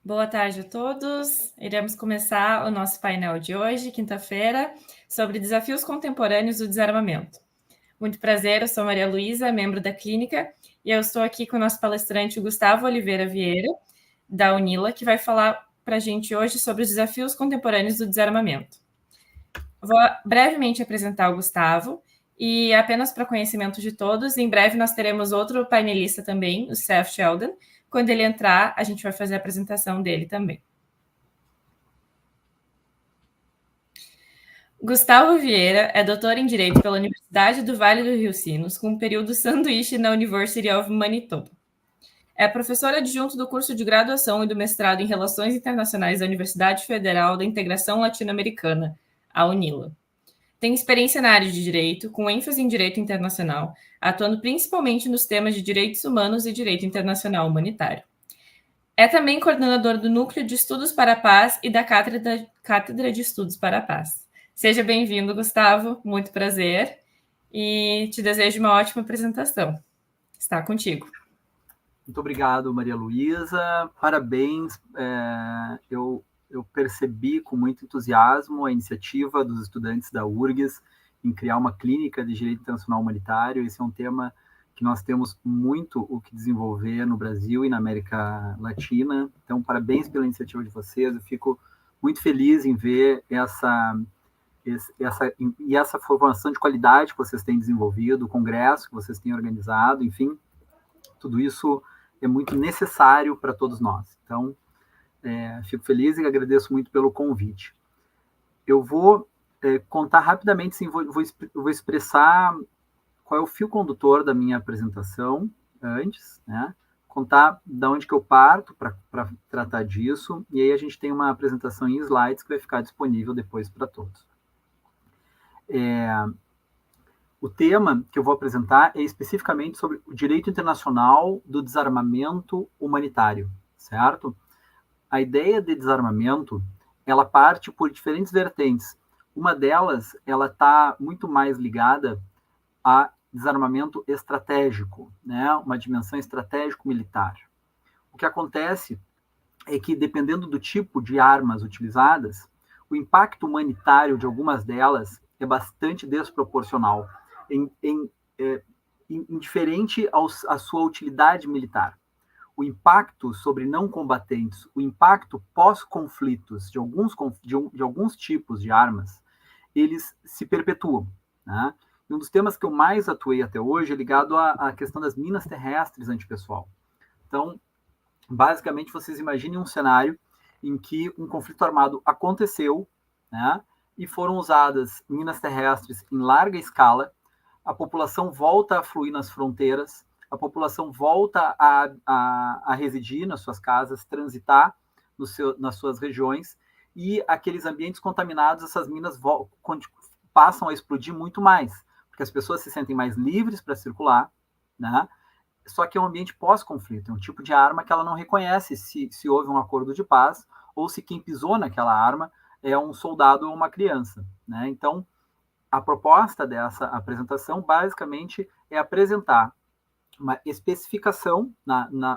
Boa tarde a todos. Iremos começar o nosso painel de hoje, quinta-feira, sobre Desafios Contemporâneos do Desarmamento. Muito prazer, eu sou Maria Luísa, membro da clínica, e eu estou aqui com o nosso palestrante Gustavo Oliveira Vieira, da UNILA, que vai falar para a gente hoje sobre os desafios contemporâneos do desarmamento. Vou brevemente apresentar o Gustavo, e apenas para conhecimento de todos, em breve nós teremos outro painelista também, o Seth Shelden. Quando ele entrar, a gente vai fazer a apresentação dele também. Gustavo Vieira é doutor em Direito pela Universidade do Vale do Rio Sinos, com um período sanduíche na University of Manitoba. É professor adjunto do curso de graduação e do mestrado em Relações Internacionais da Universidade Federal da Integração Latino-Americana, a UNILA. Tem experiência na área de direito, com ênfase em direito internacional, atuando principalmente nos temas de direitos humanos e direito internacional humanitário. É também coordenador do Núcleo de Estudos para a Paz e da Cátedra de Estudos para a Paz. Seja bem-vindo, Gustavo, muito prazer, e te desejo uma ótima apresentação. Está contigo. Muito obrigado, Maria Luísa, parabéns. Eu percebi com muito entusiasmo a iniciativa dos estudantes da URGS em criar uma clínica de direito internacional humanitário. Esse é um tema que nós temos muito o que desenvolver no Brasil e na América Latina. Então, parabéns pela iniciativa de vocês. Eu fico muito feliz em ver essa formação de qualidade que vocês têm desenvolvido, o congresso que vocês têm organizado, enfim, tudo isso é muito necessário para todos nós. Então, fico feliz e agradeço muito pelo convite. Eu vou contar rapidamente, sim, vou expressar qual é o fio condutor da minha apresentação antes, né? Contar de onde que eu parto para tratar disso, e aí a gente tem uma apresentação em slides que vai ficar disponível depois para todos. O tema que eu vou apresentar é especificamente sobre o direito internacional do desarmamento humanitário, certo? A ideia de desarmamento, ela parte por diferentes vertentes. Uma delas, ela está muito mais ligada a desarmamento estratégico, né? Uma dimensão estratégico-militar. O que acontece é que, dependendo do tipo de armas utilizadas, o impacto humanitário de algumas delas é bastante desproporcional, indiferente à sua utilidade militar. O impacto sobre não combatentes, o impacto pós-conflitos de alguns tipos de armas, eles se perpetuam, né? E um dos temas que eu mais atuei até hoje é ligado à questão das minas terrestres antipessoal. Então, basicamente, vocês imaginem um cenário em que um conflito armado aconteceu, né? E foram usadas minas terrestres em larga escala, a população volta a fluir nas fronteiras, a população volta a residir nas suas casas, transitar nas suas regiões, e aqueles ambientes contaminados, essas minas passam a explodir muito mais, porque as pessoas se sentem mais livres para circular, né? Só que é um ambiente pós-conflito, é um tipo de arma que ela não reconhece se houve um acordo de paz, ou se quem pisou naquela arma é um soldado ou uma criança, né? Então, a proposta dessa apresentação, basicamente, é apresentar uma especificação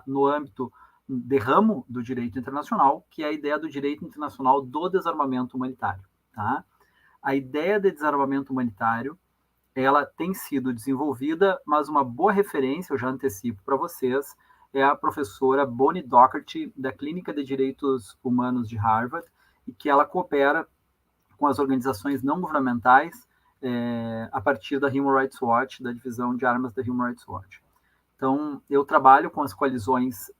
no âmbito de ramo do direito internacional, que é a ideia do direito internacional do desarmamento humanitário, tá? A ideia de desarmamento humanitário, ela tem sido desenvolvida, mas uma boa referência, eu já antecipo para vocês, é a professora Bonnie Doherty, da Clínica de Direitos Humanos de Harvard, e que ela coopera com as organizações não governamentais a partir da Human Rights Watch, da divisão de armas da Human Rights Watch. Então, eu trabalho com as coalizões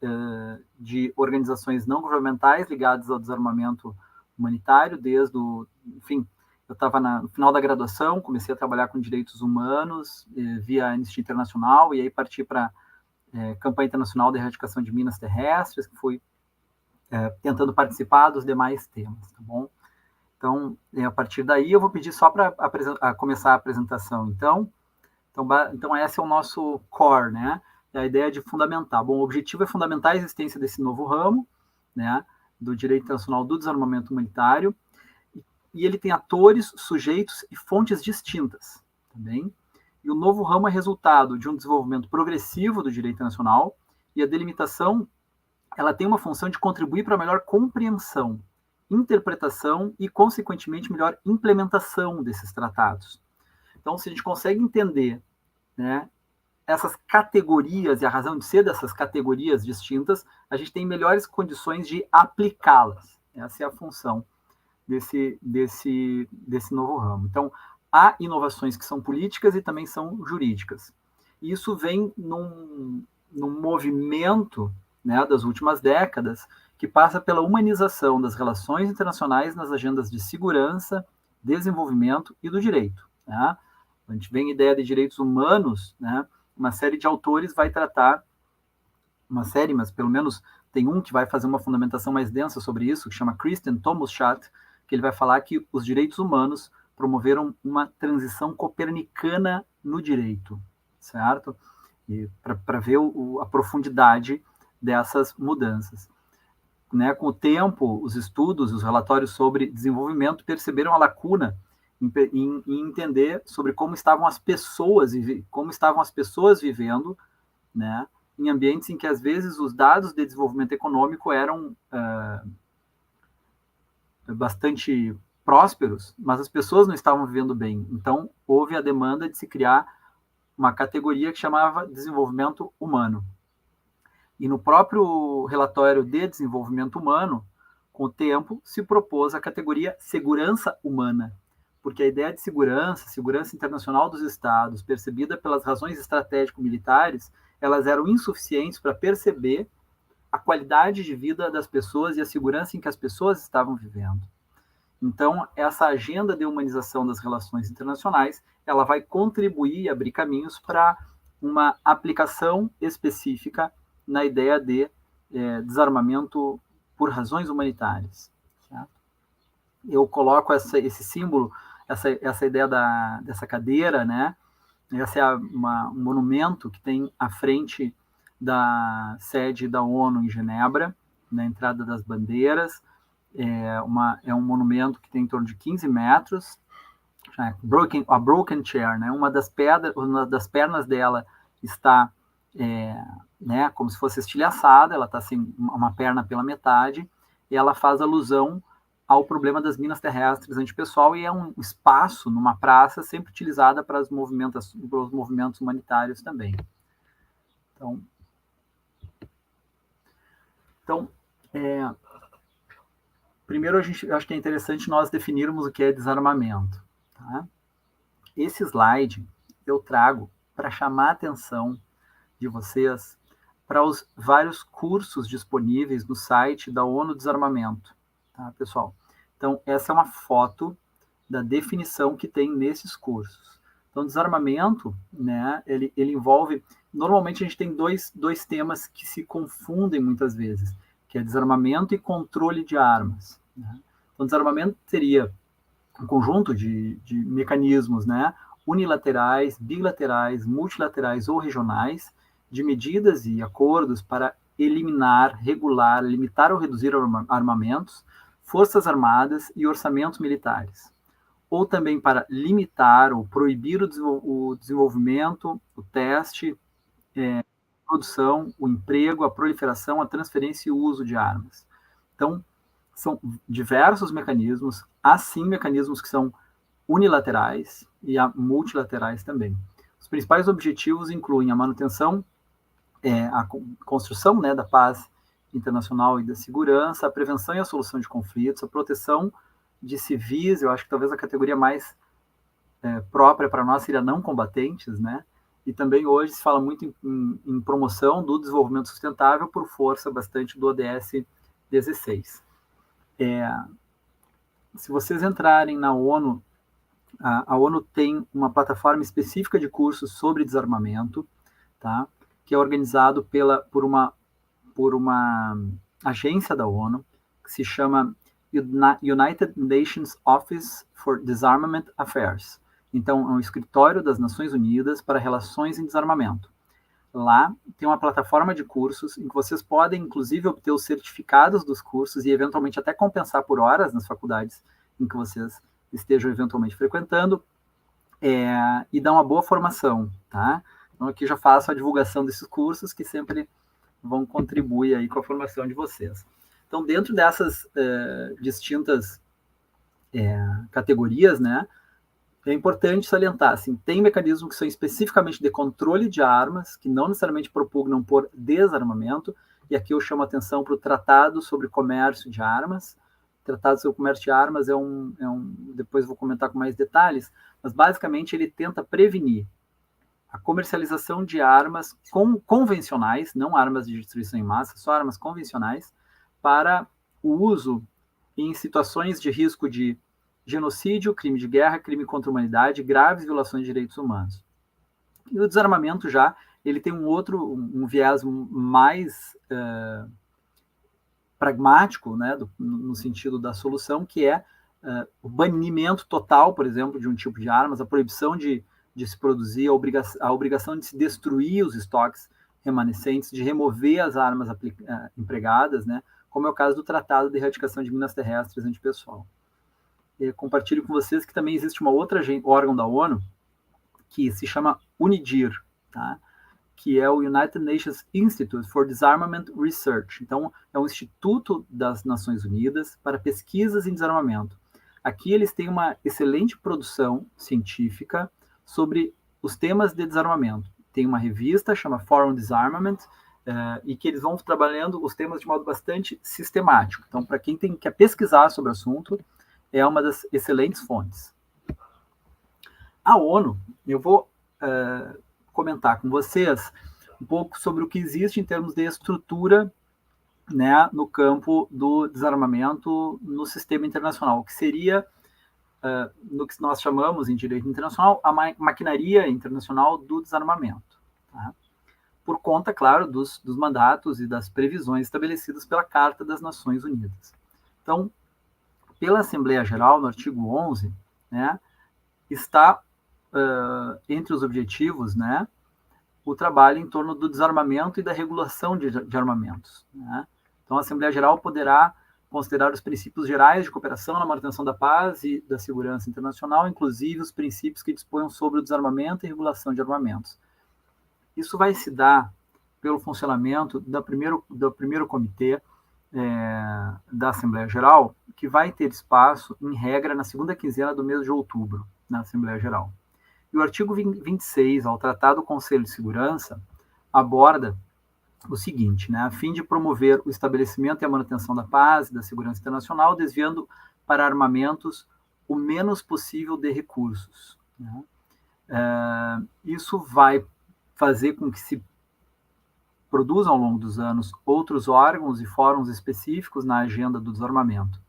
de organizações não governamentais ligadas ao desarmamento humanitário, enfim, eu estava no final da graduação, comecei a trabalhar com direitos humanos via Anistia Internacional, e aí parti para a campanha internacional de erradicação de minas terrestres, que fui tentando participar dos demais temas, tá bom? Então, a partir daí, eu vou pedir só para começar a apresentação. Então, esse é o nosso core, né? É a ideia de fundamentar. Bom, o objetivo é fundamentar a existência desse novo ramo, né, do direito internacional do desarmamento humanitário, e ele tem atores, sujeitos e fontes distintas, também. E o novo ramo é resultado de um desenvolvimento progressivo do direito internacional e a delimitação ela tem uma função de contribuir para a melhor compreensão, interpretação e, consequentemente, melhor implementação desses tratados. Então, se a gente consegue entender, né, essas categorias e a razão de ser dessas categorias distintas, a gente tem melhores condições de aplicá-las. Essa é a função desse novo ramo. Então, há inovações que são políticas e também são jurídicas. E isso vem num movimento, né, das últimas décadas, que passa pela humanização das relações internacionais nas agendas de segurança, desenvolvimento e do direito. Né? A gente vem a ideia de direitos humanos, né? Uma série de autores vai tratar, mas pelo menos tem um que vai fazer uma fundamentação mais densa sobre isso, que chama Christian Thomas-Schat, que ele vai falar que os direitos humanos promoveram uma transição copernicana no direito, certo? E para ver a profundidade dessas mudanças. Né? Com o tempo, os estudos, os relatórios sobre desenvolvimento perceberam a lacuna em entender sobre como estavam as pessoas vivendo, né, em ambientes em que às vezes os dados de desenvolvimento econômico eram bastante prósperos, mas as pessoas não estavam vivendo bem. Então houve a demanda de se criar uma categoria que chamava desenvolvimento humano. E no próprio relatório de desenvolvimento humano, com o tempo, se propôs a categoria segurança humana, porque a ideia de segurança internacional dos estados, percebida pelas razões estratégico-militares, elas eram insuficientes para perceber a qualidade de vida das pessoas e a segurança em que as pessoas estavam vivendo. Então, essa agenda de humanização das relações internacionais, ela vai contribuir e abrir caminhos para uma aplicação específica na ideia de desarmamento por razões humanitárias. Certo? Eu coloco esse símbolo, essa ideia dessa cadeira, né? Esse é um monumento que tem à frente da sede da ONU em Genebra, na entrada das bandeiras. É um monumento que tem em torno de 15 metros. A broken chair, né? Uma das pernas dela está né, como se fosse estilhaçada, ela está assim, uma perna pela metade, e ela faz alusão ao problema das minas terrestres antipessoal, e é um espaço numa praça sempre utilizada para os movimentos humanitários também. Então primeiro acho que é interessante nós definirmos o que é desarmamento. Tá? Esse slide eu trago para chamar a atenção de vocês para os vários cursos disponíveis no site da ONU Desarmamento, tá, pessoal? Então, essa é uma foto da definição que tem nesses cursos. Então, desarmamento, né, ele envolve... Normalmente, a gente tem dois temas que se confundem muitas vezes, que é desarmamento e controle de armas. Né? Então, desarmamento seria um conjunto de mecanismos, né, unilaterais, bilaterais, multilaterais ou regionais, de medidas e acordos para eliminar, regular, limitar ou reduzir armamentos, forças armadas e orçamentos militares. Ou também para limitar ou proibir o desenvolvimento, o teste, a produção, o emprego, a proliferação, a transferência e o uso de armas. Então, são diversos mecanismos, há sim mecanismos que são unilaterais e há multilaterais também. Os principais objetivos incluem a manutenção, a construção, né, da paz internacional e da segurança, a prevenção e a solução de conflitos, a proteção de civis. Eu acho que talvez a categoria mais própria para nós seria não combatentes, né? E também hoje se fala muito em promoção do desenvolvimento sustentável por força bastante do ODS 16. Se vocês entrarem na ONU, a ONU tem uma plataforma específica de cursos sobre desarmamento, tá? Que é organizado por uma agência da ONU, que se chama United Nations Office for Disarmament Affairs. Então, é um escritório das Nações Unidas para Relações em Desarmamento. Lá tem uma plataforma de cursos em que vocês podem, inclusive, obter os certificados dos cursos e, eventualmente, até compensar por horas nas faculdades em que vocês estejam, eventualmente, frequentando, e dar uma boa formação, tá? Então, aqui já faço a divulgação desses cursos, que sempre vão contribuir aí com a formação de vocês. Então, dentro dessas distintas categorias, né, é importante salientar, assim, tem mecanismos que são especificamente de controle de armas, que não necessariamente propugnam por desarmamento, e aqui eu chamo a atenção para o Tratado sobre Comércio de Armas. O Tratado sobre Comércio de Armas depois eu vou comentar com mais detalhes, mas basicamente ele tenta prevenir a comercialização de armas convencionais, não armas de destruição em massa, só armas convencionais, para o uso em situações de risco de genocídio, crime de guerra, crime contra a humanidade, graves violações de direitos humanos. E o desarmamento ele tem um viés mais pragmático, né, no sentido da solução, que é o banimento total, por exemplo, de um tipo de armas, a proibição de se produzir, a obrigação de se destruir os estoques remanescentes, de remover as armas empregadas, né, como é o caso do Tratado de Erradicação de Minas Terrestres Antipessoal. Compartilho com vocês que também existe uma outra órgão da ONU que se chama UNIDIR, tá? Que é o United Nations Institute for Disarmament Research. Então, é um instituto das Nações Unidas para pesquisas em desarmamento. Aqui eles têm uma excelente produção científica sobre os temas de desarmamento. Tem uma revista, chama Foreign Disarmament, e que eles vão trabalhando os temas de modo bastante sistemático. Então, para quem quer pesquisar sobre o assunto, é uma das excelentes fontes. A ONU, eu vou comentar com vocês um pouco sobre o que existe em termos de estrutura, né, no campo do desarmamento no sistema internacional, que seria, no que nós chamamos em direito internacional, a maquinaria internacional do desarmamento. Tá? Por conta, claro, dos mandatos e das previsões estabelecidas pela Carta das Nações Unidas. Então, pela Assembleia Geral, no artigo 11, né, está entre os objetivos, né, o trabalho em torno do desarmamento e da regulação de armamentos. Né? Então, a Assembleia Geral poderá considerar os princípios gerais de cooperação na manutenção da paz e da segurança internacional, inclusive os princípios que dispõem sobre o desarmamento e regulação de armamentos. Isso vai se dar pelo funcionamento do primeiro comitê da Assembleia Geral, que vai ter espaço, em regra, na segunda quinzena do mês de outubro, na Assembleia Geral. E o artigo 26, ao Tratado do Conselho de Segurança, aborda o seguinte, né, a fim de promover o estabelecimento e a manutenção da paz e da segurança internacional, desviando para armamentos o menos possível de recursos. Né? Isso vai fazer com que se produzam ao longo dos anos outros órgãos e fóruns específicos na agenda do desarmamento.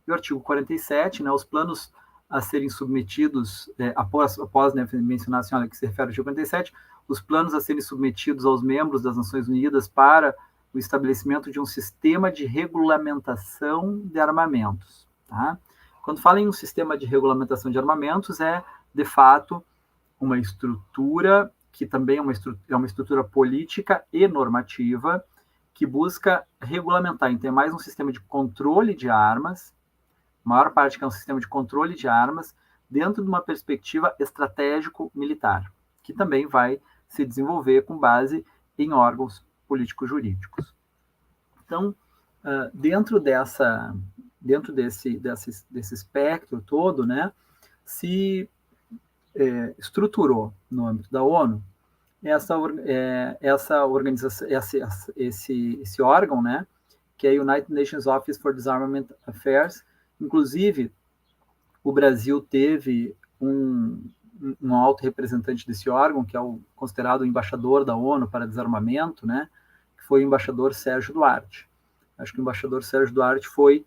E o artigo 47, né, os planos a serem submetidos, após né, mencionar a senhora que se refere ao artigo 47, os planos a serem submetidos aos membros das Nações Unidas para o estabelecimento de um sistema de regulamentação de armamentos. Tá? Quando fala em um sistema de regulamentação de armamentos, de fato, uma estrutura que também é uma estrutura política e normativa, que busca regulamentar. Então, é mais um sistema de controle de armas, a maior parte que é um sistema de controle de armas, dentro de uma perspectiva estratégico-militar, que também vai se desenvolver com base em órgãos político-jurídicos. Então, dentro desse espectro todo, né, se estruturou no âmbito da ONU essa organização, esse órgão, né, que é a United Nations Office for Disarmament Affairs. Inclusive, o Brasil teve um alto representante desse órgão, que é considerado o embaixador da ONU para desarmamento, né, que foi o embaixador Sérgio Duarte. Acho que o embaixador Sérgio Duarte foi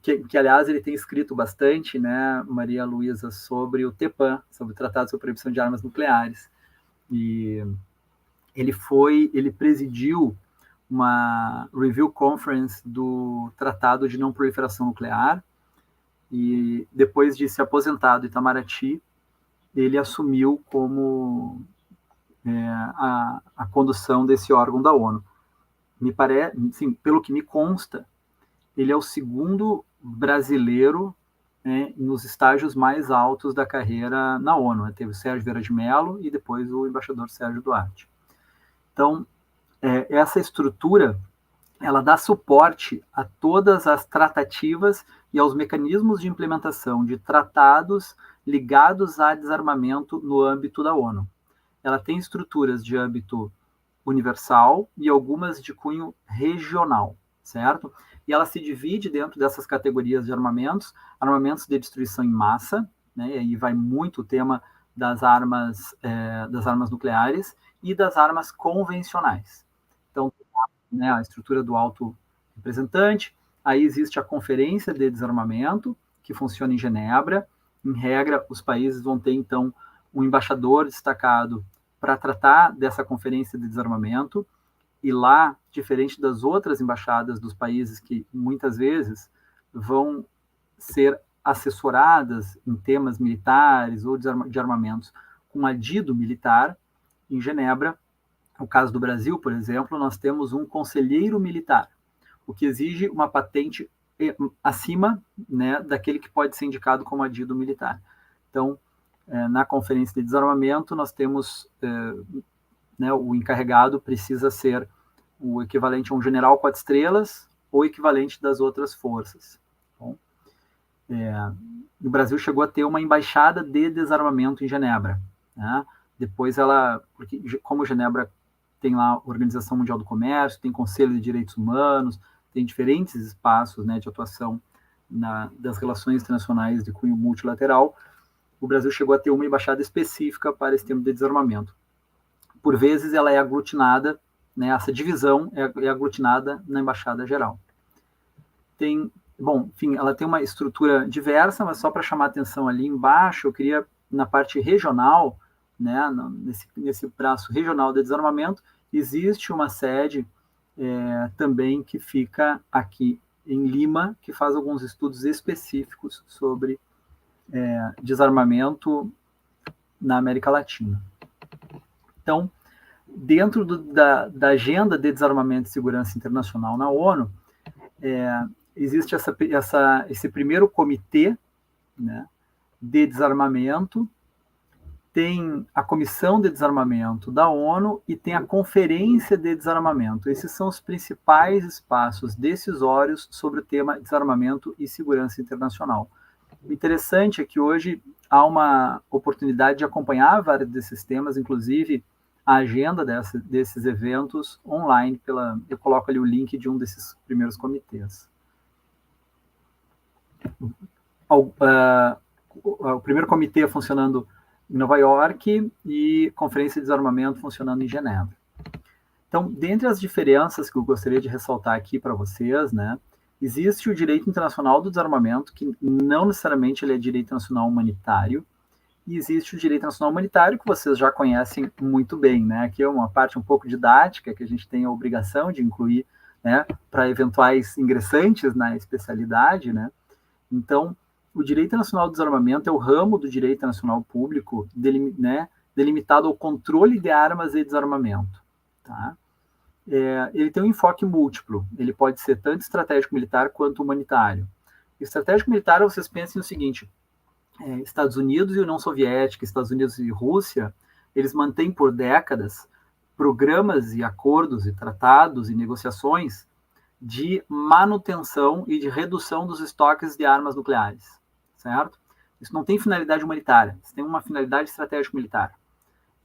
que aliás, ele tem escrito bastante, né, Maria Luísa, sobre o TEPAN, sobre o Tratado sobre Proibição de Armas Nucleares. E ele presidiu uma Review Conference do Tratado de Não Proliferação Nuclear, e depois de se aposentado em Itamaraty, ele assumiu como a condução desse órgão da ONU. Me parece, assim, pelo que me consta, ele é o segundo brasileiro, né, nos estágios mais altos da carreira na ONU. Teve o Sérgio Vieira de Mello e depois o embaixador Sérgio Duarte. Então, essa estrutura, ela dá suporte a todas as tratativas e aos mecanismos de implementação de tratados ligados a desarmamento no âmbito da ONU. Ela tem estruturas de âmbito universal e algumas de cunho regional, certo? E ela se divide dentro dessas categorias de armamentos de destruição em massa, né? E aí vai muito o tema das armas nucleares e das armas convencionais. Então, né, a estrutura do alto representante, aí existe a Conferência de Desarmamento, que funciona em Genebra. Em regra, os países vão ter, então, um embaixador destacado para tratar dessa Conferência de Desarmamento, e lá, diferente das outras embaixadas dos países que muitas vezes vão ser assessoradas em temas militares ou de armamentos com adido militar, em Genebra, no caso do Brasil, por exemplo, nós temos um conselheiro militar, o que exige uma patente acima, né, daquele que pode ser indicado como adido militar. Então, na Conferência de Desarmamento, nós temos, né, o encarregado precisa ser o equivalente a um general 4 estrelas ou equivalente das outras forças. Bom, o Brasil chegou a ter uma embaixada de desarmamento em Genebra, né? Depois porque como Genebra tem lá a Organização Mundial do Comércio, tem Conselho de Direitos Humanos, tem diferentes espaços, né, de atuação das relações internacionais de cunho multilateral, o Brasil chegou a ter uma embaixada específica para esse tema de desarmamento. Por vezes ela é aglutinada, né, essa divisão é aglutinada na Embaixada Geral. Enfim, ela tem uma estrutura diversa, mas só para chamar a atenção ali embaixo, eu queria, na parte regional, né, nesse braço regional de desarmamento, existe uma sede também que fica aqui em Lima, que faz alguns estudos específicos sobre desarmamento na América Latina. Então, dentro da agenda de desarmamento e segurança internacional na ONU, existe esse primeiro comitê, né, de desarmamento, tem a Comissão de Desarmamento da ONU e tem a Conferência de Desarmamento. Esses são os principais espaços decisórios sobre o tema desarmamento e segurança internacional. O interessante é que hoje há uma oportunidade de acompanhar vários desses temas, inclusive a agenda desses eventos online. Eu coloco ali o link de um desses primeiros comitês. O primeiro comitê funcionando em Nova York e Conferência de Desarmamento funcionando em Genebra. Então, dentre as diferenças que eu gostaria de ressaltar aqui para vocês, né, existe o direito internacional do desarmamento, que não necessariamente ele é direito internacional humanitário, e existe o direito internacional humanitário, que vocês já conhecem muito bem, né? Aqui é uma parte um pouco didática, que a gente tem a obrigação de incluir, né, para eventuais ingressantes na especialidade, né? Então, o direito internacional do desarmamento é o ramo do direito internacional público, delimitado ao controle de armas e desarmamento, tá? Ele tem um enfoque múltiplo, ele pode ser tanto estratégico militar quanto humanitário. Estratégico militar, vocês pensem o seguinte: Estados Unidos e União Soviética, Estados Unidos e Rússia, eles mantêm por décadas programas e acordos e tratados e negociações de manutenção e de redução dos estoques de armas nucleares, certo? Isso não tem finalidade humanitária, isso tem uma finalidade estratégico-militar.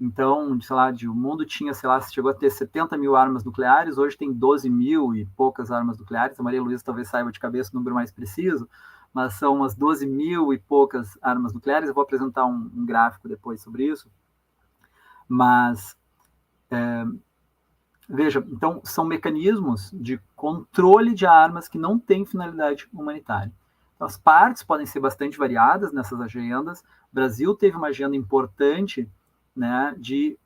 Então, sei lá, o mundo tinha, sei lá, chegou a ter 70 mil armas nucleares, hoje tem 12 mil e poucas armas nucleares. A Maria Luísa talvez saiba de cabeça o número mais preciso, mas são umas 12 mil e poucas armas nucleares. Eu vou apresentar um gráfico depois sobre isso. Mas, veja, então, são mecanismos de controle de armas que não têm finalidade humanitária. Então, as partes podem ser bastante variadas nessas agendas. O Brasil teve uma agenda importante, né, de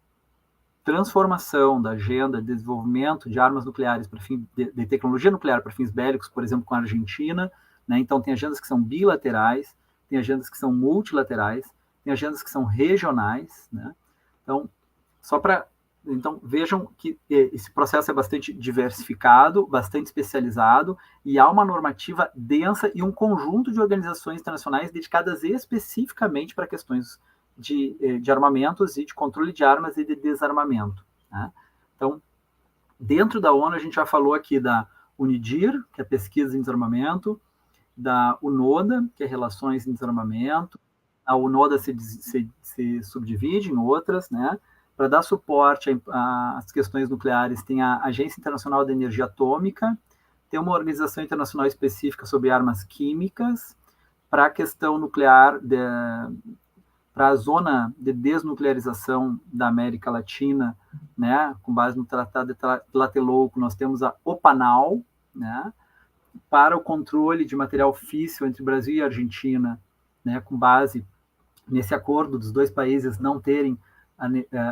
transformação da agenda de desenvolvimento de armas nucleares para de tecnologia nuclear para fins bélicos, por exemplo, com a Argentina, né? Então tem agendas que são bilaterais, tem agendas que são multilaterais, tem agendas que são regionais, né? Então vejam que esse processo é bastante diversificado, bastante especializado, e há uma normativa densa e um conjunto de organizações internacionais dedicadas especificamente para questões de armamentos e de controle de armas e de desarmamento, né? Então, Dentro da ONU, a gente já falou aqui da UNIDIR, que é Pesquisa em Desarmamento, da UNODA, que é Relações em Desarmamento. A UNODA se subdivide em outras, né? Para dar suporte às questões nucleares, tem a Agência Internacional de Energia Atômica, tem uma organização internacional específica sobre armas químicas. Para a questão nuclear, para a zona de desnuclearização da América Latina, né, com base no Tratado de Tlatelolco, nós temos a OPANAL, né, para o controle de material físsil entre Brasil e Argentina, né, com base nesse acordo dos dois países não terem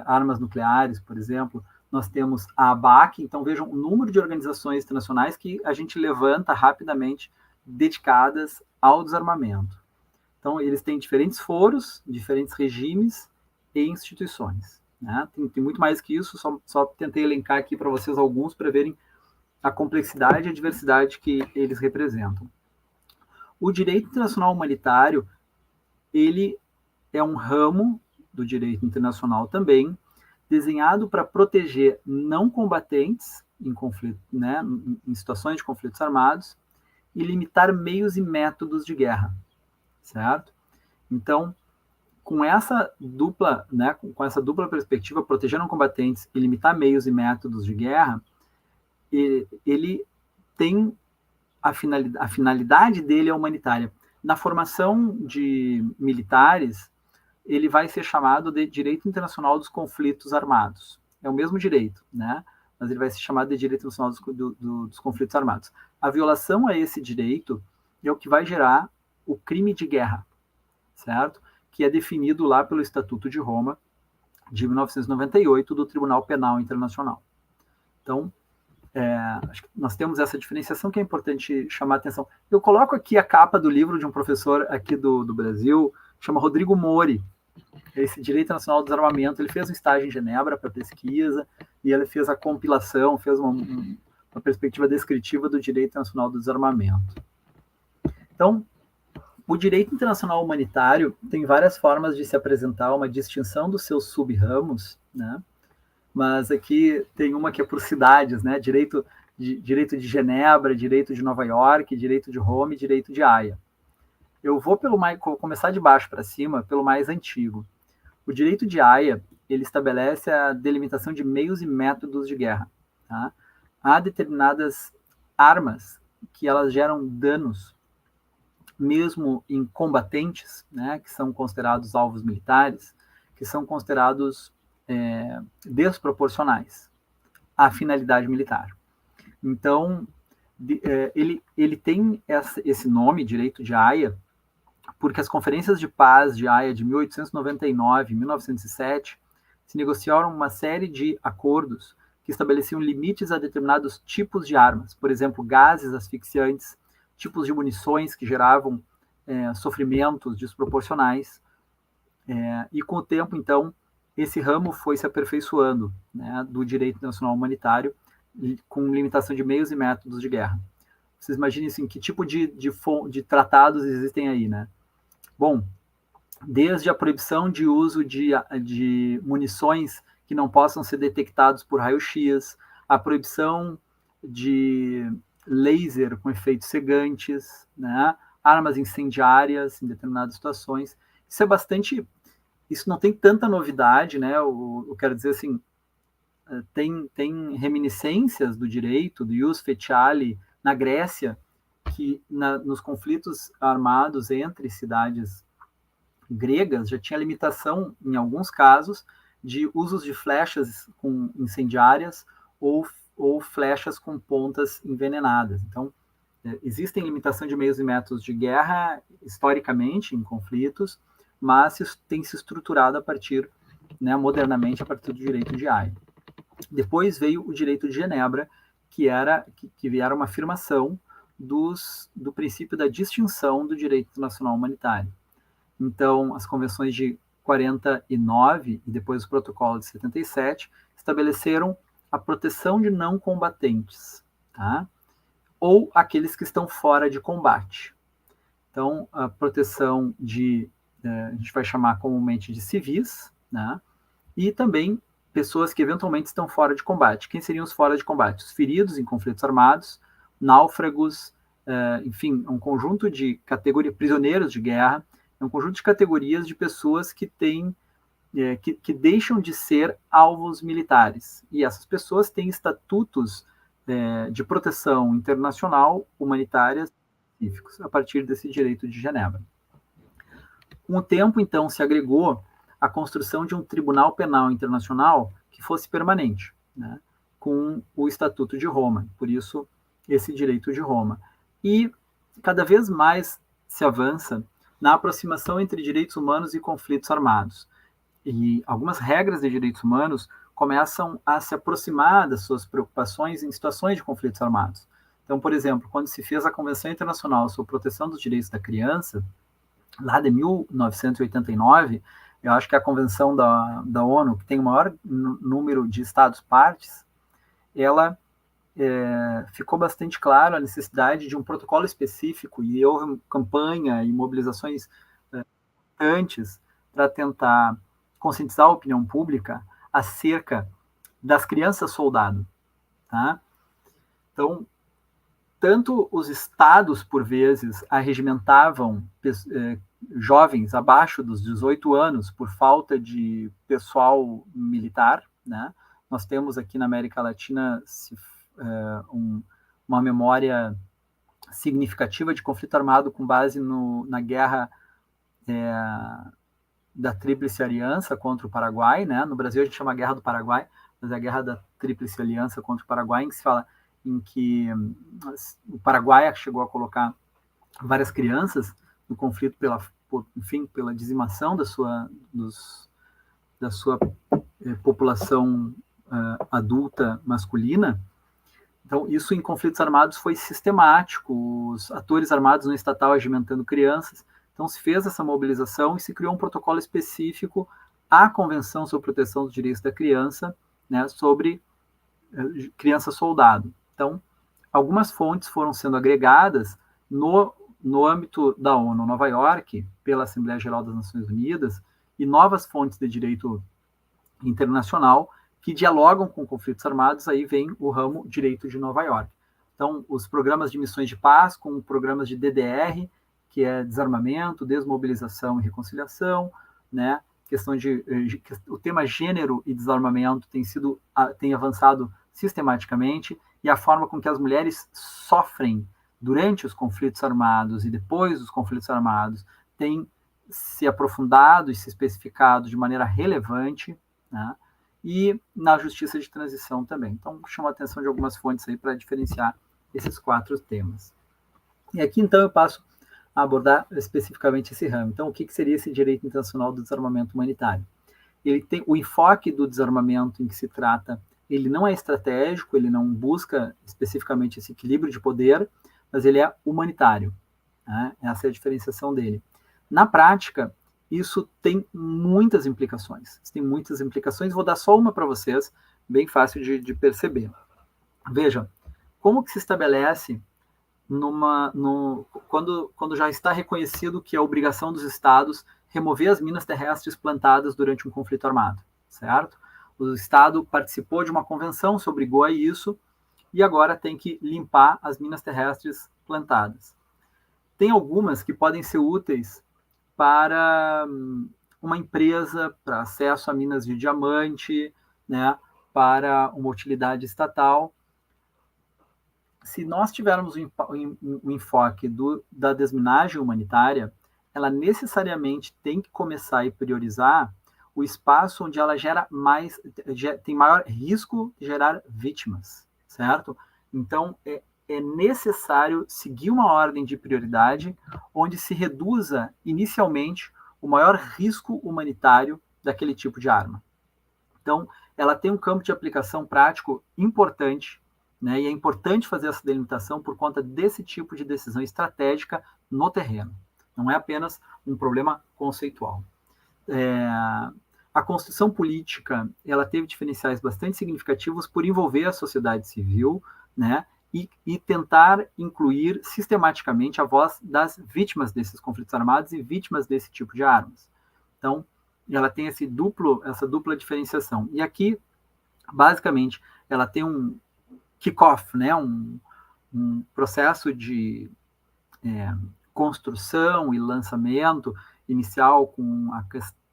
armas nucleares, por exemplo. Nós temos a ABAC. Então vejam o número de organizações internacionais que a gente levanta rapidamente dedicadas ao desarmamento. Então eles têm diferentes foros, diferentes regimes e instituições, né? Tem muito mais que isso, só tentei elencar aqui para vocês alguns para verem a complexidade e a diversidade que eles representam. O direito internacional humanitário, ele é um ramo do direito internacional também, desenhado para proteger não combatentes em conflito, né, em situações de conflitos armados, e limitar meios e métodos de guerra, certo? Então, com essa dupla, né, com essa dupla perspectiva, proteger não combatentes e limitar meios e métodos de guerra, ele tem a finalidade dele é humanitária. Na formação de militares, ele vai ser chamado de Direito Internacional dos Conflitos Armados. É o mesmo direito, né? Mas ele vai ser chamado de Direito Internacional dos Conflitos Armados. A violação a esse direito é o que vai gerar o crime de guerra, certo? Que é definido lá pelo Estatuto de Roma, de 1998, do Tribunal Penal Internacional. Então, acho que nós temos essa diferenciação que é importante chamar a atenção. Eu coloco aqui a capa do livro de um professor aqui do Brasil, chama Rodrigo Mori, esse Direito Nacional do Desarmamento. Ele fez um estágio em Genebra para pesquisa, e ele fez a compilação, fez uma perspectiva descritiva do Direito Nacional do Desarmamento. Então, o direito internacional humanitário tem várias formas de se apresentar, uma distinção dos seus sub-ramos, né? Mas aqui tem uma que é por cidades, né? Direito de Genebra, direito de Nova York, direito de Roma e direito de Haia. Eu vou começar de baixo para cima, pelo mais antigo. O direito de Haia, ele estabelece a delimitação de meios e métodos de guerra. Tá? Há determinadas armas que elas geram danos, mesmo em combatentes, né, que são considerados alvos militares, que são considerados desproporcionais à finalidade militar. Então, ele tem esse nome, direito de Haia, porque as conferências de paz de Haia de 1899 e 1907 se negociaram uma série de acordos que estabeleciam limites a determinados tipos de armas, por exemplo, gases asfixiantes, tipos de munições que geravam sofrimentos desproporcionais, e com o tempo, então, esse ramo foi se aperfeiçoando, né, do direito internacional humanitário, com limitação de meios e métodos de guerra. Vocês imaginem assim, que tipo de tratados existem aí, né? Bom, desde a proibição de uso de munições que não possam ser detectados por raio-x, a proibição de laser com efeitos cegantes, né? Armas incendiárias em determinadas situações. Isso não tem tanta novidade, né? Eu quero dizer assim, tem reminiscências do direito, do ius fetiali, na Grécia, que nos conflitos armados entre cidades gregas já tinha limitação, em alguns casos, de usos de flechas incendiárias ou flechas com pontas envenenadas. Então, existem limitação de meios e métodos de guerra, historicamente, em conflitos, mas isso tem se estruturado a partir, né, modernamente, a partir do direito de Haia. Depois veio o direito de Genebra, que era uma afirmação do princípio da distinção do direito internacional humanitário. Então, as convenções de 49 e depois o protocolo de 77 estabeleceram a proteção de não combatentes, tá? Ou aqueles que estão fora de combate. Então, a proteção a gente vai chamar comumente de civis, né? E também pessoas que eventualmente estão fora de combate. Quem seriam os fora de combate? Os feridos em conflitos armados, náufragos, enfim, um conjunto de categorias, prisioneiros de guerra, um conjunto de categorias de pessoas que têm que deixam de ser alvos militares. E essas pessoas têm estatutos de proteção internacional humanitária específicos a partir desse direito de Genebra. Com o tempo, então, se agregou a construção de um tribunal penal internacional que fosse permanente, né, com o Estatuto de Roma, por isso esse direito de Roma. E cada vez mais se avança na aproximação entre direitos humanos e conflitos armados. E algumas regras de direitos humanos começam a se aproximar das suas preocupações em situações de conflitos armados. Então, por exemplo, quando se fez a Convenção Internacional sobre Proteção dos Direitos da Criança, lá de 1989, eu acho que é a convenção da ONU, que tem o maior número de estados-partes, ela ficou bastante claro a necessidade de um protocolo específico, e houve campanha e mobilizações antes para tentar conscientizar a opinião pública acerca das crianças soldado. Tá? Então, tanto os estados, por vezes, arregimentavam jovens abaixo dos 18 anos por falta de pessoal militar, né? Nós temos aqui na América Latina uma memória significativa de conflito armado com base na guerra da Tríplice Aliança contra o Paraguai, né? No Brasil a gente chama Guerra do Paraguai, mas é a Guerra da Tríplice Aliança contra o Paraguai, em que se fala em que o Paraguai chegou a colocar várias crianças no conflito pela dizimação da sua população adulta masculina. Então, isso em conflitos armados foi sistemático, os atores armados no estatal regimentando crianças. Então, se fez essa mobilização e se criou um protocolo específico à Convenção sobre Proteção dos Direitos da Criança, né, sobre criança soldado. Então, algumas fontes foram sendo agregadas no âmbito da ONU Nova York, pela Assembleia Geral das Nações Unidas, e novas fontes de direito internacional que dialogam com conflitos armados, aí vem o ramo direito de Nova York. Então, os programas de missões de paz, com programas de DDR, que é desarmamento, desmobilização e reconciliação, né? O tema gênero e desarmamento tem avançado sistematicamente, e a forma com que as mulheres sofrem durante os conflitos armados e depois dos conflitos armados tem se aprofundado e se especificado de maneira relevante, né? E na justiça de transição também. Então, chamo a atenção de algumas fontes aí para diferenciar esses 4 temas. E aqui, então, eu passo a abordar especificamente esse ramo. Então, o que seria esse direito internacional do desarmamento humanitário? Ele tem o enfoque do desarmamento em que se trata, ele não é estratégico, ele não busca especificamente esse equilíbrio de poder, mas ele é humanitário, né? Essa é a diferenciação dele. Na prática, isso tem muitas implicações. Vou dar só uma para vocês, bem fácil de perceber. Veja, como que se estabelece quando já está reconhecido que é obrigação dos estados remover as minas terrestres plantadas durante um conflito armado, certo? O estado participou de uma convenção, se obrigou a isso, e agora tem que limpar as minas terrestres plantadas. Tem algumas que podem ser úteis para uma empresa, para acesso a minas de diamante, né, para uma utilidade estatal. Se nós tivermos um enfoque da desminagem humanitária, ela necessariamente tem que começar e priorizar o espaço onde ela tem maior risco de gerar vítimas, certo? Então, é necessário seguir uma ordem de prioridade onde se reduza inicialmente o maior risco humanitário daquele tipo de arma. Então, ela tem um campo de aplicação prático importante, né, e é importante fazer essa delimitação por conta desse tipo de decisão estratégica no terreno. Não é apenas um problema conceitual. A construção política, ela teve diferenciais bastante significativos por envolver a sociedade civil, né, e tentar incluir sistematicamente a voz das vítimas desses conflitos armados e vítimas desse tipo de armas. Então, ela tem essa dupla diferenciação. E aqui Basicamente, ela tem um kick-off, né, um processo de construção e lançamento inicial com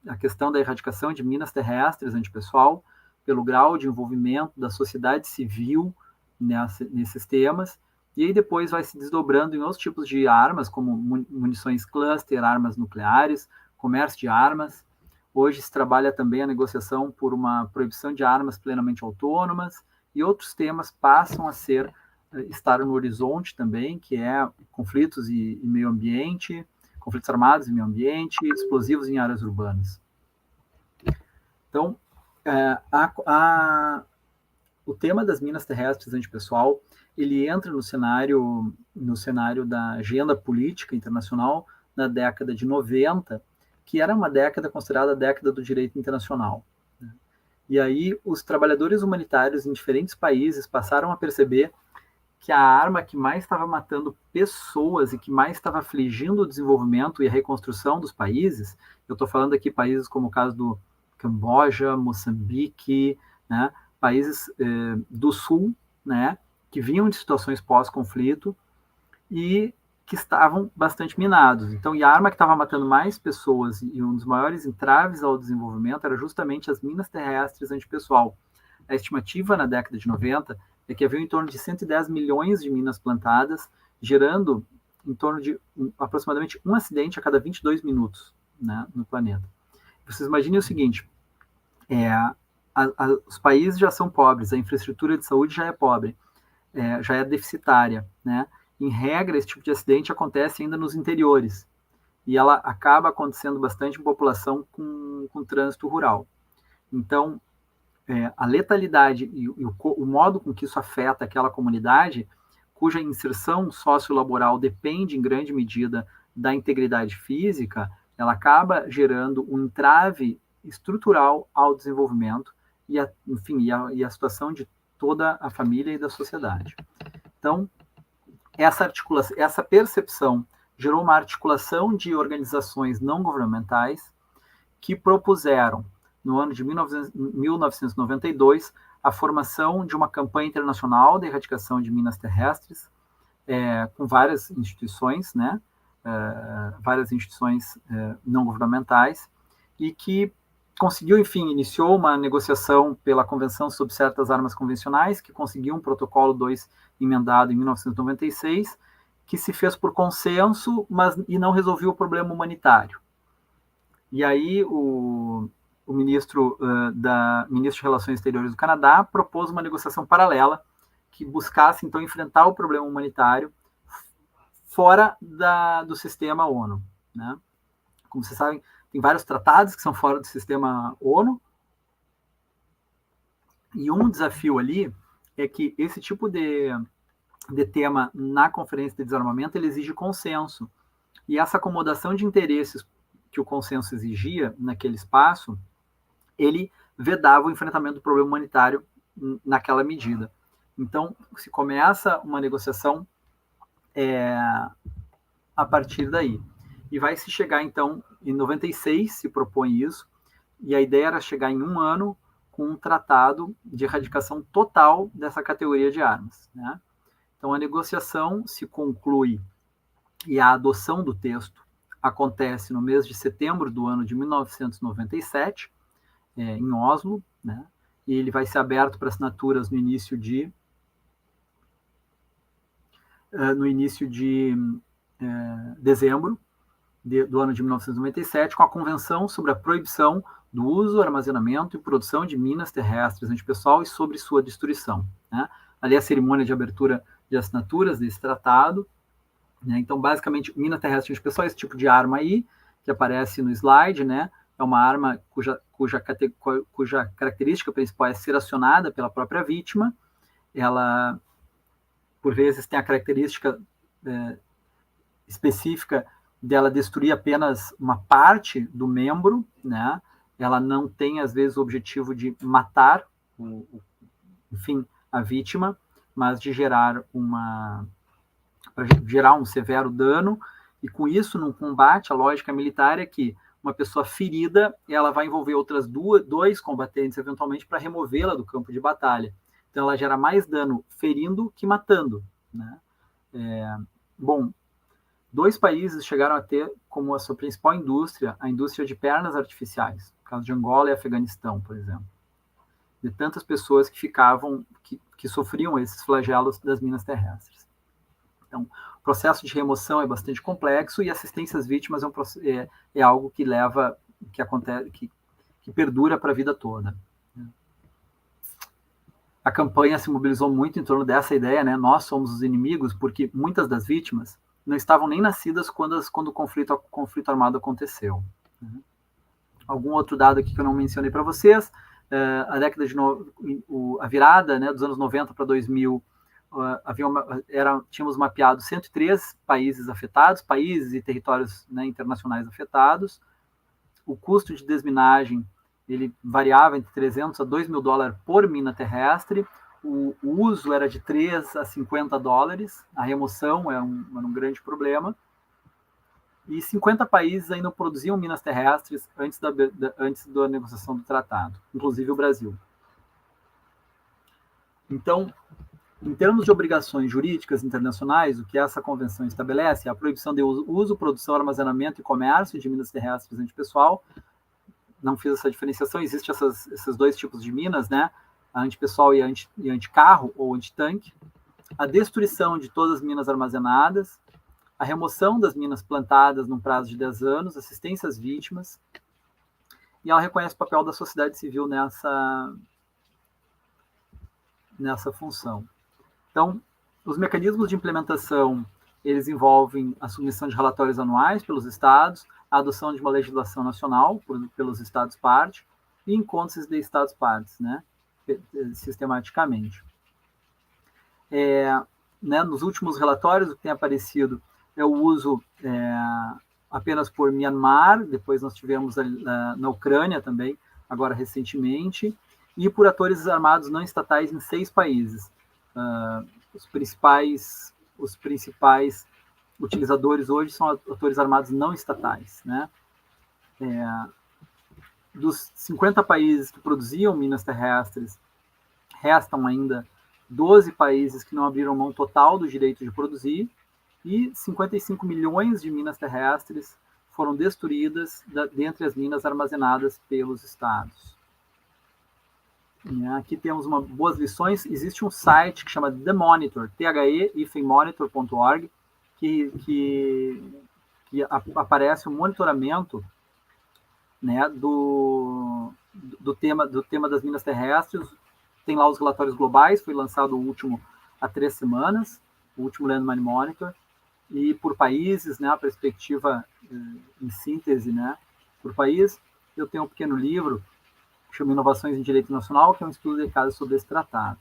a questão da erradicação de minas terrestres antipessoal, pelo grau de envolvimento da sociedade civil nesses temas, e aí depois vai se desdobrando em outros tipos de armas, como munições cluster, armas nucleares, comércio de armas. Hoje se trabalha também a negociação por uma proibição de armas plenamente autônomas, e outros temas passam a estar no horizonte também, que é conflitos e meio ambiente, conflitos armados e meio ambiente, explosivos em áreas urbanas. Então, o tema das minas terrestres antipessoal, ele entra no cenário da agenda política internacional na década de 90, que era uma década considerada a década do direito internacional. E aí os trabalhadores humanitários em diferentes países passaram a perceber que a arma que mais estava matando pessoas e que mais estava afligindo o desenvolvimento e a reconstrução dos países, eu estou falando aqui países como o caso do Camboja, Moçambique, né, países do sul, né, que vinham de situações pós-conflito e que estavam bastante minados. Então, e a arma que estava matando mais pessoas e um dos maiores entraves ao desenvolvimento era justamente as minas terrestres antipessoal. A estimativa na década de 90 é que havia em torno de 110 milhões de minas plantadas, gerando em torno de aproximadamente um acidente a cada 22 minutos, né, no planeta. Vocês imaginem o seguinte, os países já são pobres, a infraestrutura de saúde já é pobre, já é deficitária, né? Em regra, esse tipo de acidente acontece ainda nos interiores, e ela acaba acontecendo bastante em população com trânsito rural. Então, a letalidade e o modo com que isso afeta aquela comunidade, cuja inserção sociolaboral depende em grande medida da integridade física, ela acaba gerando um entrave estrutural ao desenvolvimento e a situação de toda a família e da sociedade. Então, essa percepção gerou uma articulação de organizações não governamentais que propuseram, no ano de 1992, a formação de uma campanha internacional de erradicação de minas terrestres, com várias instituições, né, várias instituições não governamentais, e que conseguiu, enfim, iniciou uma negociação pela Convenção sobre Certas Armas Convencionais, que conseguiu um protocolo 2 emendado em 1996, que se fez por consenso, e não resolveu o problema humanitário. E aí o ministro de Relações Exteriores do Canadá propôs uma negociação paralela que buscasse, então, enfrentar o problema humanitário fora do sistema ONU, né? Como vocês sabem, tem vários tratados que são fora do sistema ONU, e um desafio ali é que esse tipo de tema na Conferência de Desarmamento ele exige consenso, e essa acomodação de interesses que o consenso exigia naquele espaço, ele vedava o enfrentamento do problema humanitário naquela medida. Então, se começa uma negociação a partir daí. E vai se chegar, então, em 96 se propõe isso, e a ideia era chegar em um ano com um tratado de erradicação total dessa categoria de armas, né? Então, a negociação se conclui e a adoção do texto acontece no mês de setembro do ano de 1997, em Oslo, né? E ele vai ser aberto para assinaturas no início de dezembro do ano de 1997, com a Convenção sobre a Proibição do Uso, Armazenamento e Produção de Minas Terrestres Antipessoal e sobre sua destruição, né? Ali a cerimônia de abertura de assinaturas desse tratado, né? Então, basicamente, mina terrestre antipessoal, esse tipo de arma aí, que aparece no slide, né? É uma arma cuja característica principal é ser acionada pela própria vítima. Ela, por vezes, tem a característica específica dela destruir apenas uma parte do membro, né? Ela não tem, às vezes, o objetivo de matar, a vítima, mas de gerar um severo dano, e com isso, num combate, a lógica militar é que uma pessoa ferida, ela vai envolver outras dois combatentes, eventualmente, para removê-la do campo de batalha. Então, ela gera mais dano ferindo que matando, né? Bom, 2 países chegaram a ter como a sua principal indústria a indústria de pernas artificiais, no caso de Angola e Afeganistão, por exemplo. De tantas pessoas que ficavam, que sofriam esses flagelos das minas terrestres. Então, o processo de remoção é bastante complexo e assistência às vítimas é algo que leva, que acontece, que perdura para a vida toda. A campanha se mobilizou muito em torno dessa ideia, né? Nós somos os inimigos, porque muitas das vítimas não estavam nem nascidas quando o conflito armado aconteceu. Algum outro dado aqui que eu não mencionei para vocês, a década a virada, né, dos anos 90 para 2000, tínhamos mapeado 103 países afetados, países e territórios, né, internacionais afetados. O custo de desminagem ele variava entre 300 a 2 mil dólares por mina terrestre. O uso era de 3 a 50 dólares. A remoção era um grande problema. E 50 países ainda produziam minas terrestres antes da negociação do tratado, inclusive o Brasil. Então, em termos de obrigações jurídicas internacionais, o que essa convenção estabelece é a proibição de uso, produção, armazenamento e comércio de minas terrestres antipessoal. Não fiz essa diferenciação, existem esses 2 tipos de minas, né? A antipessoal e anticarro ou antitanque. A destruição de todas as minas armazenadas, a remoção das minas plantadas num prazo de 10 anos, assistência às vítimas, e ela reconhece o papel da sociedade civil nessa função. Então, os mecanismos de implementação, eles envolvem a submissão de relatórios anuais pelos estados, a adoção de uma legislação nacional pelos estados-parte e encontros de estados-partes, né, sistematicamente. Né, nos últimos relatórios, o que tem aparecido é o uso apenas por Myanmar, depois nós tivemos na Ucrânia também, agora recentemente, e por atores armados não estatais em 6 países. Os principais utilizadores hoje são atores armados não estatais, né? Dos 50 países que produziam minas terrestres, restam ainda 12 países que não abriram mão total do direito de produzir, e 55 milhões de minas terrestres foram destruídas dentre as minas armazenadas pelos estados. Aqui temos boas lições. Existe um site que chama The Monitor, the-monitor.org, que aparece o monitoramento, né, do tema das minas terrestres. Tem lá os relatórios globais, foi lançado o último há 3 semanas, o último Landmine Monitor, e por países, né, a perspectiva em síntese, né, por país. Eu tenho um pequeno livro que chama Inovações em Direito Nacional, que é um estudo de caso sobre esse tratado.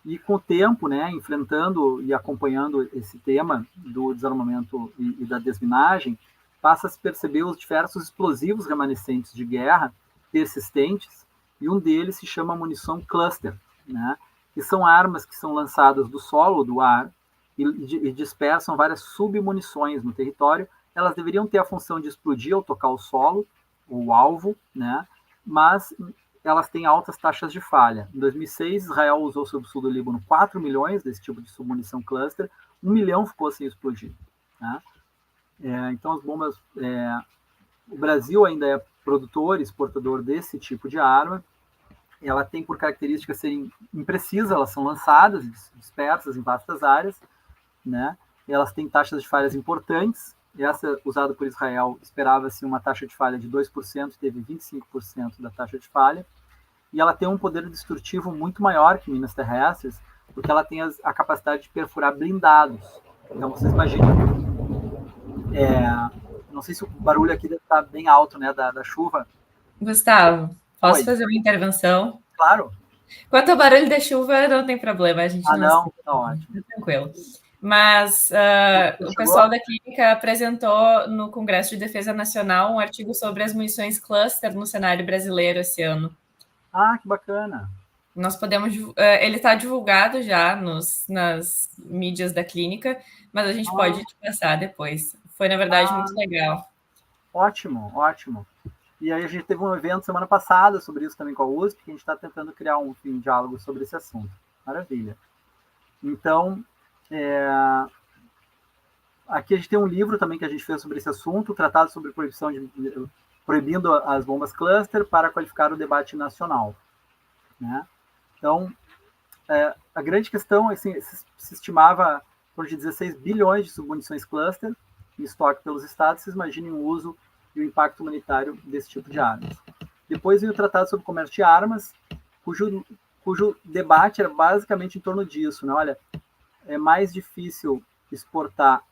E com o tempo, né, enfrentando e acompanhando esse tema do desarmamento e da desminagem, passa a se perceber os diversos explosivos remanescentes de guerra persistentes, e um deles se chama munição cluster, né, que são armas que são lançadas do solo ou do ar e dispersam várias submunições no território. Elas deveriam ter a função de explodir ao tocar o solo, ou o alvo, né, mas elas têm altas taxas de falha. Em 2006, Israel usou sob o sul do Líbano 4 milhões desse tipo de submunição cluster, 1 milhão ficou sem explodir. Né? Então, as bombas... o Brasil ainda é produtor, exportador desse tipo de arma. Ela tem por característica serem imprecisas, elas são lançadas, dispersas em vastas áreas, né? Elas têm taxas de falhas importantes. Essa, usada por Israel, esperava-se uma taxa de falha de 2%, teve 25% da taxa de falha. E ela tem um poder destrutivo muito maior que minas terrestres, porque ela tem a capacidade de perfurar blindados. Então, vocês imaginam... não sei se o barulho aqui deve estar bem alto, né, da chuva. Gustavo, posso fazer uma intervenção? Claro. Quanto ao barulho da chuva, não tem problema, a gente não, tá ótimo. Tranquilo. Mas o pessoal da clínica apresentou no Congresso de Defesa Nacional um artigo sobre as munições cluster no cenário brasileiro esse ano. Ah, que bacana. Nós podemos... ele está divulgado já nas mídias da clínica, mas a gente pode te passar depois. Foi, na verdade, muito legal. Ótimo, ótimo. E aí a gente teve um evento semana passada sobre isso também com a USP, que a gente está tentando criar um diálogo sobre esse assunto. Maravilha. Então, aqui a gente tem um livro também que a gente fez sobre esse assunto, tratado sobre proibindo as bombas cluster para qualificar o debate nacional. Né? Então, a grande questão, assim, se estimava por de 16 bilhões de submunições cluster em estoque pelos estados. Vocês imaginem o uso e o impacto humanitário desse tipo de armas. Depois veio o Tratado sobre o Comércio de Armas, cujo debate era basicamente em torno disso. Né? Olha, é mais difícil exportar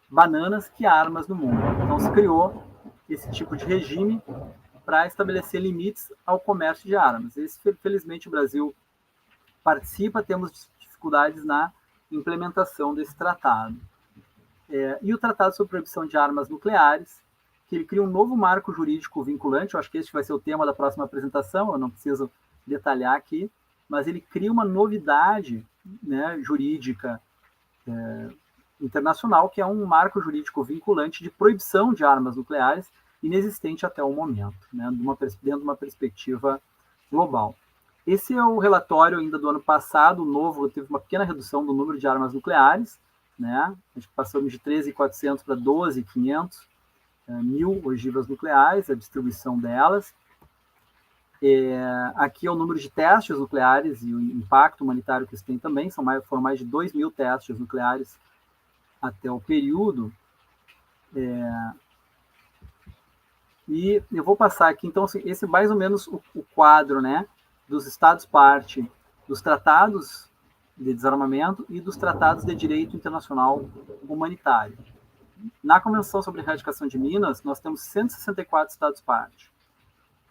bananas que armas no mundo. Então se criou esse tipo de regime para estabelecer limites ao comércio de armas. Felizmente o Brasil participa, temos dificuldades na implementação desse tratado. E o Tratado sobre Proibição de Armas Nucleares, que ele cria um novo marco jurídico vinculante. Eu acho que este vai ser o tema da próxima apresentação, eu não preciso detalhar aqui, mas ele cria uma novidade, né, jurídica internacional, que é um marco jurídico vinculante de proibição de armas nucleares, inexistente até o momento, né, dentro de uma perspectiva global. Esse é o relatório ainda do ano passado, o novo, teve uma pequena redução do número de armas nucleares, né? A gente passou de 13.400 para 12.500 mil ogivas nucleares, a distribuição delas. Aqui é o número de testes nucleares e o impacto humanitário que isso tem também, foram mais de 2.000 testes nucleares até o período. E eu vou passar aqui, então, assim, esse é mais ou menos o quadro, né, dos Estados-parte dos tratados de desarmamento e dos tratados de direito internacional humanitário. Na Convenção sobre a Erradicação de Minas, nós temos 164 Estados-parte,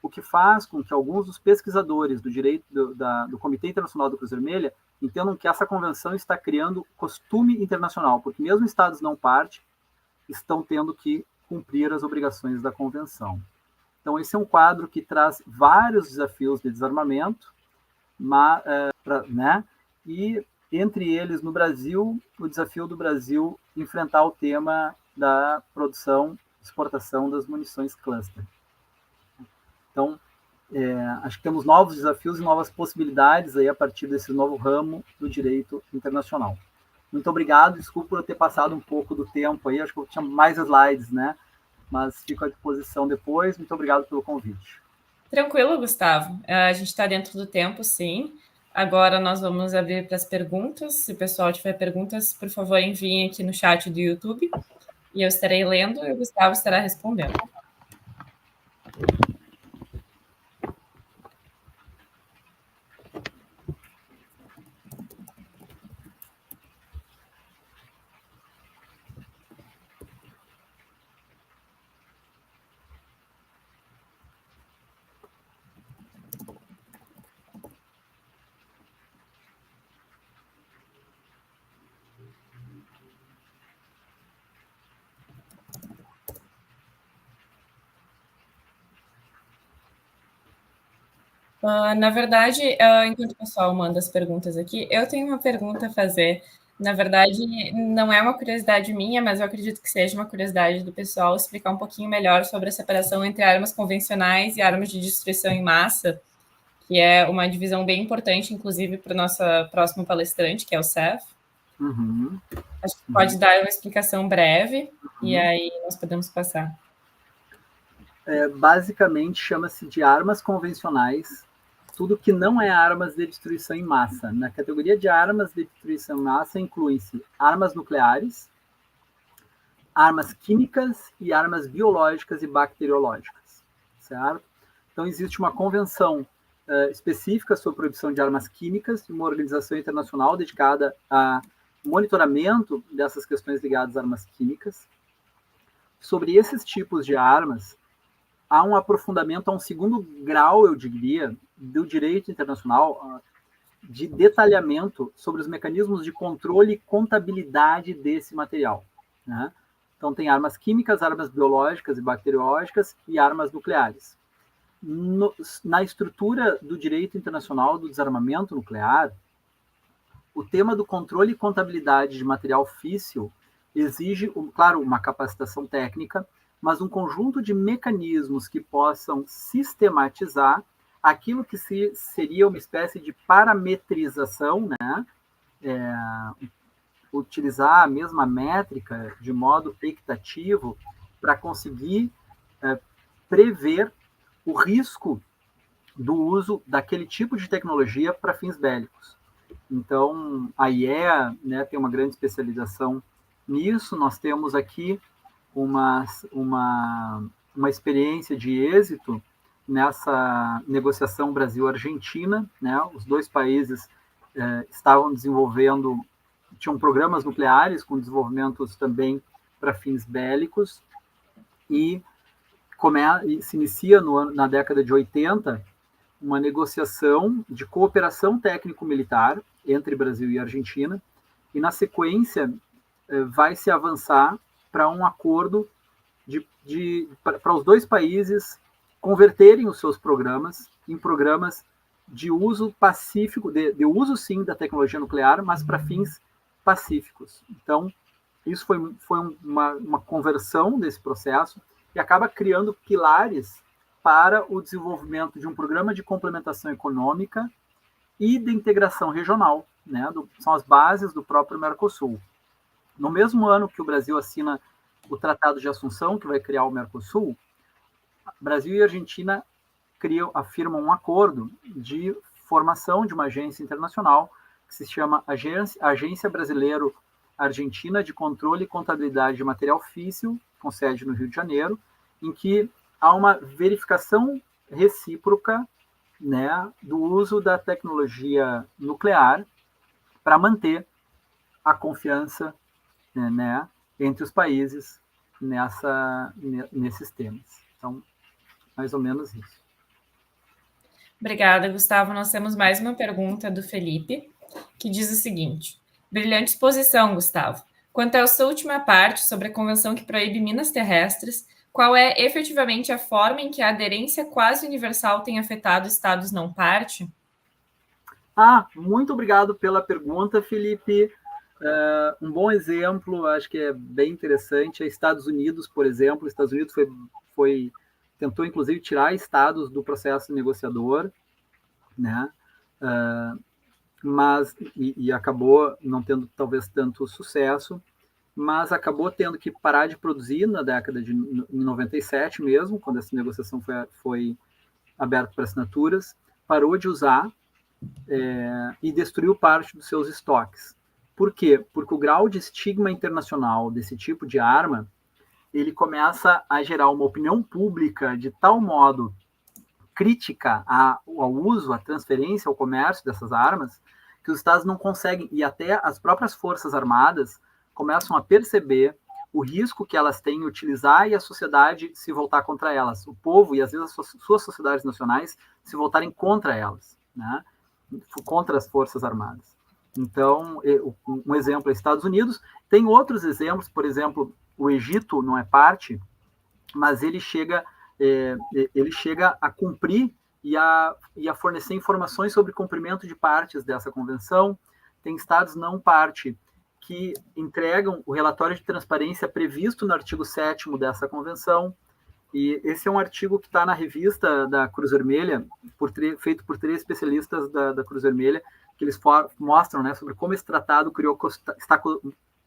o que faz com que alguns dos pesquisadores do direito do Comitê Internacional da Cruz Vermelha entendam que essa convenção está criando costume internacional, porque mesmo Estados não parte estão tendo que cumprir as obrigações da convenção. Então, esse é um quadro que traz vários desafios de desarmamento, né? E, entre eles, no Brasil, o desafio do Brasil enfrentar o tema da produção e exportação das munições cluster. Então, acho que temos novos desafios e novas possibilidades aí a partir desse novo ramo do direito internacional. Muito obrigado, desculpa por eu ter passado um pouco do tempo aí, acho que eu tinha mais slides, né? Mas fico à disposição depois. Muito obrigado pelo convite. Tranquilo, Gustavo. A gente está dentro do tempo, sim. Agora nós vamos abrir para as perguntas. Se o pessoal tiver perguntas, por favor, enviem aqui no chat do YouTube e eu estarei lendo e o Gustavo estará respondendo. Na verdade, enquanto o pessoal manda as perguntas aqui, eu tenho uma pergunta a fazer. Na verdade, não é uma curiosidade minha, mas eu acredito que seja uma curiosidade do pessoal explicar um pouquinho melhor sobre a separação entre armas convencionais e armas de destruição em massa, que é uma divisão bem importante, inclusive, para o nosso próximo palestrante, que é o Seth. Acho que pode dar uma explicação breve, e aí nós podemos passar. Basicamente, chama-se de armas convencionais tudo que não é armas de destruição em massa. Na categoria de armas de destruição em massa incluem-se armas nucleares, armas químicas e armas biológicas e bacteriológicas, certo? Então, existe uma convenção específica sobre proibição de armas químicas, de uma organização internacional dedicada a monitoramento dessas questões ligadas a armas químicas. Sobre esses tipos de armas, há um aprofundamento a um segundo grau, eu diria, do direito internacional, de detalhamento sobre os mecanismos de controle e contabilidade desse material, né? Então, tem armas químicas, armas biológicas e bacteriológicas e armas nucleares. Na estrutura do direito internacional do desarmamento nuclear, o tema do controle e contabilidade de material físsil exige, claro, uma capacitação técnica, mas um conjunto de mecanismos que possam sistematizar aquilo que seria uma espécie de parametrização, né? Utilizar a mesma métrica de modo equitativo para conseguir prever o risco do uso daquele tipo de tecnologia para fins bélicos. Então, a IEA, né, tem uma grande especialização nisso. Nós temos aqui uma experiência de êxito nessa negociação Brasil-Argentina, né? Os dois países estavam desenvolvendo, tinham programas nucleares com desenvolvimentos também para fins bélicos, e se inicia na década de 80 uma negociação de cooperação técnico-militar entre Brasil e Argentina, e na sequência vai se avançar para um acordo para os dois países converterem os seus programas em programas de uso pacífico, de uso sim da tecnologia nuclear, mas para fins pacíficos. Então, isso foi uma conversão desse processo e acaba criando pilares para o desenvolvimento de um programa de complementação econômica e de integração regional, né? São as bases do próprio Mercosul. No mesmo ano que o Brasil assina o Tratado de Assunção, que vai criar o Mercosul, Brasil e Argentina afirmam um acordo de formação de uma agência internacional que se chama Agência Brasileiro-Argentina de Controle e Contabilidade de Material Físsil, com sede no Rio de Janeiro, em que há uma verificação recíproca, né, do uso da tecnologia nuclear para manter a confiança, né, entre os países nesses temas. Então, mais ou menos isso. Obrigada, Gustavo. Nós temos mais uma pergunta do Felipe, que diz o seguinte: brilhante exposição, Gustavo. Quanto à sua última parte sobre a convenção que proíbe minas terrestres, qual é efetivamente a forma em que a aderência quase universal tem afetado estados não parte? Muito obrigado pela pergunta, Felipe. Um bom exemplo, acho que é bem interessante, é Estados Unidos, por exemplo. Estados Unidos tentou, inclusive, tirar estados do processo negociador, né? Mas acabou não tendo, talvez, tanto sucesso, mas acabou tendo que parar de produzir na década de 97 mesmo, quando essa negociação foi aberta para assinaturas, parou de usar e destruiu parte dos seus estoques. Por quê? Porque o grau de estigma internacional desse tipo de arma, ele começa a gerar uma opinião pública de tal modo crítica ao uso, à transferência, ao comércio dessas armas, que os Estados não conseguem, e até as próprias forças armadas começam a perceber o risco que elas têm em utilizar e a sociedade se voltar contra elas. O povo e, às vezes, as suas sociedades nacionais se voltarem contra elas, né? Contra as forças armadas. Então, um exemplo é Estados Unidos. Tem outros exemplos, por exemplo, o Egito não é parte, mas ele chega a cumprir e a fornecer informações sobre cumprimento de partes dessa convenção. Tem estados não parte que entregam o relatório de transparência previsto no artigo 7º dessa convenção, e esse é um artigo que está na revista da Cruz Vermelha, feito por 3 especialistas da Cruz Vermelha, que eles mostram, né, sobre como esse tratado está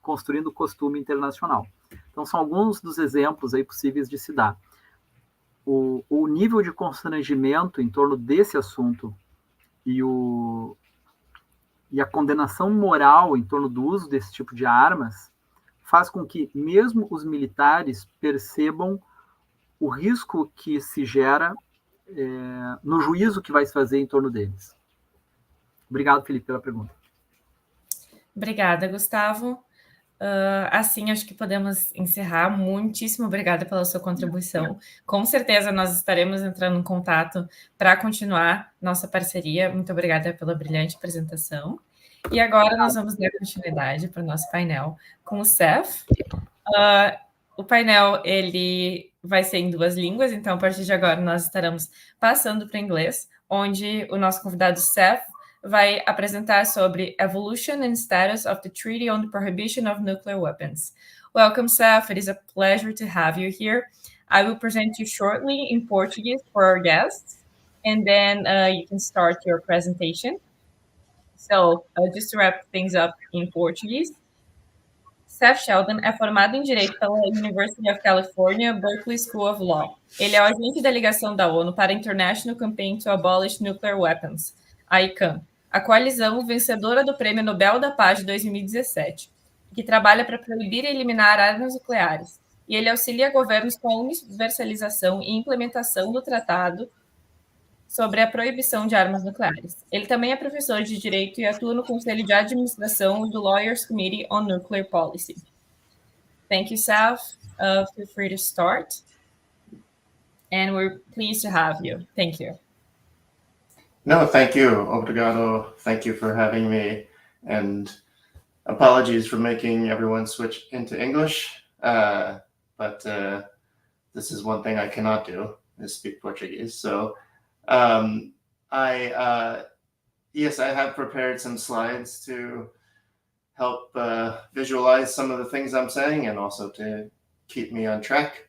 construindo o costume internacional. Então, são alguns dos exemplos aí possíveis de se dar. O nível de constrangimento em torno desse assunto e a condenação moral em torno do uso desse tipo de armas faz com que mesmo os militares percebam o risco que se gera no juízo que vai se fazer em torno deles. Obrigado, Felipe, pela pergunta. Obrigada, Gustavo. Assim, acho que podemos encerrar. Muitíssimo obrigada pela sua contribuição. Com certeza, nós estaremos entrando em contato para continuar nossa parceria. Muito obrigada pela brilhante apresentação. E agora nós vamos dar continuidade para o nosso painel com o Seth. O painel ele vai ser em 2 línguas, então a partir de agora nós estaremos passando para o inglês, onde o nosso convidado Seth vai apresentar sobre Evolution and Status of the Treaty on the Prohibition of Nuclear Weapons. Welcome, Seth. It is a pleasure to have you here. I will present you shortly in Portuguese for our guests, and then you can start your presentation. So, just to wrap things up em português, Seth Shelden é formado em Direito pela University of California, Berkeley School of Law. Ele é o agente da ligação da ONU para a International Campaign to Abolish Nuclear Weapons, a ICAN, a coalizão vencedora do Prêmio Nobel da Paz de 2017, que trabalha para proibir e eliminar armas nucleares. E ele auxilia governos com a universalização e implementação do Tratado sobre a proibição de armas nucleares. Ele também é professor de Direito e atua no Conselho de Administração do Lawyers Committee on Nuclear Policy. Thank you, Seth. Feel free to start. And we're pleased to have you. Thank you. No, thank you. Obrigado. Thank you for having me. And apologies for making everyone switch into English. But this is one thing I cannot do, is speak Portuguese. So yes, I have prepared some slides to help visualize some of the things I'm saying and also to keep me on track.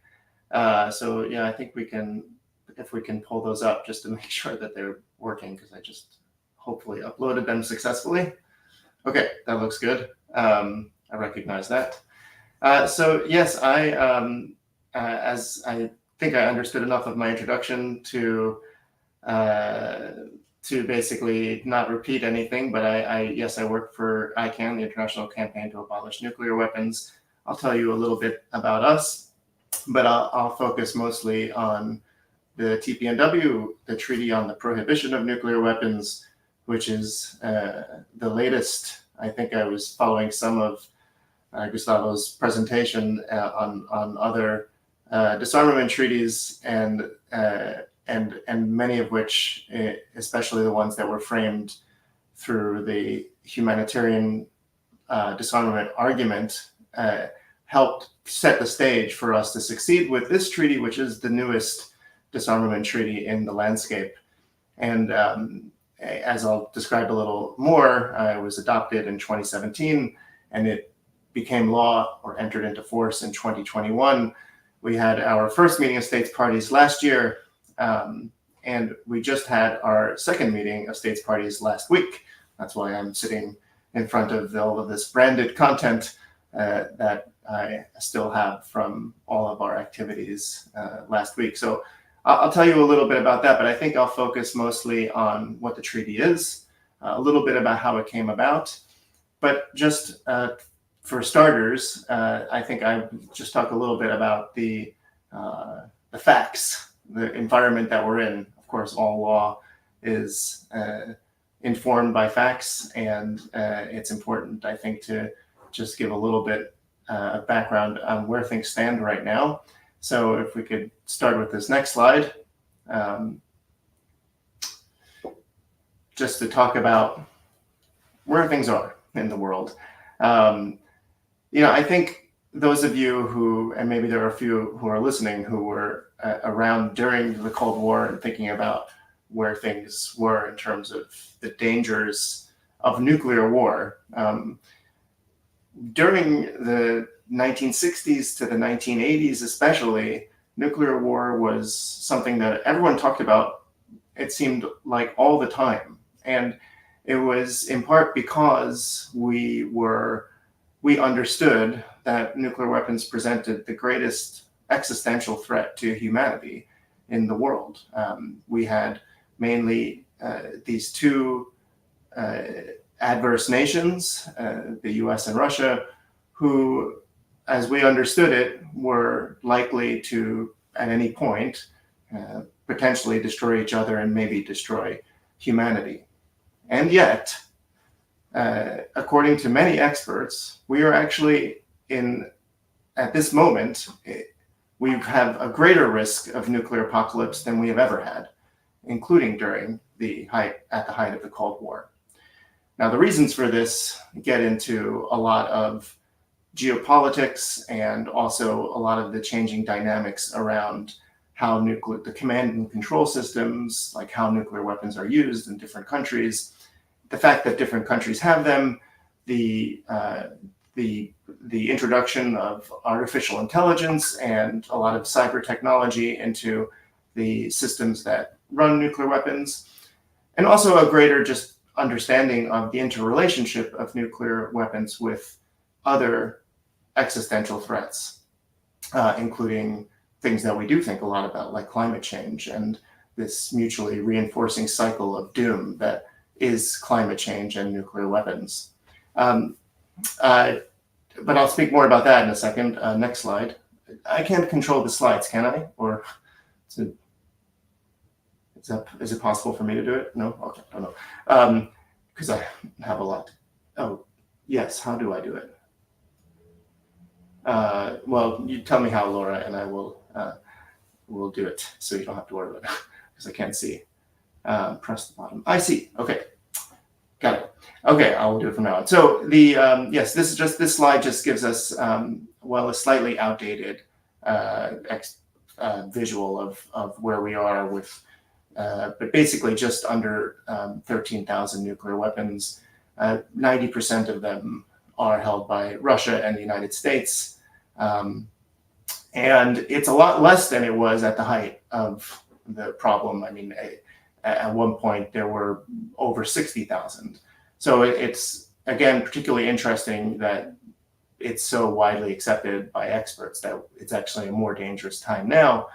So yeah, I think if we can pull those up just to make sure that they're working, because I just hopefully uploaded them successfully. Okay, that looks good. I recognize that. So yes, as I think I understood enough of my introduction to basically not repeat anything, but yes, I work for ICAN, the International Campaign to Abolish Nuclear Weapons. I'll tell you a little bit about us, but I'll focus mostly on the TPNW, the Treaty on the Prohibition of Nuclear Weapons, which is the latest. I think I was following some of Gustavo's presentation on other disarmament treaties, and many of which, especially the ones that were framed through the humanitarian disarmament argument, helped set the stage for us to succeed with this treaty, which is the newest disarmament treaty in the landscape. And as I'll describe a little more, it was adopted in 2017, and it became law or entered into force in 2021. We had our first meeting of states parties last year, and we just had our second meeting of states parties last week. That's why I'm sitting in front of all of this branded content that I still have from all of our activities last week. So I'll tell you a little bit about that, but I think I'll focus mostly on what the treaty is, a little bit about how it came about. But just for starters, I think I just talk a little bit about the facts, the environment that we're in. Of course, all law is informed by facts, and it's important, I think, to just give a little bit of background on where things stand right now. So if we could start with this next slide, just to talk about where things are in the world. I think those of you who, and maybe there are a few who are listening, who were around during the Cold War and thinking about where things were in terms of the dangers of nuclear war. During the 1960s to the 1980s especially, nuclear war was something that everyone talked about, it seemed like, all the time. And it was in part because we understood that nuclear weapons presented the greatest existential threat to humanity in the world. We had mainly these two adverse nations, the US and Russia, who, as we understood it, were likely to, at any point, potentially destroy each other and maybe destroy humanity. And yet, according to many experts, we are actually at this moment, we have a greater risk of nuclear apocalypse than we have ever had, including at the height of the Cold War. Now, the reasons for this get into a lot of geopolitics and also a lot of the changing dynamics around how the command and control systems, like how nuclear weapons are used in different countries, the fact that different countries have them, the the introduction of artificial intelligence and a lot of cyber technology into the systems that run nuclear weapons, and also a greater just understanding of the interrelationship of nuclear weapons with other existential threats, including things that we do think a lot about, like climate change and this mutually reinforcing cycle of doom that is climate change and nuclear weapons. But I'll speak more about that in a second. Next slide. I can't control the slides, can I? Or is it possible for me to do it? No? Okay, I don't know. Because I have a lot. Oh, yes, how do I do it? Well, you tell me how, Laura, and I will we'll do it so you don't have to worry about it, because I can't see. Press the bottom. I see. Okay. Got it. Okay, I will do it from now on. So the yes, this slide just gives us well, a slightly outdated visual of where we are with, but basically just under 13,000 nuclear weapons. 90% of them are held by Russia and the United States, and it's a lot less than it was at the height of the problem. I mean, at one point there were over 60,000. So it's, again, particularly interesting that it's so widely accepted by experts that it's actually a more dangerous time now.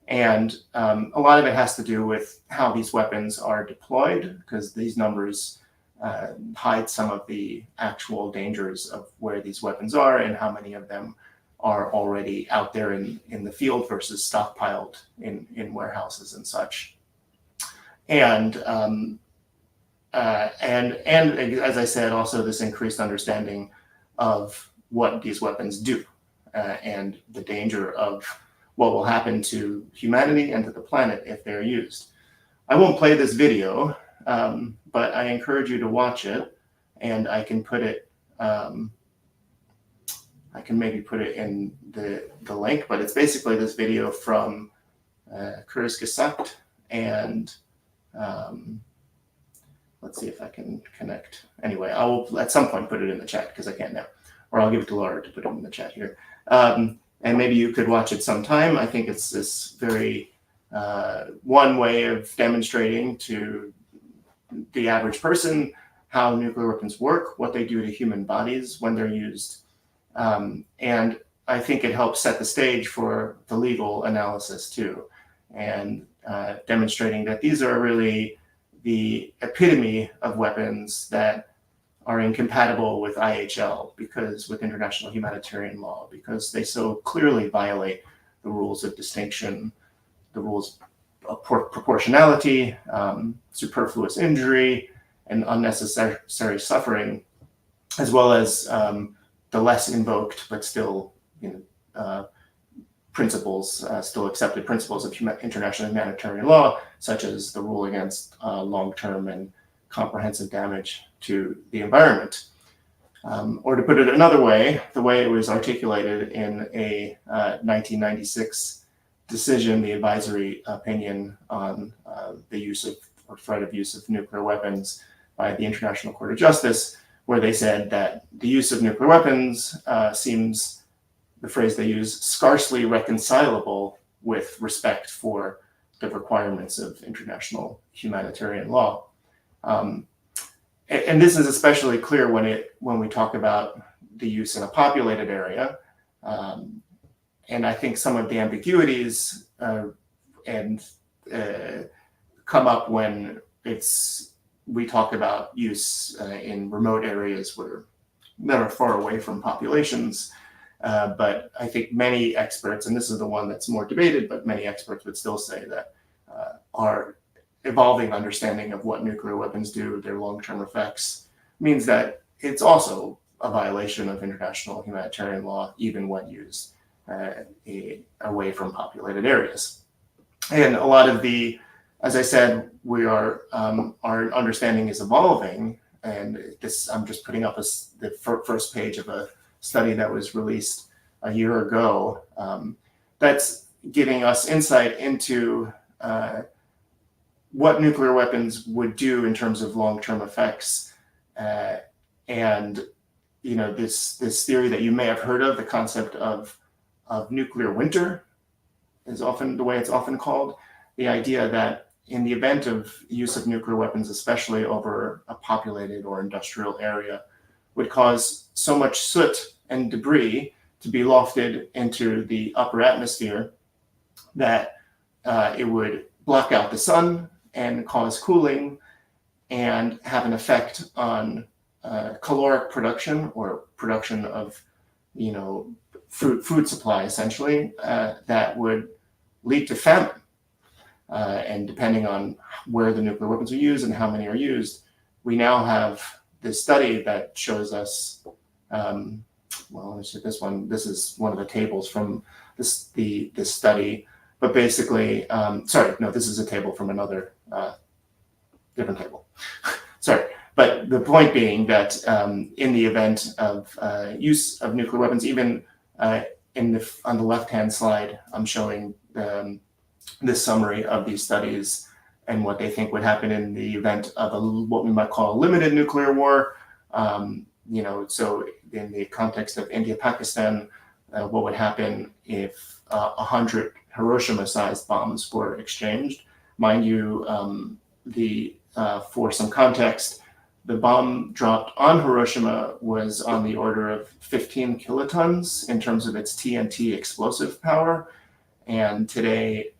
And a lot of it has to do with how these weapons are deployed, because these numbers hide some of the actual dangers of where these weapons are and how many of them are already out there in the field versus stockpiled in warehouses and such. And as I said, also this increased understanding of what these weapons do and the danger of what will happen to humanity and to the planet if they're used. I won't play this video, but I encourage you to watch it, and I can put it, I can maybe put it in the link, but it's basically this video from Curtis Gesagt, and let's see if I can connect. Anyway, I will at some point put it in the chat because I can't now, or I'll give it to Laura to put it in the chat here. And maybe you could watch it sometime. I think it's this very one way of demonstrating to the average person how nuclear weapons work, what they do to human bodies when they're used. And I think it helps set the stage for the legal analysis too, and demonstrating that these are really the epitome of weapons that are incompatible with IHL, because with international humanitarian law, because they so clearly violate the rules of distinction, the rules of proportionality, superfluous injury, and unnecessary suffering, as well as the less invoked but still, principles, still accepted principles of international humanitarian law, such as the rule against long-term and comprehensive damage to the environment. Or to put it another way, the way it was articulated in a 1996 decision, the advisory opinion on the use of or threat of use of nuclear weapons by the International Court of Justice, where they said that the use of nuclear weapons seems, the phrase they use, scarcely reconcilable with respect for the requirements of international humanitarian law. And this is especially clear when we talk about the use in a populated area. And I think some of the ambiguities come up when we talk about use in remote areas that are far away from populations. But I think many experts, and this is the one that's more debated, but many experts would still say that our evolving understanding of what nuclear weapons do, their long-term effects, means that it's also a violation of international humanitarian law, even when used away from populated areas. And a lot of as I said, our understanding is evolving, and I'm just putting up the first page of a study that was released a year ago that's giving us insight into what nuclear weapons would do in terms of long-term effects, and this theory that you may have heard of, the concept of nuclear winter, is often the way it's often called. The idea that in the event of use of nuclear weapons, especially over a populated or industrial area, would cause so much soot and debris to be lofted into the upper atmosphere that it would block out the sun and cause cooling and have an effect on caloric production, or production of food supply, essentially, that would lead to famine. And depending on where the nuclear weapons are used and how many are used, we now have this study that shows us, let's see this one. This is one of the tables from this study. But basically, this is a table from another different table. Sorry. But the point being that in the event of use of nuclear weapons, even on the left-hand slide, I'm showing this summary of these studies and what they think would happen in the event of what we might call a limited nuclear war. So in the context of India-Pakistan, what would happen if 100 Hiroshima-sized bombs were exchanged? Mind you, for some context, the bomb dropped on Hiroshima was on the order of 15 kilotons in terms of its TNT explosive power. And today,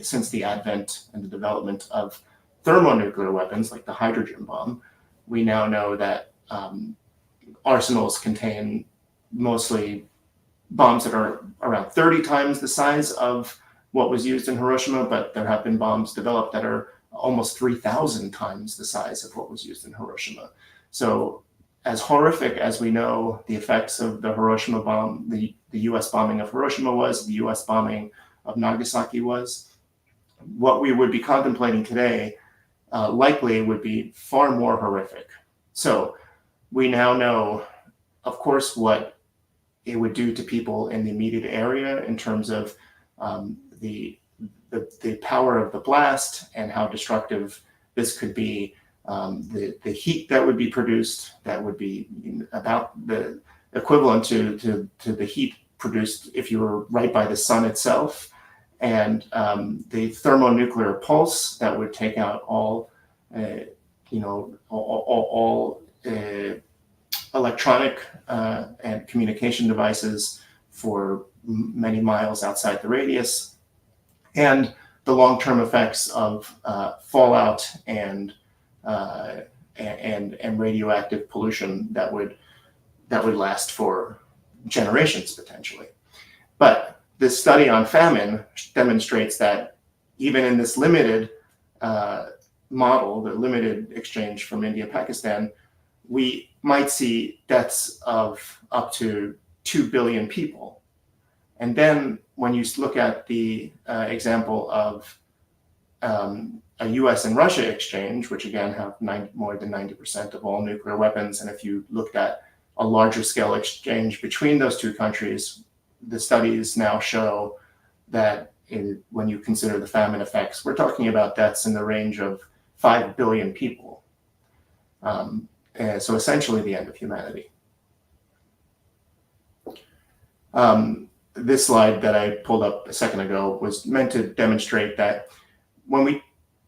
since the advent and the development of thermonuclear weapons like the hydrogen bomb, we now know that arsenals contain mostly bombs that are around 30 times the size of what was used in Hiroshima, but there have been bombs developed that are almost 3,000 times the size of what was used in Hiroshima. So as horrific as we know the effects of the Hiroshima bomb, the US bombing of Hiroshima was, the US bombing of Nagasaki was, what we would be contemplating today likely would be far more horrific. So we now know, of course, what it would do to people in the immediate area in terms of the power of the blast and how destructive this could be. The heat that would be produced, that would be about the equivalent to the heat produced if you were right by the sun itself, and the thermonuclear pulse that would take out all electronic and communication devices for many miles outside the radius, and the long-term effects of fallout and radioactive pollution that would last for generations potentially. But this study on famine demonstrates that even in this limited model, the limited exchange from India, Pakistan, we might see deaths of up to 2 billion people. And then when you look at the example of a US and Russia exchange, which again have more than 90% of all nuclear weapons, and if you looked at a larger scale exchange between those two countries, the studies now show that when you consider the famine effects, we're talking about deaths in the range of 5 billion people. So essentially the end of humanity. This slide that I pulled up a second ago was meant to demonstrate that when we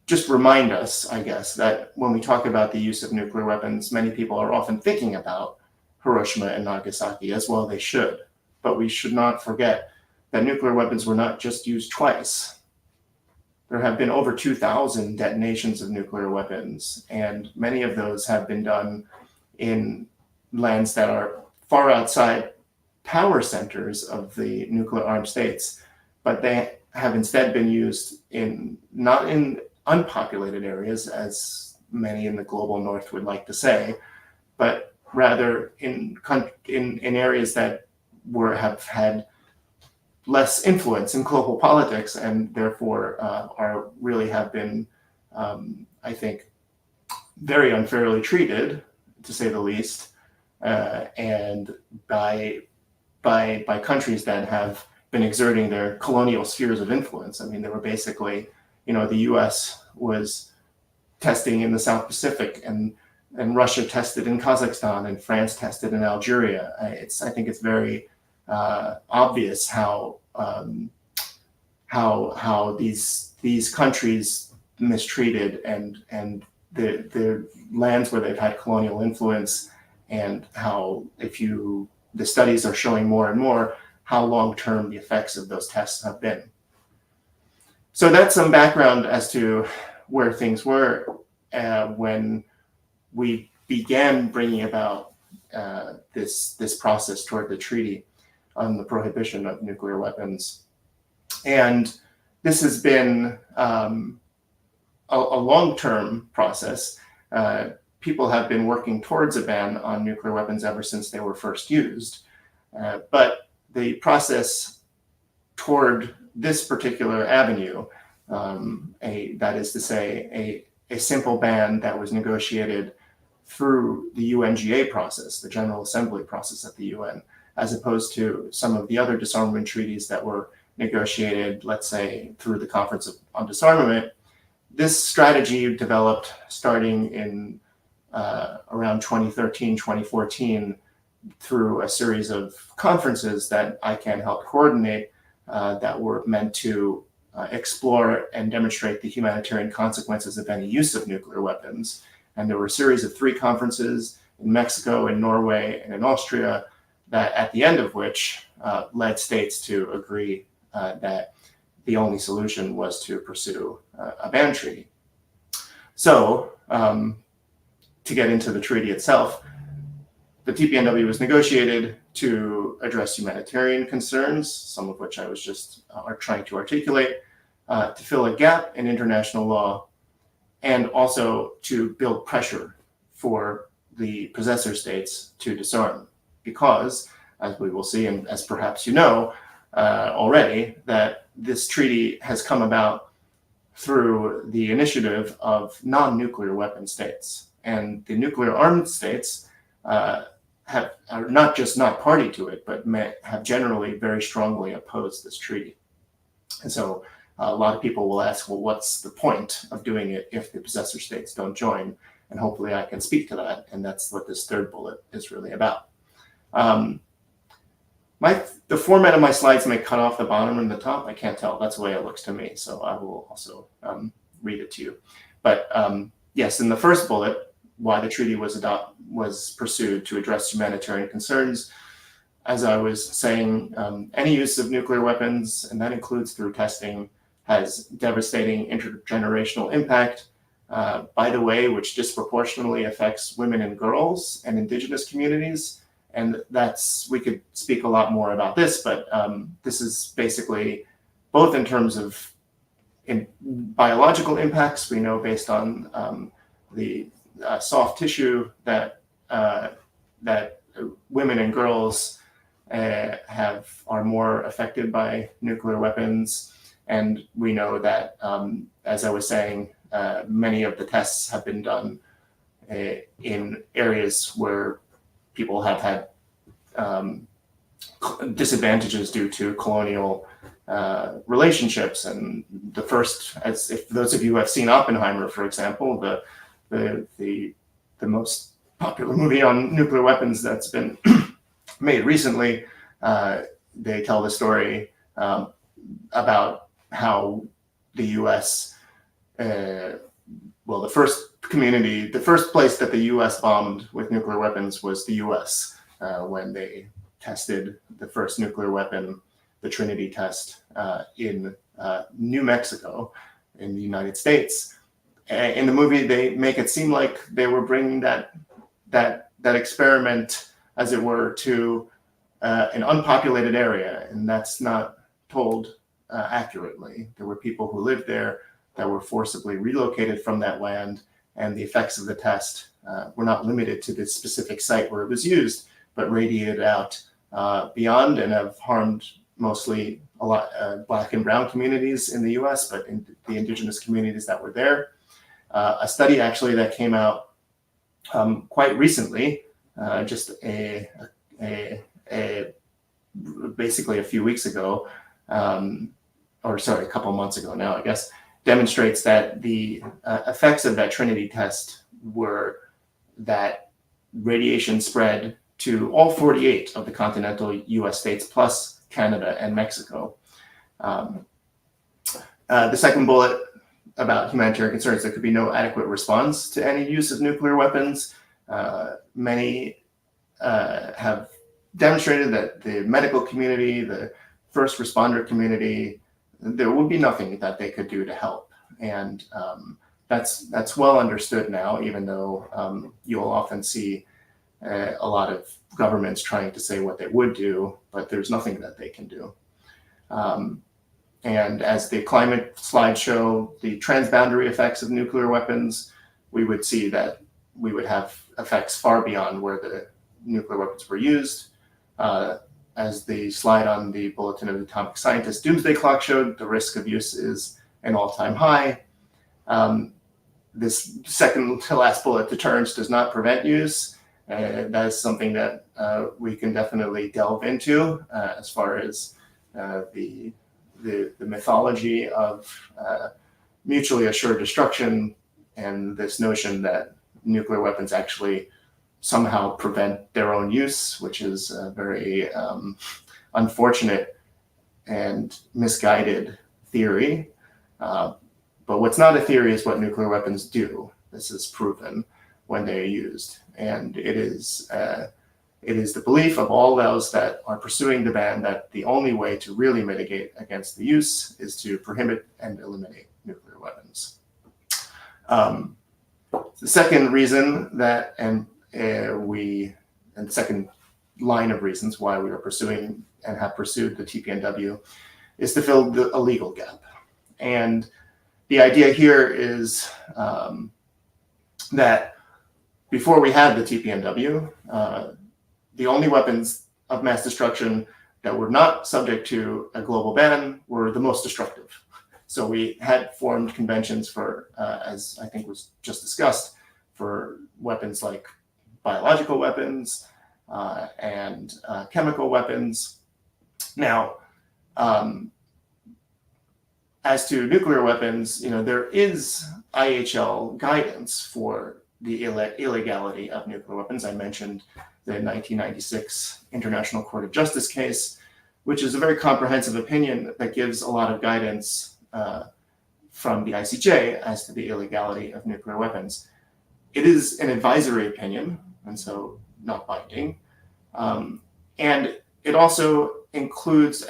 just remind us, I guess, that when we talk about the use of nuclear weapons, many people are often thinking about Hiroshima and Nagasaki, as well they should. But we should not forget that nuclear weapons were not just used twice. There have been over 2,000 detonations of nuclear weapons, and many of those have been done in lands that are far outside power centers of the nuclear armed states, but they have instead been used not in unpopulated areas, as many in the global north would like to say, but rather in areas that have had less influence in global politics, and therefore have been, I think, very unfairly treated, to say the least, and by countries that have been exerting their colonial spheres of influence. I mean, they were basically, the U.S. was testing in the South Pacific, and and Russia tested in Kazakhstan, and France tested in Algeria. I think it's very obvious how these countries mistreated and the lands where they've had colonial influence, and how the studies are showing more and more how long-term the effects of those tests have been. So that's some background as to where things were when we began bringing about this process toward the treaty on the prohibition of nuclear weapons. And this has been a long-term process. People have been working towards a ban on nuclear weapons ever since they were first used. But the process toward this particular avenue, that is to say, a simple ban that was negotiated through the UNGA process, the General Assembly process at the UN, as opposed to some of the other disarmament treaties that were negotiated, let's say, through the Conference on Disarmament. This strategy developed starting in around 2013, 2014, through a series of conferences that ICANN helped coordinate that were meant to explore and demonstrate the humanitarian consequences of any use of nuclear weapons. And there were a series of 3 conferences in Mexico, in Norway, and in Austria, that at the end of which led states to agree that the only solution was to pursue a ban treaty. So to get into the treaty itself, the TPNW was negotiated to address humanitarian concerns, some of which I was just trying to articulate, to fill a gap in international law, and also to build pressure for the possessor states to disarm. Because, as we will see, and as perhaps you know already, that this treaty has come about through the initiative of non-nuclear weapon states. And the nuclear armed states are not just not party to it, but have generally very strongly opposed this treaty. And so a lot of people will ask, well, what's the point of doing it if the possessor states don't join? And hopefully I can speak to that. And that's what this third bullet is really about. The format of my slides may cut off the bottom and the top. I can't tell. That's the way it looks to me. So I will also read it to you. But yes, in the first bullet, why the treaty was pursued to address humanitarian concerns. As I was saying, any use of nuclear weapons, and that includes through testing, has devastating intergenerational impact, by the way, which disproportionately affects women and girls and indigenous communities. And we could speak a lot more about this, but this is basically both in terms of biological impacts. We know based on the soft tissue that women and girls are more affected by nuclear weapons. And we know that, as I was saying, many of the tests have been done in areas where people have had disadvantages due to colonial relationships. And the first, as if those of you who have seen Oppenheimer, for example, the most popular movie on nuclear weapons that's been made recently, they tell the story about how the U.S. The first place that the U.S. bombed with nuclear weapons was the U.S. When they tested the first nuclear weapon, the Trinity test, in New Mexico in the United States. In the movie, they make it seem like they were bringing that experiment, as it were, to an unpopulated area, and that's not told accurately. There were people who lived there that were forcibly relocated from that land, and the effects of the test were not limited to the specific site where it was used, but radiated out beyond and have harmed mostly a lot Black and brown communities in the U.S., but in the indigenous communities that were there. A study actually that came out quite recently, just basically a few weeks ago, a couple months ago now, I guess, demonstrates that the effects of that Trinity test were that radiation spread to all 48 of the continental US states, plus Canada and Mexico. The second bullet about humanitarian concerns, there could be no adequate response to any use of nuclear weapons. Many have demonstrated that the medical community, the first responder community, there would be nothing that they could do to help. And that's well understood now, even though you'll often see a lot of governments trying to say what they would do, but there's nothing that they can do. And as the climate slides show, the transboundary effects of nuclear weapons, we would see that we would have effects far beyond where the nuclear weapons were used. As the slide on the Bulletin of the Atomic Scientist Doomsday Clock showed, the risk of use is an all-time high. This second to last bullet, deterrence does not prevent use. That is something that we can definitely delve into as far as the mythology of mutually assured destruction and this notion that nuclear weapons actually somehow prevent their own use, which is a very unfortunate and misguided theory. But what's not a theory is what nuclear weapons do. This is proven when they are used. And it is the belief of all those that are pursuing the ban that the only way to really mitigate against the use is to prohibit and eliminate nuclear weapons. The second reason that, and the second line of reasons why we are pursuing and have pursued the TPNW is to fill a legal gap. And the idea here is that before we had the TPNW, the only weapons of mass destruction that were not subject to a global ban were the most destructive. So we had formed conventions for, as I think was just discussed, for weapons like biological weapons and chemical weapons. Now, as to nuclear weapons, there is IHL guidance for the illegality of nuclear weapons. I mentioned the 1996 International Court of Justice case, which is a very comprehensive opinion that gives a lot of guidance from the ICJ as to the illegality of nuclear weapons. It is an advisory opinion, and so not binding. And it also includes,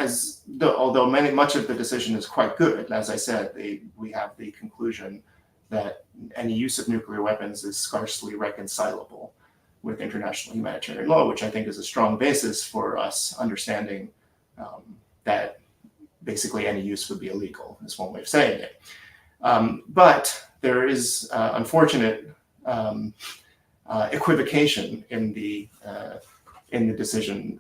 although much of the decision is quite good, as I said, we have the conclusion that any use of nuclear weapons is scarcely reconcilable with international humanitarian law, which I think is a strong basis for us understanding that basically any use would be illegal, is one way of saying it. But there is unfortunate equivocation in the decision,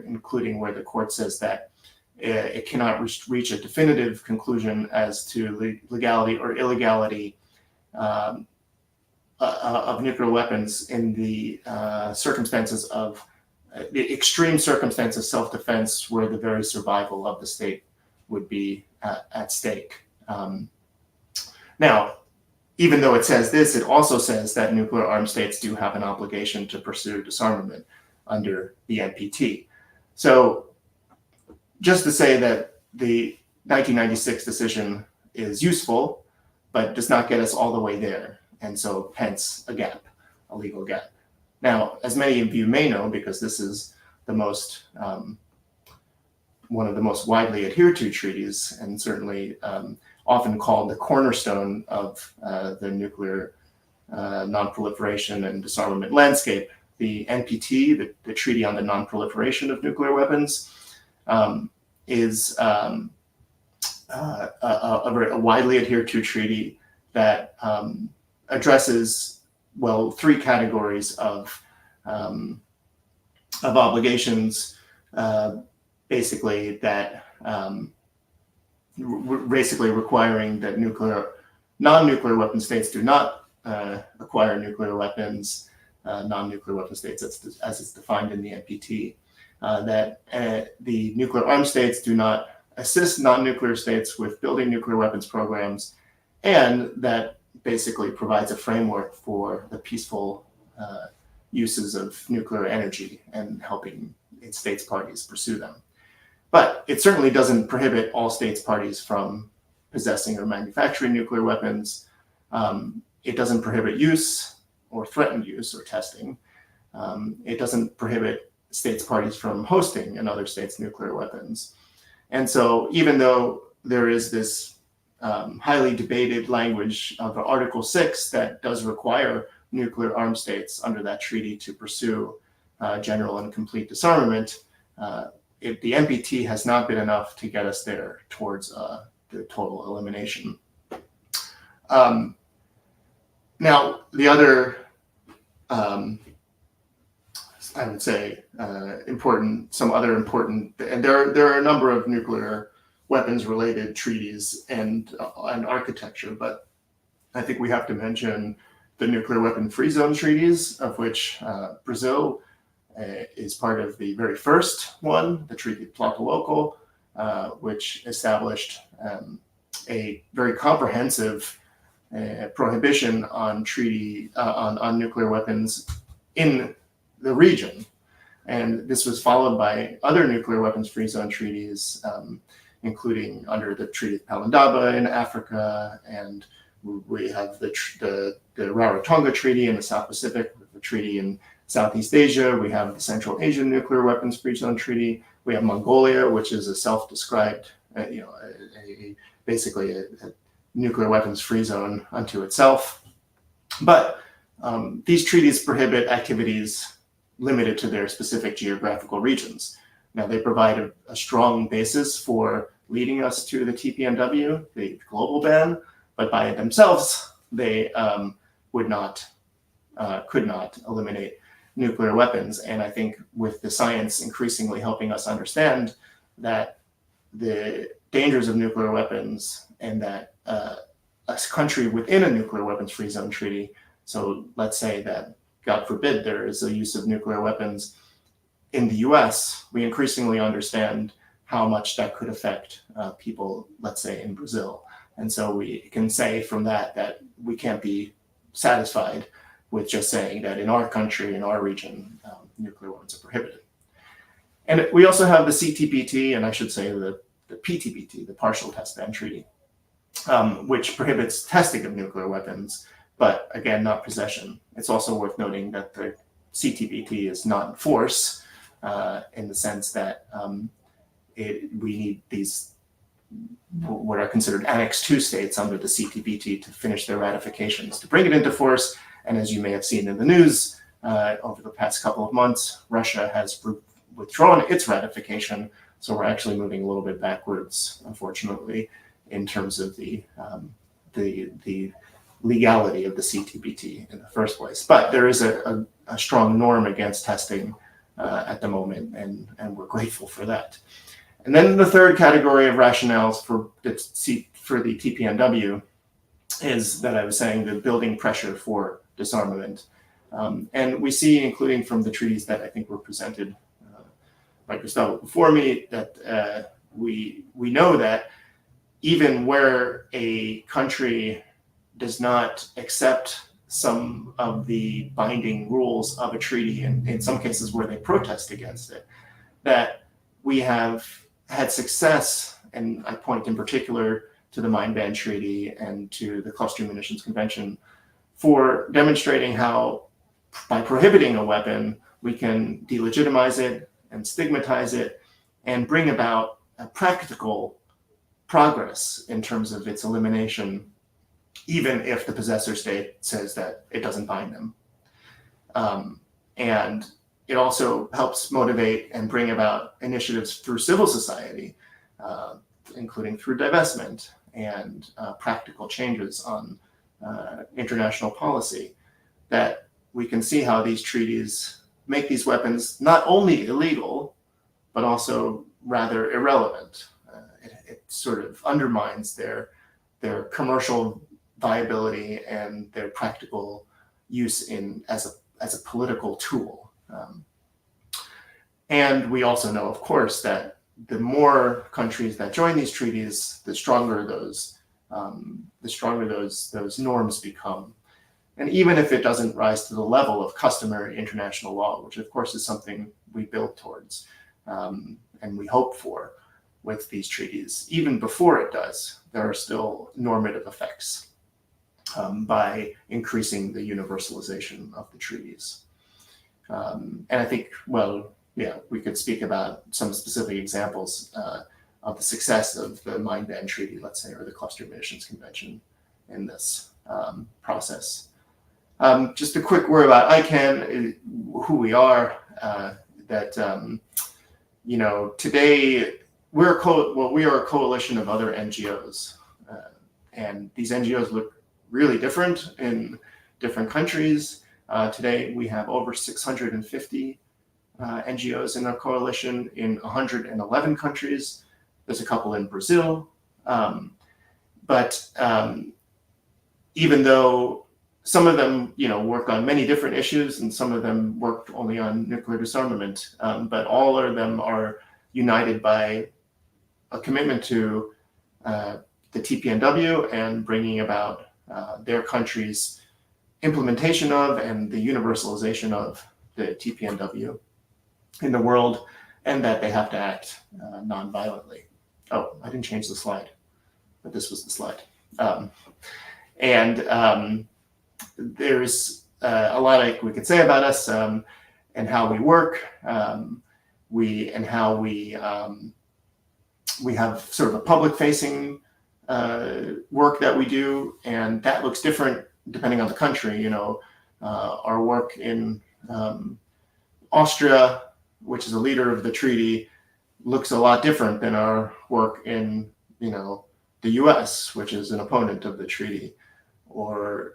including where the court says that it cannot reach a definitive conclusion as to legality or illegality of nuclear weapons in the circumstances of the extreme circumstance of self-defense, where the very survival of the state would be at stake. Now, even though it says this, it also says that nuclear armed states do have an obligation to pursue disarmament under the NPT. So just to say that the 1996 decision is useful, but does not get us all the way there. And so hence a gap, a legal gap. Now, as many of you may know, because this is the most, one of the most widely adhered to treaties, and certainly often called the cornerstone of the nuclear non-proliferation and disarmament landscape, the NPT, the Treaty on the Non-Proliferation of Nuclear Weapons, is a widely adhered to treaty that addresses, well, three categories of obligations, basically that basically requiring that non-nuclear weapon states do not acquire nuclear weapons, non-nuclear weapon states as it's defined in the NPT, that the nuclear armed states do not assist non-nuclear states with building nuclear weapons programs, and that basically provides a framework for the peaceful uses of nuclear energy and helping its states parties pursue them. But it certainly doesn't prohibit all states parties from possessing or manufacturing nuclear weapons. It doesn't prohibit use or threatened use or testing. It doesn't prohibit states parties from hosting another state's nuclear weapons. And so even though there is this highly debated language of Article 6 that does require nuclear armed states under that treaty to pursue general and complete disarmament, the NPT has not been enough to get us there towards the total elimination. Now, the other, I would say, some other important, and there are a number of nuclear weapons-related treaties and architecture, but I think we have to mention the nuclear weapon-free zone treaties, of which Brazil is part of the very first one, the Treaty of Tlatelolco, which established a very comprehensive prohibition on on nuclear weapons in the region. And this was followed by other nuclear weapons-free zone treaties, including under the Treaty of Palindaba in Africa, and we have the Rarotonga Treaty in the South Pacific, the treaty in Southeast Asia. We have the Central Asian Nuclear Weapons Free Zone Treaty. We have Mongolia, which is a self-described, basically a nuclear weapons free zone unto itself. But these treaties prohibit activities limited to their specific geographical regions. Now, they provide a strong basis for leading us to the TPNW, the global ban, but by themselves, they could not eliminate nuclear weapons. And I think with the science increasingly helping us understand that the dangers of nuclear weapons and that a country within a nuclear weapons-free zone treaty, so let's say that, God forbid, there is a use of nuclear weapons in the US, we increasingly understand how much that could affect people, let's say, in Brazil. And so we can say from that we can't be satisfied with just saying that in our country, in our region, nuclear weapons are prohibited. And we also have the CTBT, and I should say the PTBT, the Partial Test Ban Treaty, which prohibits testing of nuclear weapons, but again, not possession. It's also worth noting that the CTBT is not in force in the sense that we need these what are considered Annex 2 states under the CTBT to finish their ratifications to bring it into force. And as you may have seen in the news over the past couple of months, Russia has withdrawn its ratification. So we're actually moving a little bit backwards, unfortunately, in terms of the legality of the CTBT in the first place. But there is a strong norm against testing at the moment, and we're grateful for that. And then the third category of rationales for the TPNW is that I was saying the building pressure for disarmament. And we see, including from the treaties that I think were presented by Gustavo before me, that we know that even where a country does not accept some of the binding rules of a treaty, and in some cases where they protest against it, that we have had success, and I point in particular to the Mine Ban Treaty and to the Cluster Munitions Convention, for demonstrating how by prohibiting a weapon, we can delegitimize it and stigmatize it and bring about a practical progress in terms of its elimination, even if the possessor state says that it doesn't bind them. And it also helps motivate and bring about initiatives through civil society, including through divestment and practical changes on international policy, that we can see how these treaties make these weapons not only illegal, but also rather irrelevant. It sort of undermines their commercial viability and their practical use as a political tool. And we also know, of course, that the more countries that join these treaties, the stronger those norms become. And even if it doesn't rise to the level of customary international law, which of course is something we build towards and we hope for with these treaties, even before it does, there are still normative effects by increasing the universalization of the treaties. And I think, well, yeah, we could speak about some specific examples of the success of the Mine Ban Treaty, let's say, or the Cluster Munitions Convention in this process. Just a quick word about ICANN, who we are, you know, today we are a coalition of other NGOs, and these NGOs look really different in different countries. Today we have over 650 NGOs in our coalition in 111 countries. There's a couple in Brazil, but even though some of them, you know, work on many different issues, and some of them worked only on nuclear disarmament, but all of them are united by a commitment to the TPNW and bringing about their country's implementation of and the universalization of the TPNW in the world, and that they have to act non-violently. Oh, I didn't change the slide, but this was the slide. There's a lot we could say about us and how we work. We have sort of a public-facing work that we do, and that looks different depending on the country. You know, our work in Austria, which is a leader of the treaty, looks a lot different than our work in, you know, the U.S., which is an opponent of the treaty, or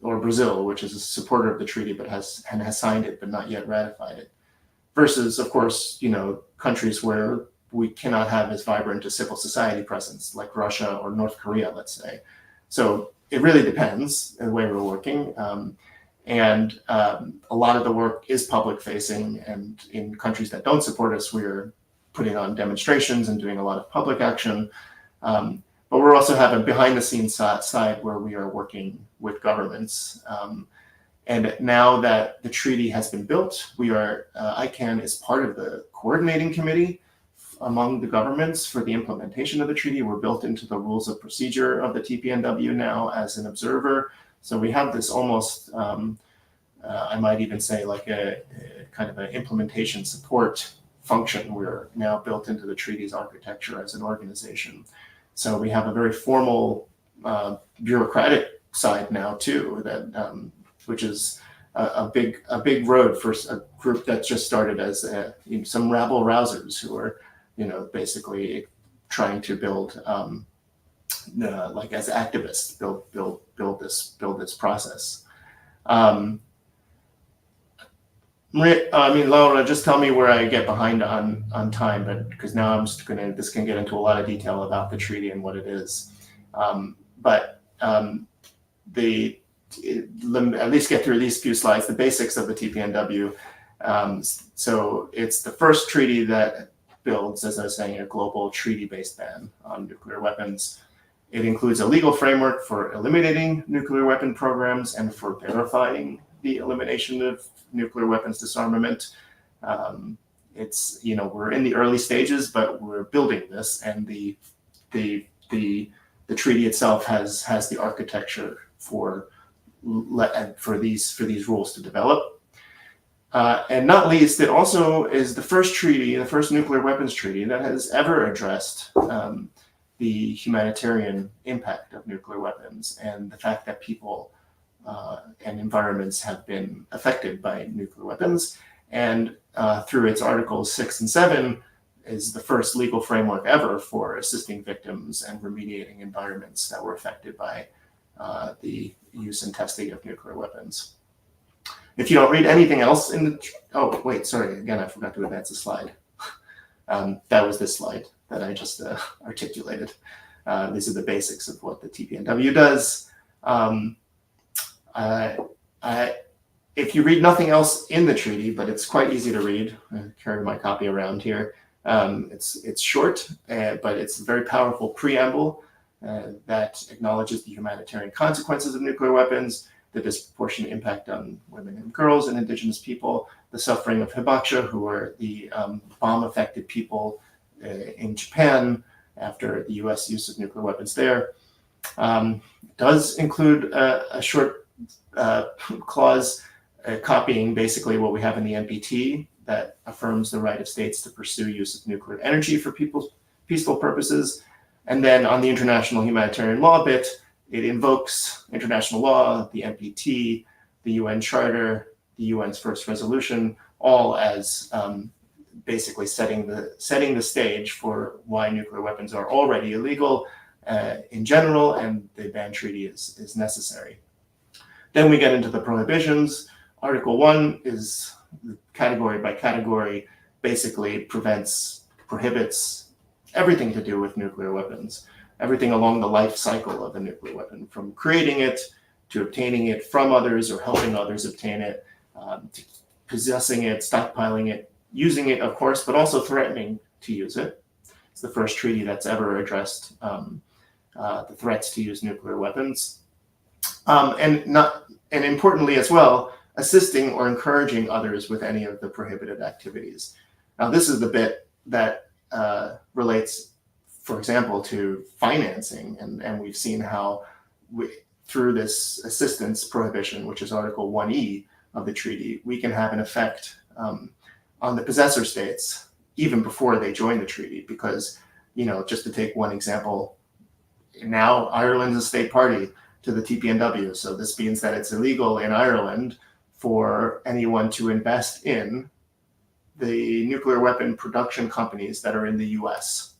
Brazil, which is a supporter of the treaty but has signed it but not yet ratified it. Versus, of course, you know, countries where we cannot have as vibrant a civil society presence, like Russia or North Korea, let's say. So it really depends the way we're working. And a lot of the work is public facing, and in countries that don't support us, we're putting on demonstrations and doing a lot of public action. But we're also having behind the scenes side where we are working with governments. And now that the treaty has been built, ICANN is part of the coordinating committee among the governments for the implementation of the treaty. We're built into the rules of procedure of the TPNW now as an observer. So we have this almost, I might even say, like a kind of an implementation support function. We're now built into the treaty's architecture as an organization. So we have a very formal bureaucratic side now too, that which is a big road for a group that just started as some rabble rousers who are, you know, basically trying to build like as activists build this process. I mean, Laura, just tell me where I get behind on time, but because now I'm just this can get into a lot of detail about the treaty and what it is. At least get through these few slides, the basics of the TPNW. So it's the first treaty that builds, as I was saying, a global treaty-based ban on nuclear weapons. It includes a legal framework for eliminating nuclear weapon programs and for verifying the elimination of nuclear weapons disarmament. It's, you know, we're in the early stages, but we're building this, and the treaty itself has the architecture for these rules to develop. And not least, it also is the first treaty, the first nuclear weapons treaty that has ever addressed the humanitarian impact of nuclear weapons and the fact that people and environments have been affected by nuclear weapons. And through its Articles 6 and 7 is the first legal framework ever for assisting victims and remediating environments that were affected by the use and testing of nuclear weapons. If you don't read anything else in the, oh, wait, sorry, again, I forgot to advance the slide. That was this slide that I just articulated. These are the basics of what the TPNW does. If you read nothing else in the treaty, but it's quite easy to read, I carry my copy around here. It's short, but it's a very powerful preamble that acknowledges the humanitarian consequences of nuclear weapons, the disproportionate impact on women and girls and indigenous people, the suffering of Hibakusha, who were the bomb-affected people in Japan after the US use of nuclear weapons there. Does include a short clause copying basically what we have in the NPT that affirms the right of states to pursue use of nuclear energy for peaceful purposes. And then on the international humanitarian law bit, it invokes international law, the NPT, the UN Charter, the UN's first resolution, all as basically setting the stage for why nuclear weapons are already illegal in general, and the ban treaty is necessary. Then we get into the prohibitions. Article 1 is category by category, basically prohibits everything to do with nuclear weapons, everything along the life cycle of a nuclear weapon, from creating it to obtaining it from others or helping others obtain it, to possessing it, stockpiling it, using it, of course, but also threatening to use it. It's the first treaty that's ever addressed the threats to use nuclear weapons. And importantly as well, assisting or encouraging others with any of the prohibited activities. Now, this is the bit that relates, for example, to financing, and we've seen how through this assistance prohibition, which is Article 1E of the treaty, we can have an effect on the possessor states even before they join the treaty. Because, just to take one example, now Ireland is a state party to the TPNW. So this means that it's illegal in Ireland for anyone to invest in the nuclear weapon production companies that are in the US.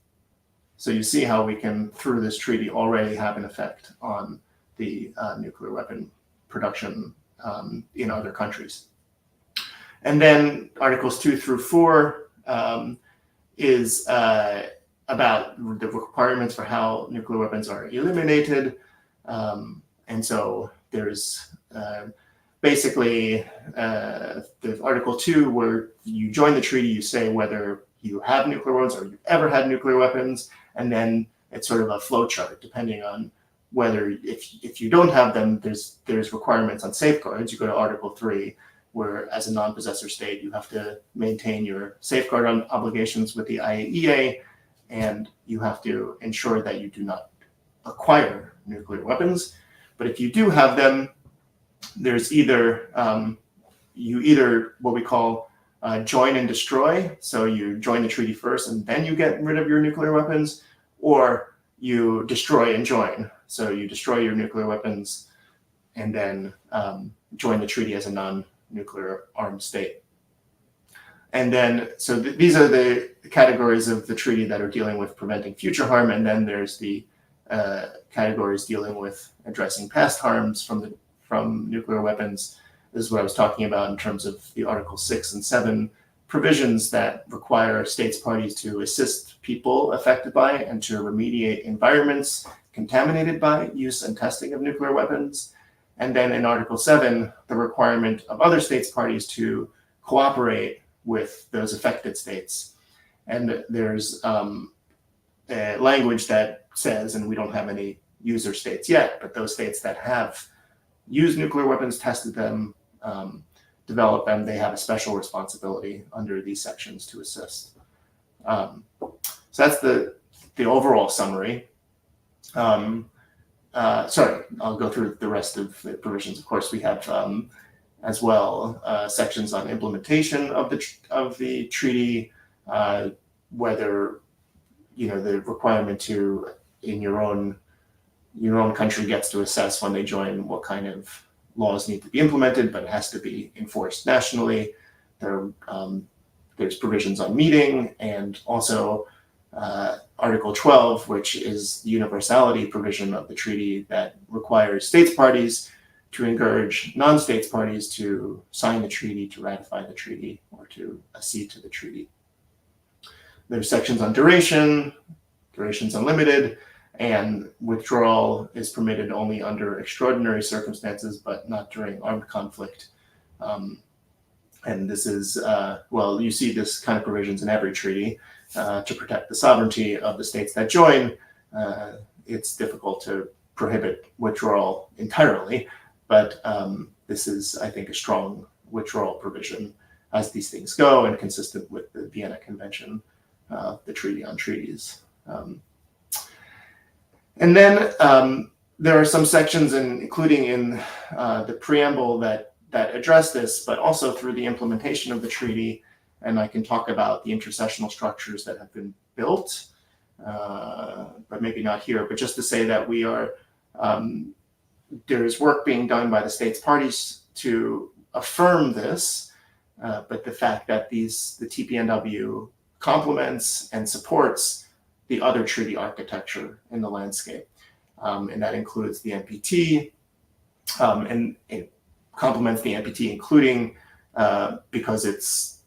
So you see how we can, through this treaty, already have an effect on the nuclear weapon production in other countries. And then Articles 2 through 4 is about the requirements for how nuclear weapons are eliminated. And so there's basically the Article 2, where you join the treaty, you say whether you have nuclear weapons or you've ever had nuclear weapons, and then it's sort of a flow chart depending on whether, if you don't have them, there's requirements on safeguards. You go to Article 3, where as a non-possessor state, you have to maintain your safeguard obligations with the IAEA, and you have to ensure that you do not acquire nuclear weapons. But if you do have them, there's either what we call join and destroy. So you join the treaty first and then you get rid of your nuclear weapons, or you destroy and join. So you destroy your nuclear weapons and then join the treaty as a non-nuclear armed state. And then, so these are the categories of the treaty that are dealing with preventing future harm. And then there's the categories dealing with addressing past harms from nuclear weapons. This is what I was talking about in terms of the Article 6 and 7 provisions that require states parties to assist people affected by and to remediate environments contaminated by use and testing of nuclear weapons. And then in Article 7, the requirement of other states parties to cooperate with those affected states. And there's language that says, and we don't have any user states yet, but those states that have used nuclear weapons, tested them, developed them, they have a special responsibility under these sections to assist. So that's the overall summary. Sorry, I'll go through the rest of the provisions. Of course, we have as well sections on implementation of the treaty, whether the requirement to in your own country gets to assess when they join what kind of laws need to be implemented, but it has to be enforced nationally. There's provisions on meeting, and also Article 12, which is the universality provision of the treaty that requires states parties to encourage non-states parties to sign the treaty, to ratify the treaty, or to accede to the treaty. There's sections on duration's unlimited, and withdrawal is permitted only under extraordinary circumstances, but not during armed conflict. And this is, well, you see this kind of provisions in every treaty to protect the sovereignty of the states that join. It's difficult to prohibit withdrawal entirely, But this is, I think, a strong withdrawal provision as these things go, and consistent with the Vienna Convention, the Treaty on Treaties. And then there are some sections, including in the preamble, that address this, but also through the implementation of the treaty. And I can talk about the intercessional structures that have been built, but maybe not here. But just to say that we are, there's work being done by the states parties to affirm this, but the fact that the TPNW complements and supports the other treaty architecture in the landscape. And that includes the NPT, and it complements the NPT, including because it's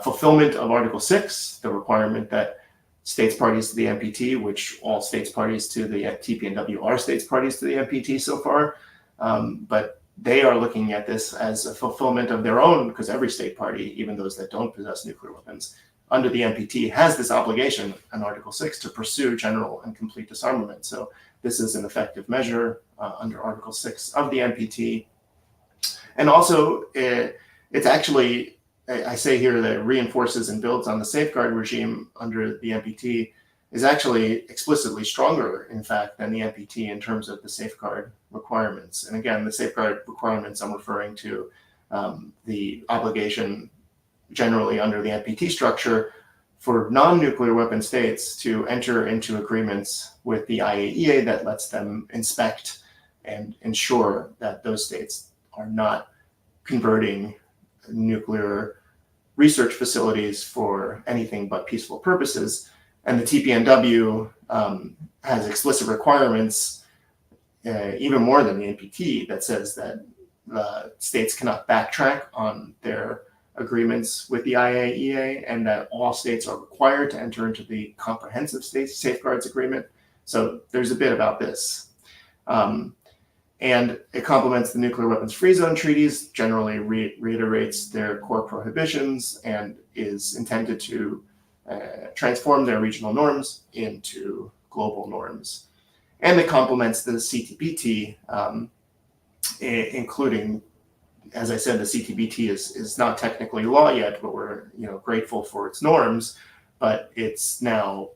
fulfillment of Article 6, the requirement that states parties to the NPT, which all states parties to the TPNW are states parties to the NPT so far, but they are looking at this as a fulfillment of their own, because every state party, even those that don't possess nuclear weapons, under the NPT has this obligation in Article 6 to pursue general and complete disarmament. So this is an effective measure under Article 6 of the NPT. And also, it's actually, I say here that it reinforces and builds on the safeguard regime under the NPT, is actually explicitly stronger, in fact, than the NPT in terms of the safeguard requirements. And again, the safeguard requirements, I'm referring to the obligation generally under the NPT structure for non-nuclear weapon states to enter into agreements with the IAEA that lets them inspect and ensure that those states are not converting nuclear research facilities for anything but peaceful purposes. And the TPNW has explicit requirements, even more than the NPT, that says that states cannot backtrack on their agreements with the IAEA, and that all states are required to enter into the Comprehensive State Safeguards Agreement. So there's a bit about this. And it complements the nuclear weapons free zone treaties, generally reiterates their core prohibitions, and is intended to transform their regional norms into global norms. And it complements the CTBT, including, as I said, the CTBT is not technically law yet, but we're grateful for its norms. But it's now,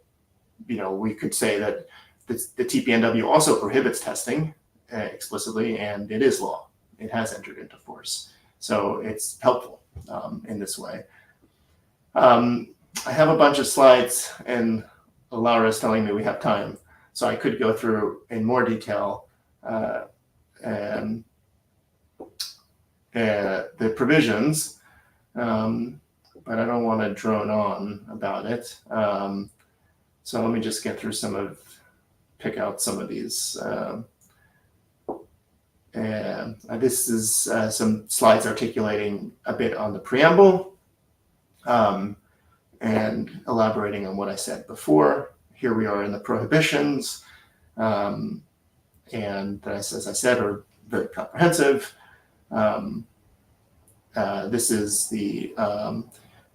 we could say that the TPNW also prohibits testing explicitly, and it is law. It has entered into force. So it's helpful in this way. I have a bunch of slides, and Laura is telling me we have time. So I could go through in more detail the provisions, but I don't want to drone on about it. So let me just get through pick out some of these. This is some slides articulating a bit on the preamble and elaborating on what I said before. Here we are in the prohibitions, and as I said, are very comprehensive. This is the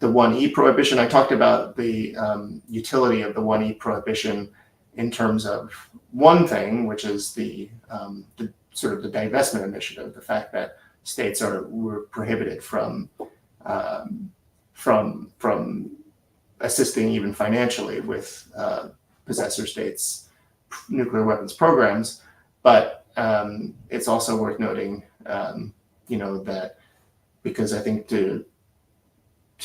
1E prohibition. I talked about the utility of the 1E prohibition in terms of one thing, which is the sort of the divestment initiative, the fact that states were prohibited from assisting even financially with possessor states' nuclear weapons programs. But it's also worth noting, that because I think to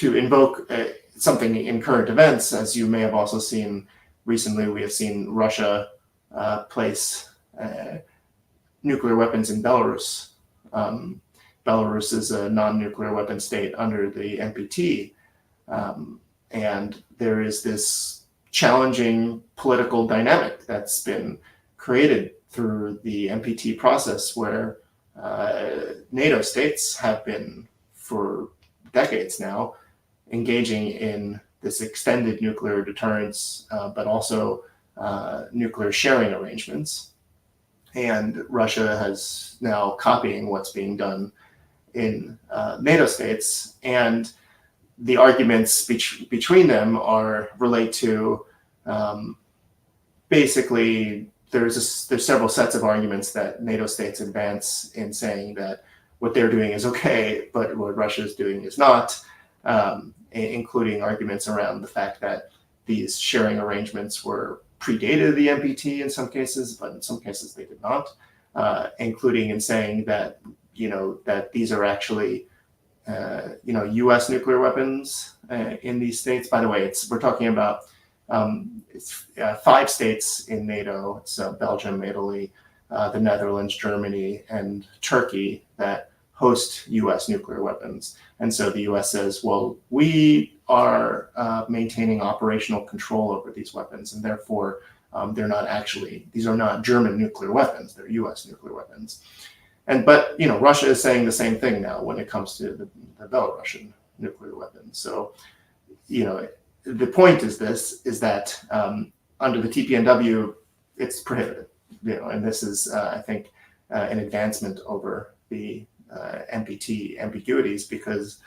invoke something in current events, as you may have also seen recently, we have seen Russia place nuclear weapons in Belarus. Belarus is a non-nuclear weapon state under the NPT. And there is this challenging political dynamic that's been created through the NPT process, where NATO states have been, for decades now, engaging in this extended nuclear deterrence, but also nuclear sharing arrangements. And Russia has now copying what's being done in NATO states. And the arguments between them relate to basically there's several sets of arguments that NATO states advance in saying that what they're doing is okay, but what Russia is doing is not, including arguments around the fact that these sharing arrangements were predated the NPT in some cases, but in some cases they did not, including in saying that, that these are actually, U.S. nuclear weapons in these states. By the way, we're talking about it's 5 states in NATO. It's Belgium, Italy, the Netherlands, Germany, and Turkey that host U.S. nuclear weapons. And so the U.S. says, well, we are maintaining operational control over these weapons, and therefore these are not German nuclear weapons, they're U.S. nuclear weapons. But Russia is saying the same thing now when it comes to the Belarusian nuclear weapons. So, the point is that under the TPNW, it's prohibited, and this is, I think, an advancement over the NPT ambiguities, because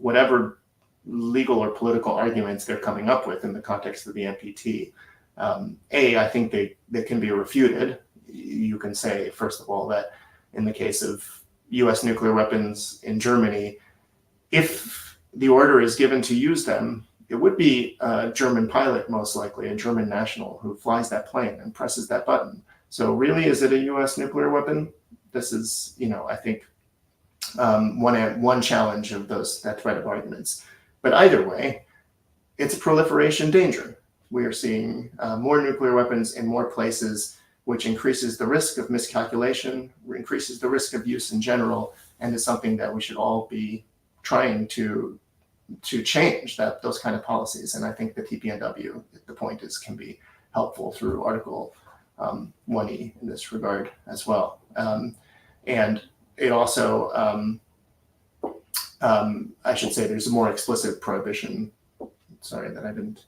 whatever legal or political arguments they're coming up with in the context of the NPT, I think they can be refuted. You can say, first of all, that in the case of U.S. nuclear weapons in Germany, if the order is given to use them, it would be a German pilot, most likely, a German national, who flies that plane and presses that button. So really, is it a U.S. nuclear weapon? This is, I think, one challenge of that thread of arguments. But either way, it's a proliferation danger. We are seeing more nuclear weapons in more places, which increases the risk of miscalculation, increases the risk of use in general, and is something that we should all be trying to change those kind of policies. And I think the TPNW, the point is, can be helpful through Article 1E in this regard as well. And it also, I should say, there's a more explicit prohibition, that I didn't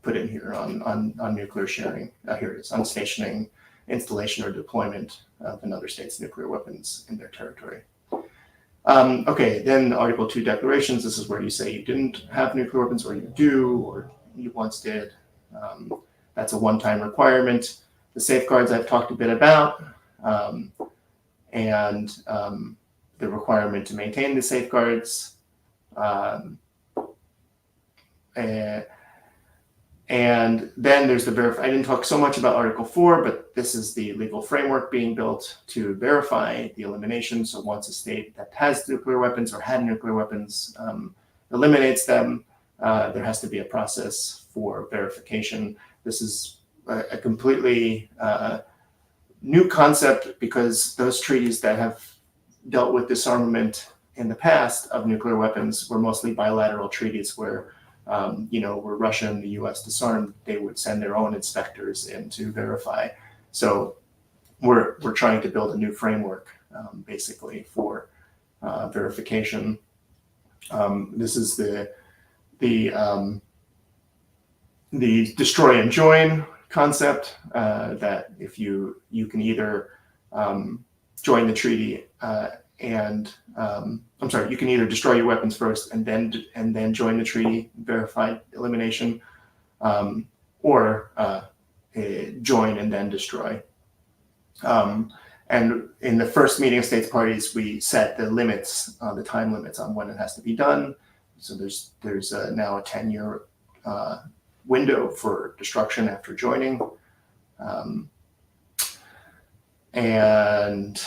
put in here, on nuclear sharing. Here it is: on stationing, installation, or deployment of another state's nuclear weapons in their territory. Okay, then Article 2 declarations. This is where you say you didn't have nuclear weapons, or you do, or you once did. That's a one-time requirement. The safeguards I've talked a bit about, and the requirement to maintain the safeguards. And then there's I didn't talk so much about Article 4, but this is the legal framework being built to verify the elimination. So once a state that has nuclear weapons or had nuclear weapons eliminates them, there has to be a process for verification. This is a completely new concept, because those treaties that have dealt with disarmament in the past of nuclear weapons were mostly bilateral treaties where where Russia and the U.S. disarmed, they would send their own inspectors in to verify. So we're trying to build a new framework, basically, for verification. This is the destroy and join concept, that if you can either join the treaty you can either destroy your weapons first and then join the treaty, verified elimination, or join and then destroy. And in the first meeting of states parties, we set the limits, the time limits on when it has to be done. So there's now a 10-year window for destruction after joining, and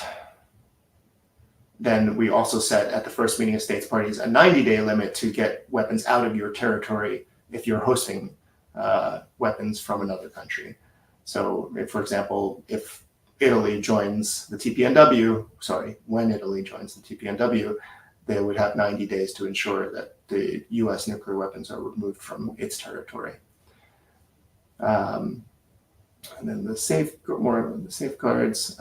then we also set at the first meeting of states parties a 90-day limit to get weapons out of your territory if you're hosting weapons from another country. So, for example, if Italy joins the TPNW, when Italy joins the TPNW, they would have 90 days to ensure that the U.S. nuclear weapons are removed from its territory. And then the safeguards.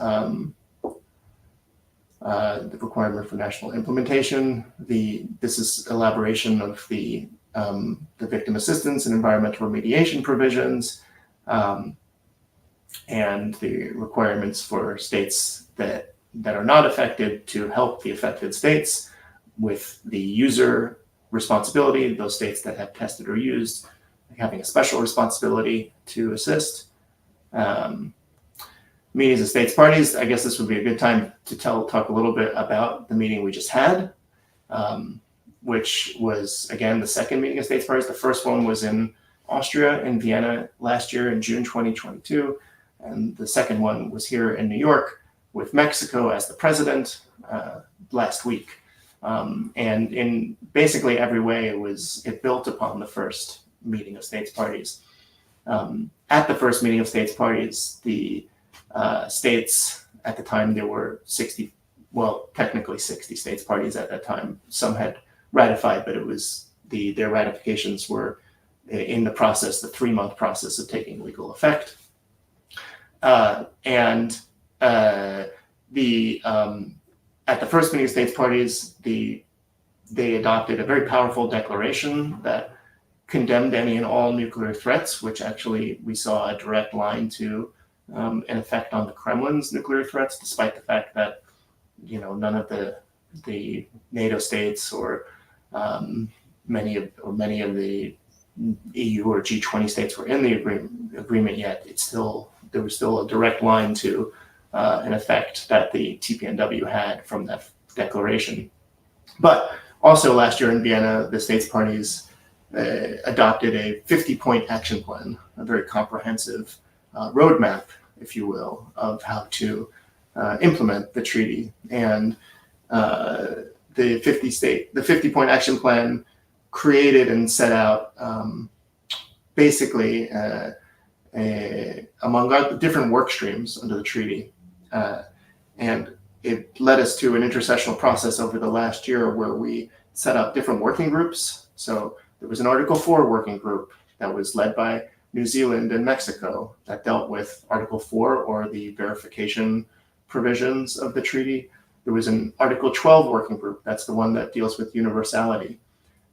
The requirement for national implementation. This is elaboration of the victim assistance and environmental remediation provisions, and the requirements for states that are not affected to help the affected states with the user responsibility. Those states that have tested or used having a special responsibility to assist. meetings of states parties, I guess this would be a good time to talk a little bit about the meeting we just had, which was, again, the second meeting of states parties. The first one was in Austria, in Vienna last year in June 2022. And the second one was here in New York with Mexico as the president last week. And in basically every way, it built upon the first meeting of states parties. At the first meeting of states parties, the states, at the time there were 60, well, technically 60 states parties at that time. Some had ratified, but it was their ratifications were in the process, the 3-month process of taking legal effect. At the first meeting of states parties, they adopted a very powerful declaration that condemned any and all nuclear threats, which actually we saw a direct line to an effect on the Kremlin's nuclear threats, despite the fact that, you know, none of the NATO states or many of the EU or G20 states were in the agreement yet. There was still a direct line to an effect that the TPNW had from that declaration. But also last year in Vienna, the states parties adopted a 50-point action plan, a very comprehensive roadmap, if you will, of how to implement the treaty. And the 50-point action plan created and set out basically among other different work streams under the treaty. And it led us to an intersessional process over the last year where we set up different working groups. So there was an Article 4 working group that was led by New Zealand and Mexico that dealt with Article 4 or the verification provisions of the treaty. There was an Article 12 working group. That's the one that deals with universality.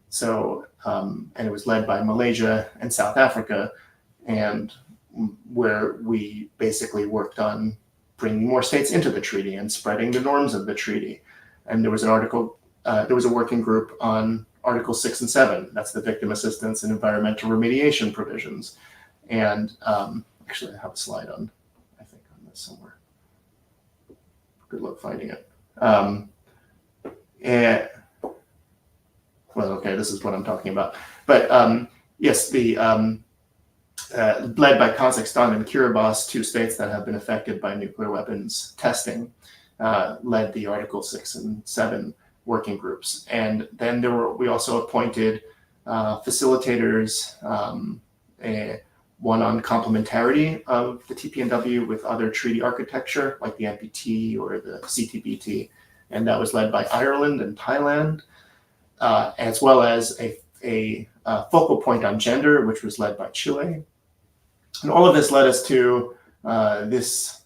So, and it was led by Malaysia and South Africa, and where we basically worked on bringing more states into the treaty and spreading the norms of the treaty. And there was a working group on Article 6 and 7. That's the victim assistance and environmental remediation provisions. And actually, I have a slide on, I think, on this somewhere. Good luck finding it. Well, okay, this is what I'm talking about. But yes, led by Kazakhstan and Kiribati, 2 states that have been affected by nuclear weapons testing, led the Article 6 and 7 working groups. And then we also appointed facilitators, one on complementarity of the TPNW with other treaty architecture, like the NPT or the CTBT, and that was led by Ireland and Thailand, as well as a focal point on gender, which was led by Chile. And all of this led us to this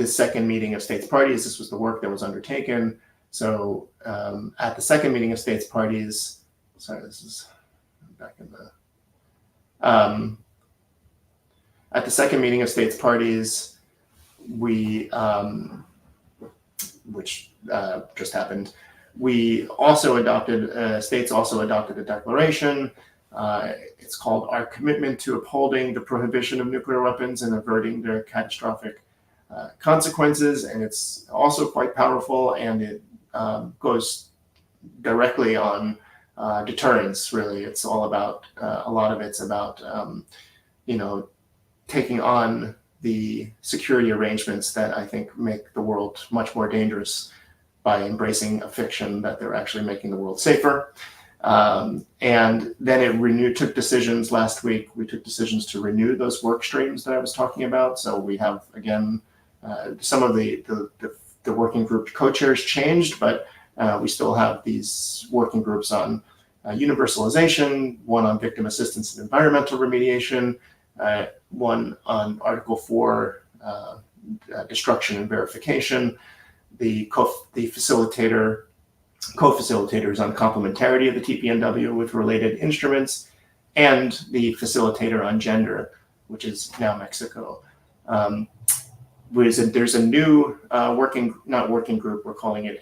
second meeting of states parties. This was the work that was undertaken. So at the second meeting of states parties, sorry, this is back in the, at the second meeting of states parties, we, which just happened, we also adopted, states also adopted a declaration. It's called Our Commitment to Upholding the Prohibition of Nuclear Weapons and Averting Their Catastrophic Consequences. And it's also quite powerful, and it goes directly on deterrence, really. It's all about, a lot of it's about, you know, taking on the security arrangements that I think make the world much more dangerous by embracing a fiction that they're actually making the world safer. And then it took decisions last week. We took decisions to renew those work streams that I was talking about. So we have, again, some of the working group co-chairs changed, but we still have these working groups on universalization, one on victim assistance and environmental remediation, one on Article 4, destruction and verification, the co-facilitators on complementarity of the TPNW with related instruments, and the facilitator on gender, which is now Mexico. There's a new not working group, we're calling it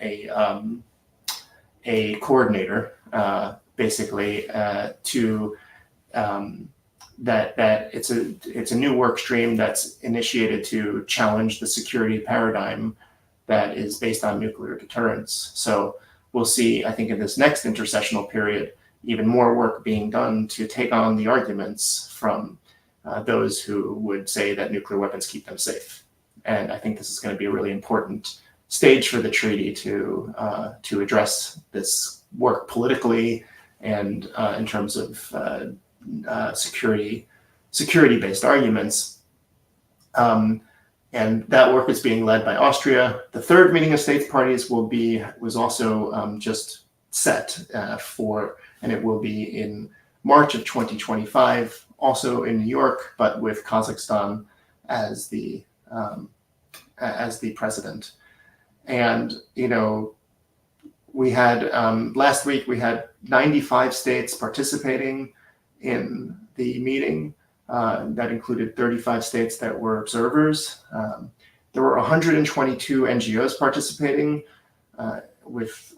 a coordinator, basically to that it's a new work stream that's initiated to challenge the security paradigm that is based on nuclear deterrence. So we'll see, I think, in this next intercessional period, even more work being done to take on the arguments from those who would say that nuclear weapons keep them safe. And I think this is going to be a really important stage for the treaty to address this work politically and in terms of security-based arguments. And that work is being led by Austria. The third meeting of states parties was also just set and it will be in March of 2025, also in New York, but with Kazakhstan as the president. And, we had, last week, we had 95 states participating in the meeting. That included 35 states that were observers. There were 122 NGOs participating with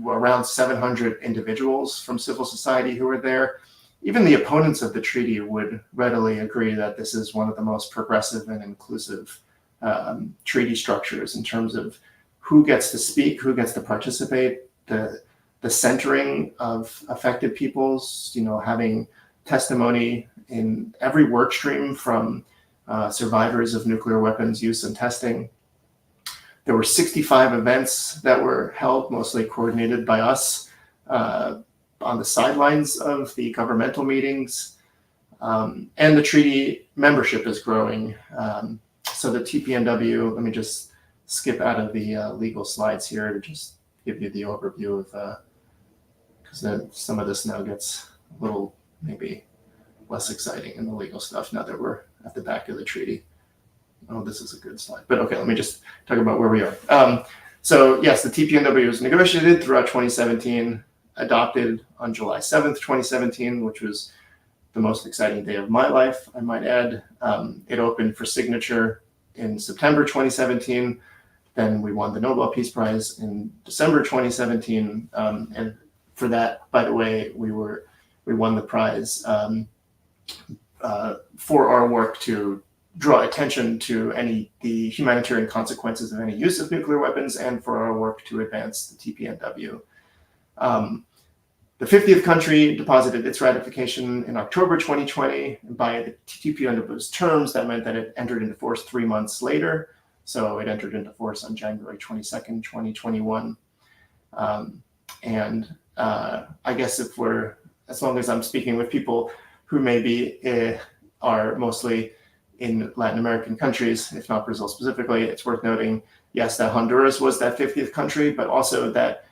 around 700 individuals from civil society who were there. Even the opponents of the treaty would readily agree that this is one of the most progressive and inclusive treaty structures in terms of who gets to speak, who gets to participate, the centering of affected peoples, having testimony in every work stream from survivors of nuclear weapons use and testing. There were 65 events that were held, mostly coordinated by us on the sidelines of the governmental meetings. And the treaty membership is growing. So the TPNW, let me just skip out of the legal slides here to just give you the overview of, because then some of this now gets a little maybe less exciting in the legal stuff now that we're at the back of the treaty. Oh, this is a good slide. But okay, let me just talk about where we are. So yes, the TPNW was negotiated throughout 2017, adopted on July 7th, 2017, which was the most exciting day of my life, I might add. It opened for signature in September 2017. Then we won the Nobel Peace Prize in December 2017. And for that, by the way, we won the prize for our work to draw attention to the humanitarian consequences of any use of nuclear weapons and for our work to advance the TPNW. The 50th country deposited its ratification in October 2020. And by the TPNW's terms, that meant that it entered into force 3 months later. So it entered into force on January 22nd, 2021. And I guess as long as I'm speaking with people who maybe are mostly in Latin American countries, if not Brazil specifically, it's worth noting, yes, that Honduras was that 50th country, but also that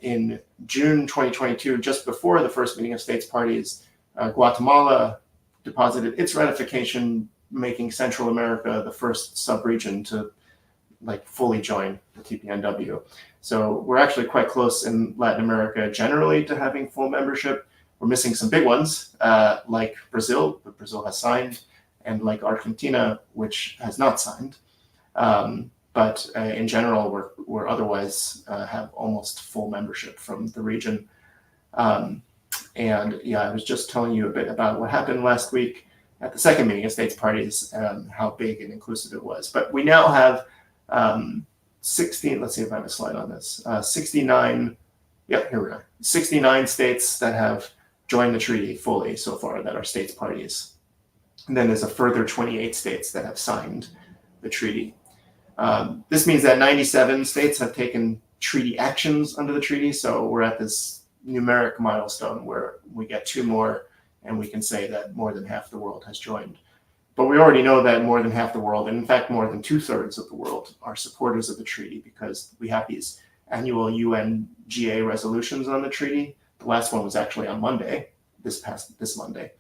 in June 2022, just before the first meeting of states parties, Guatemala deposited its ratification, making Central America the first sub-region to fully join the TPNW. So we're actually quite close in Latin America generally to having full membership. We're missing some big ones like Brazil, but Brazil has signed, and like Argentina, which has not signed. But in general, we're otherwise have almost full membership from the region. And yeah, I was just telling you a bit about what happened last week at the second meeting of states parties and how big and inclusive it was. But we now have 16, let's see if I have a slide on this, 69, yeah, here we are, 69 states that have joined the treaty fully so far that are states parties. And then there's a further 28 states that have signed the treaty. This means that 97 states have taken treaty actions under the treaty. So we're at this numeric milestone where we get 2 more and we can say that more than half the world has joined. But we already know that more than half the world, and in fact more than 2/3 of the world, are supporters of the treaty because we have these annual UNGA resolutions on the treaty. The last one was actually on Monday, this Monday.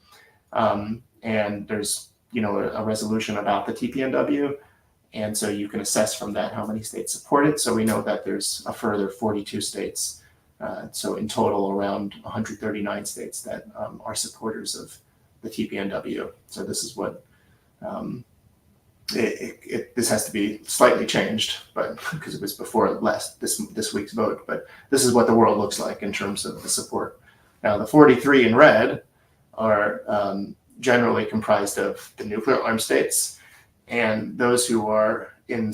And there's a resolution about the TPNW. And so you can assess from that how many states support it. So we know that there's a further 42 states. So in total, around 139 states that are supporters of the TPNW. So this is what this has to be slightly changed, but because it was before this week's vote. But this is what the world looks like in terms of the support. Now the 43 in red are generally comprised of the nuclear armed states and those who are in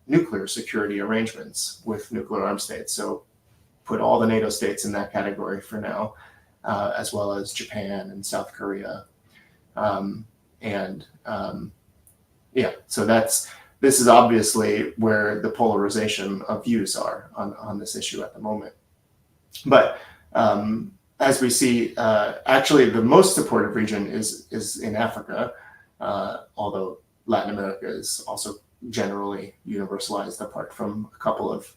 nuclear security arrangements with nuclear armed states. So put all the NATO states in that category for now, as well as Japan and South Korea. So this is obviously where the polarization of views are on this issue at the moment. But as we see, actually the most supportive region is in Africa, although Latin America is also generally universalized apart from a couple of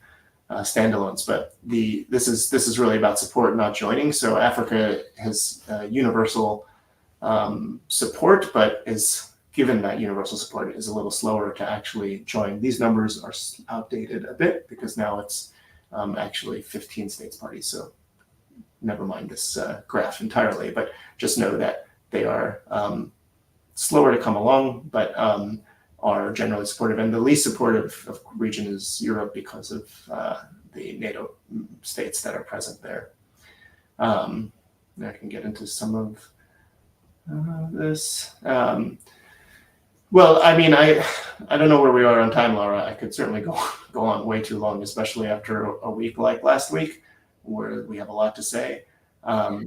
standalones. But this is really about support, not joining. So Africa has universal support, but given that universal support is a little slower to actually join. These numbers are outdated a bit because now it's actually 15 states parties. So never mind this graph entirely, but just know that they are slower to come along, but are generally supportive. And the least supportive region is Europe because of the NATO states that are present there. I can get into some of this. Well, I mean, I don't know where we are on time, Laura. I could certainly go on way too long, especially after a week like last week, where we have a lot to say. I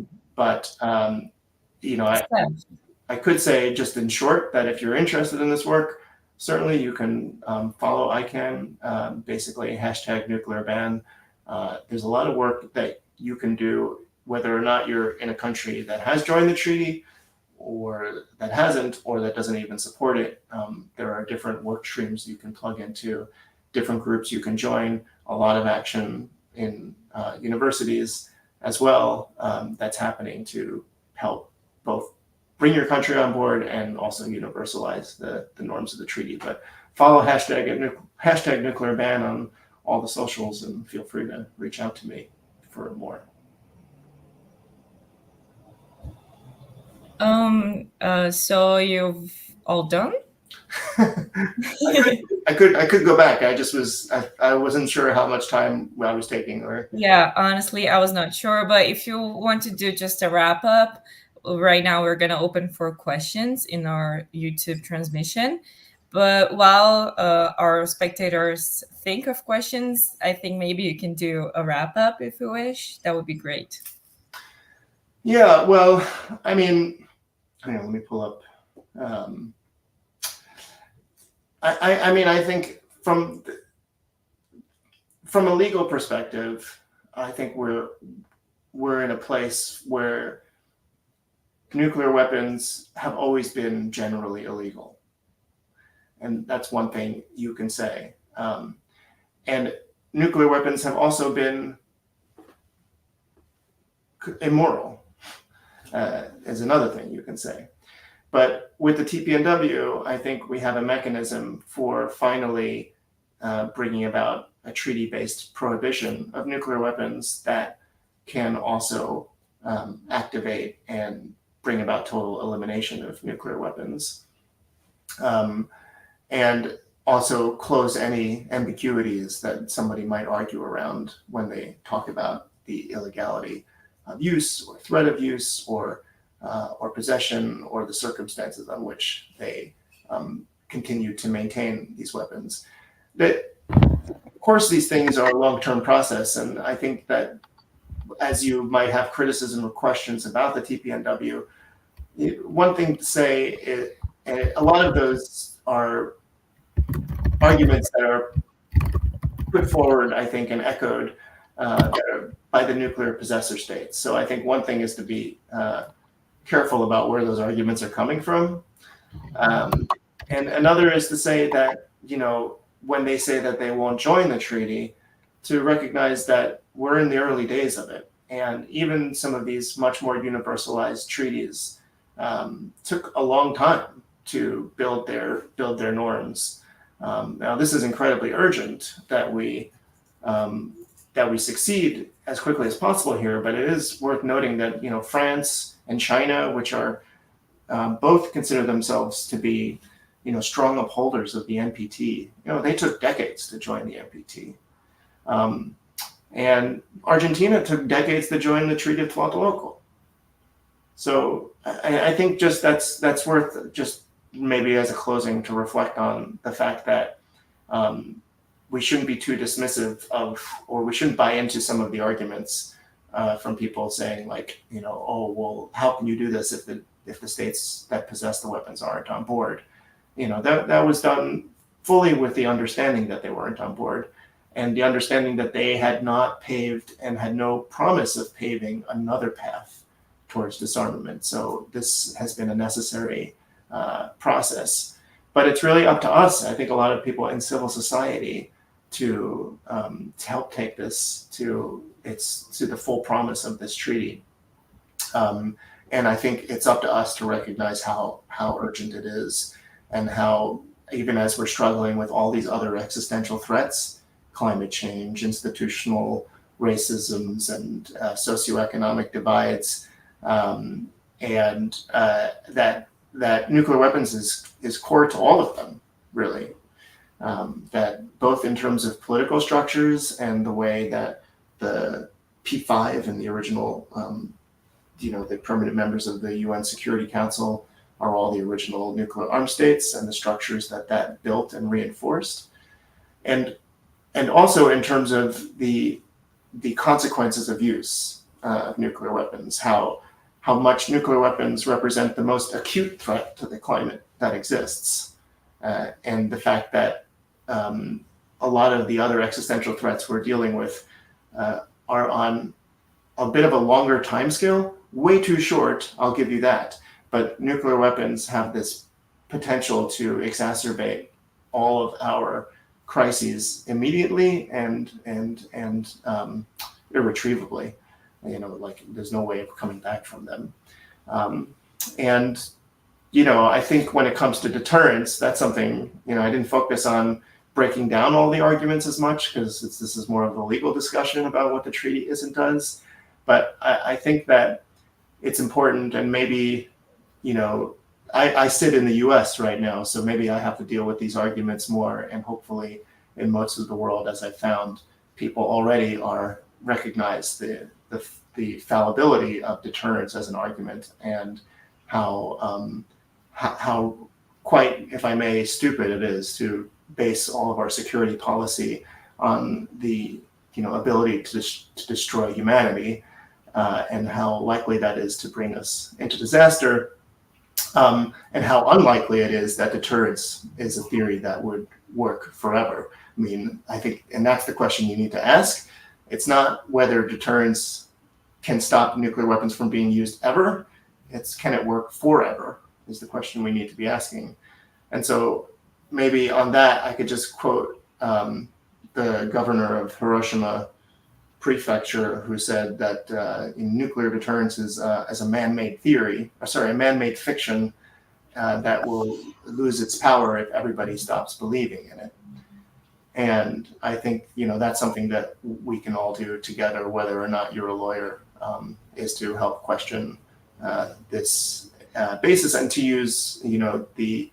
could say just in short that if you're interested in this work, certainly you can follow ICANN, basically #nuclearban. There's a lot of work that you can do, whether or not you're in a country that has joined the treaty or that hasn't, or that doesn't even support it. There are different work streams you can plug into, different groups you can join, a lot of action in universities as well that's happening to help both bring your country on board and also universalize the norms of the treaty. But follow #nuclearban on all the socials and feel free to reach out to me for more. So you've all done? I could go back. I wasn't sure how much time I was taking. Yeah, honestly, I was not sure. But if you want to do just a wrap up, right now we're going to open for questions in our YouTube transmission. But while our spectators think of questions, I think maybe you can do a wrap up if you wish. That would be great. Yeah, well, I mean, let me pull up. I think from a legal perspective, I think we're in a place where nuclear weapons have always been generally illegal, and that's one thing you can say. And nuclear weapons have also been immoral. Is another thing you can say. But with the TPNW, I think we have a mechanism for finally bringing about a treaty-based prohibition of nuclear weapons that can also activate and bring about total elimination of nuclear weapons. And also close any ambiguities that somebody might argue around when they talk about the illegality of use or threat of use or possession or the circumstances on which they continue to maintain these weapons. But of course, these things are a long-term process, and I think that as you might have criticism or questions about the TPNW, one thing to say is, and a lot of those are arguments that are put forward, I think, and echoed by the nuclear possessor states. So I think one thing is to be careful about where those arguments are coming from. And another is to say that, when they say that they won't join the treaty, to recognize that we're in the early days of it. And even some of these much more universalized treaties took a long time to build their norms. Now, this is incredibly urgent that we succeed as quickly as possible here, but it is worth noting that France and China, which are both consider themselves to be strong upholders of the NPT, they took decades to join the NPT, and Argentina took decades to join the Treaty of Tlatelolco. So I think just that's worth just maybe as a closing to reflect on the fact that we shouldn't be too dismissive of, or we shouldn't buy into some of the arguments from people saying like, oh, well, how can you do this if the states that possess the weapons aren't on board? That was done fully with the understanding that they weren't on board, and the understanding that they had not paved and had no promise of paving another path towards disarmament. So this has been a necessary process. But it's really up to us, I think a lot of people in civil society, to help take this to the full promise of this treaty. And I think it's up to us to recognize how urgent it is, and how, even as we're struggling with all these other existential threats, climate change, institutional racisms, and socioeconomic divides, and that nuclear weapons is core to all of them, really. That both in terms of political structures and the way that the P5 and the original, the permanent members of the UN Security Council are all the original nuclear armed states, and the structures that built and reinforced. And also in terms of the consequences of use of nuclear weapons, how much nuclear weapons represent the most acute threat to the climate that exists, and the fact that a lot of the other existential threats we're dealing with are on a bit of a longer timescale, way too short, I'll give you that. But nuclear weapons have this potential to exacerbate all of our crises immediately and irretrievably. Like there's no way of coming back from them. I think when it comes to deterrence, that's something, I didn't focus on breaking down all the arguments as much, because this is more of a legal discussion about what the treaty is and does. But I think that it's important, and maybe, I sit in the US right now, so maybe I have to deal with these arguments more, and hopefully in most of the world, as I found, people already recognize the fallibility of deterrence as an argument, and how quite, if I may, stupid it is to base all of our security policy on the ability to destroy humanity, and how likely that is to bring us into disaster, and how unlikely it is that deterrence is a theory that would work forever. I mean, I think, and that's the question you need to ask. It's not whether deterrence can stop nuclear weapons from being used ever. It's, can it work forever, is the question we need to be asking. And so maybe on that, I could just quote the governor of Hiroshima Prefecture, who said that nuclear deterrence is as a man-made fiction that will lose its power if everybody stops believing in it. And I think, that's something that we can all do together, whether or not you're a lawyer, is to help question this basis, and to use, the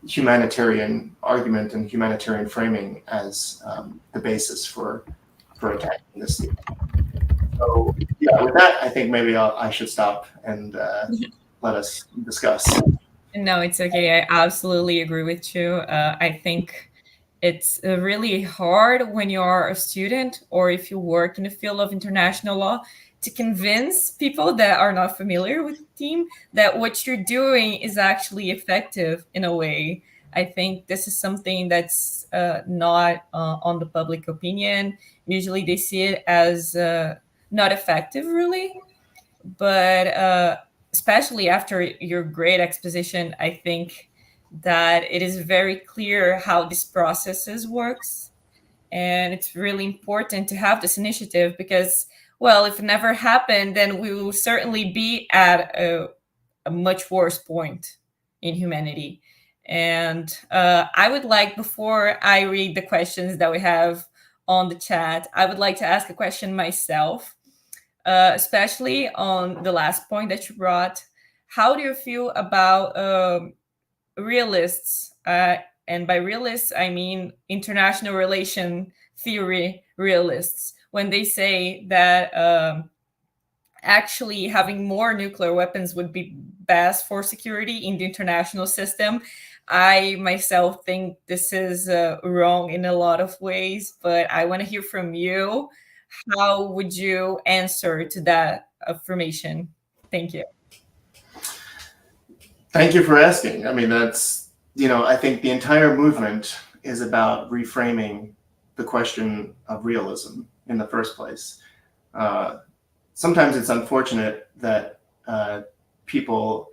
humanitarian argument and humanitarian framing as the basis for attacking this theme. So yeah, with that, I think maybe I should stop and let us discuss. No, it's okay. I absolutely agree with you. I think it's really hard when you're a student, or if you work in the field of international law, to convince people that are not familiar with the theme that what you're doing is actually effective in a way. I think this is something that's not on the public opinion. Usually they see it as not effective, really. But especially after your great exposition, I think that it is very clear how this processes works. And it's really important to have this initiative because, well, if it never happened, then we will certainly be at a much worse point in humanity. And I would like, before I read the questions that we have on the chat, I would like to ask a question myself, especially on the last point that you brought. How do you feel about realists? And by realists, I mean international relation theory realists, when they say that actually having more nuclear weapons would be best for security in the international system. I myself think this is wrong in a lot of ways, but I want to hear from you. How would you answer to that affirmation? Thank you. Thank you for asking. I mean, that's, I think the entire movement is about reframing the question of realism in the first place. Sometimes it's unfortunate that people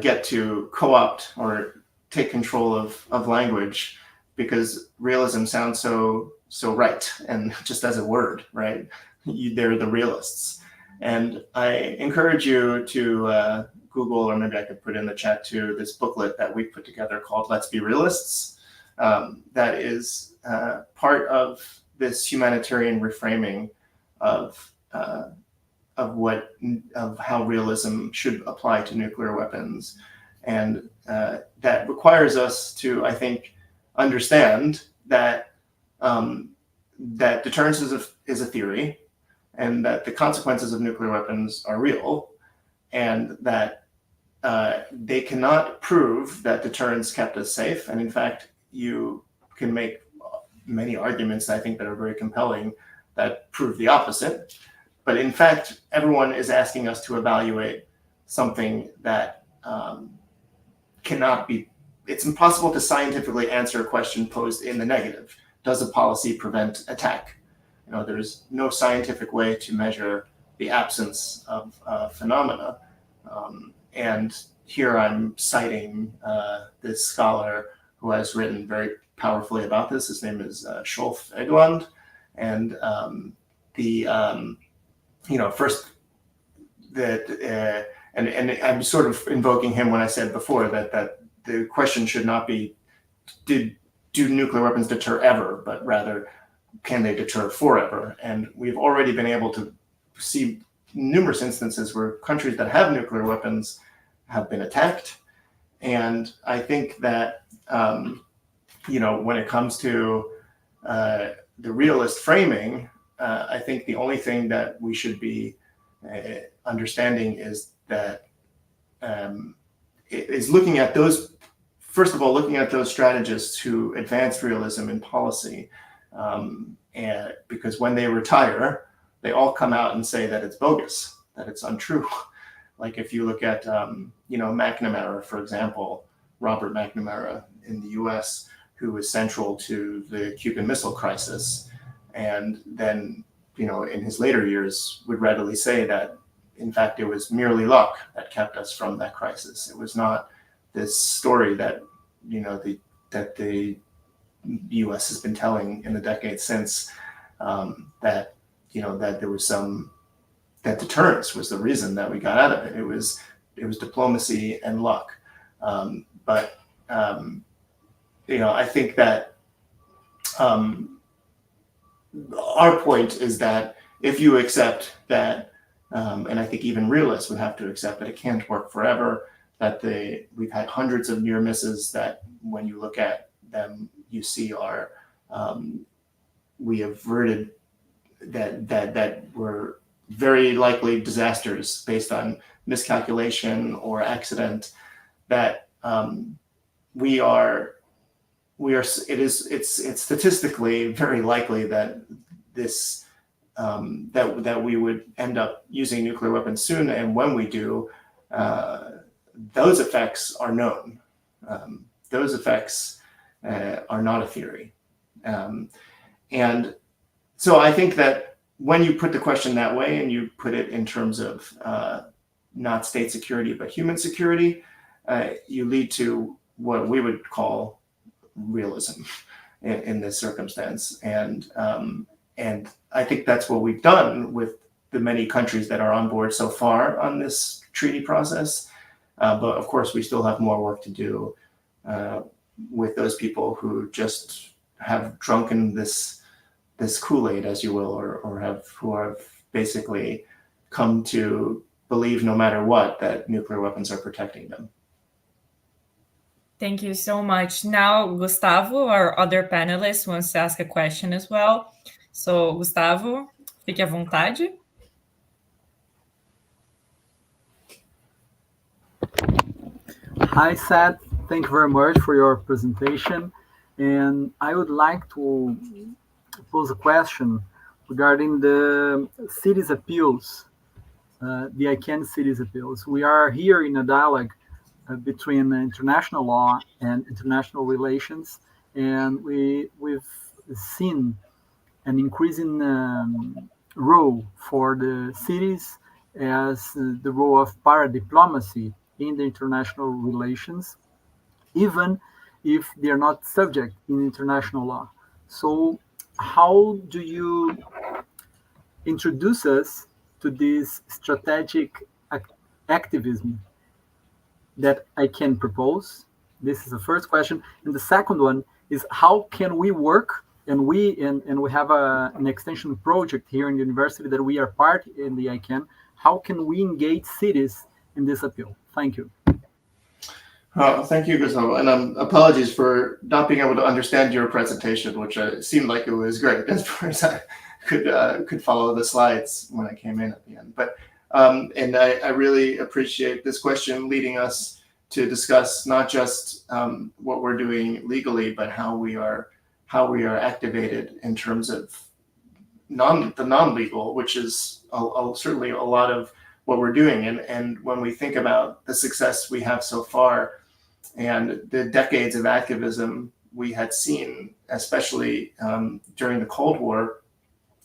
get to co-opt or take control of language because realism sounds so right, and just as a word, right? They're the realists. And I encourage you to Google, or maybe I could put in the chat too, this booklet that we put together called Let's Be Realists. That is part of this humanitarian reframing of how realism should apply to nuclear weapons. And that requires us to, I think, understand that that deterrence is a theory, and that the consequences of nuclear weapons are real, and that they cannot prove that deterrence kept us safe. And in fact, you can make many arguments, I think, that are very compelling that prove the opposite. But in fact, everyone is asking us to evaluate something that cannot be, it's impossible to scientifically answer a question posed in the negative. Does a policy prevent attack? There's no scientific way to measure the absence of phenomena. And here I'm citing this scholar who has written very powerfully about this. His name is Schulf Egland. And first that, and I'm sort of invoking him when I said before that the question should not be, do nuclear weapons deter ever, but rather, can they deter forever? And we've already been able to see numerous instances where countries that have nuclear weapons have been attacked. And I think that, when it comes to the realist framing, I think the only thing that we should be understanding is that is looking at those, first of all, looking at those strategists who advanced realism in policy. And because when they retire, they all come out and say that it's bogus, that it's untrue. Like if you look at, McNamara, for example, Robert McNamara in the US, who was central to the Cuban Missile Crisis. And then, in his later years would readily say that, in fact, it was merely luck that kept us from that crisis. It was not this story that, that the U.S. has been telling in the decades since, that there was that deterrence was the reason that we got out of it. It was diplomacy and luck. But I think that our point is that if you accept that, and I think even realists would have to accept that it can't work forever, that we've had hundreds of near misses that when you look at them, you see we averted that were very likely disasters based on miscalculation or accident, that it's statistically very likely that this that we would end up using nuclear weapons soon, and when we do, those effects are known. Those effects are not a theory, and so I think that when you put the question that way and you put it in terms of not state security but human security, you lead to what we would call realism in this circumstance. And I think that's what we've done with the many countries that are on board so far on this treaty process. But of course, we still have more work to do with those people who just have drunken this Kool-Aid, as you will, or who have basically come to believe no matter what that nuclear weapons are protecting them. Thank you so much. Now, Gustavo, our other panelist, wants to ask a question as well. So, Gustavo, fique à vontade. Hi, Seth. Thank you very much for your presentation. And I would like to pose a question regarding the cities appeals, the ICANN cities appeals. We are here in a dialogue between international law and international relations, and we've seen an increasing role for the cities as the role of para-diplomacy in the international relations, even if they are not subject in international law. So how do you introduce us to this strategic activism that I can propose? This is the first question. And the second one is, how can we work? And we have an extension project here in the university that we are part in the ICANN. How can we engage cities in this appeal? Thank you. Thank you, Gustavo, and apologies for not being able to understand your presentation, which seemed like it was great as far as I could follow the slides when I came in at the end. But and I really appreciate this question leading us to discuss not just what we're doing legally, but how we are activated in terms of the non-legal, which is certainly a lot of what we're doing. And when we think about the success we have so far and the decades of activism we had seen, especially during the Cold War,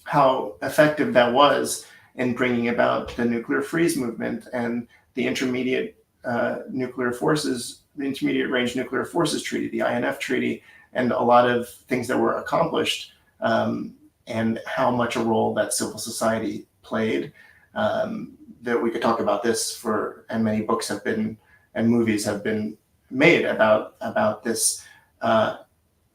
how effective that was in bringing about the nuclear freeze movement and the intermediate range nuclear forces treaty, the INF treaty, and a lot of things that were accomplished, and how much a role that civil society played. That we could talk about this and many books have been, and movies have been made about this.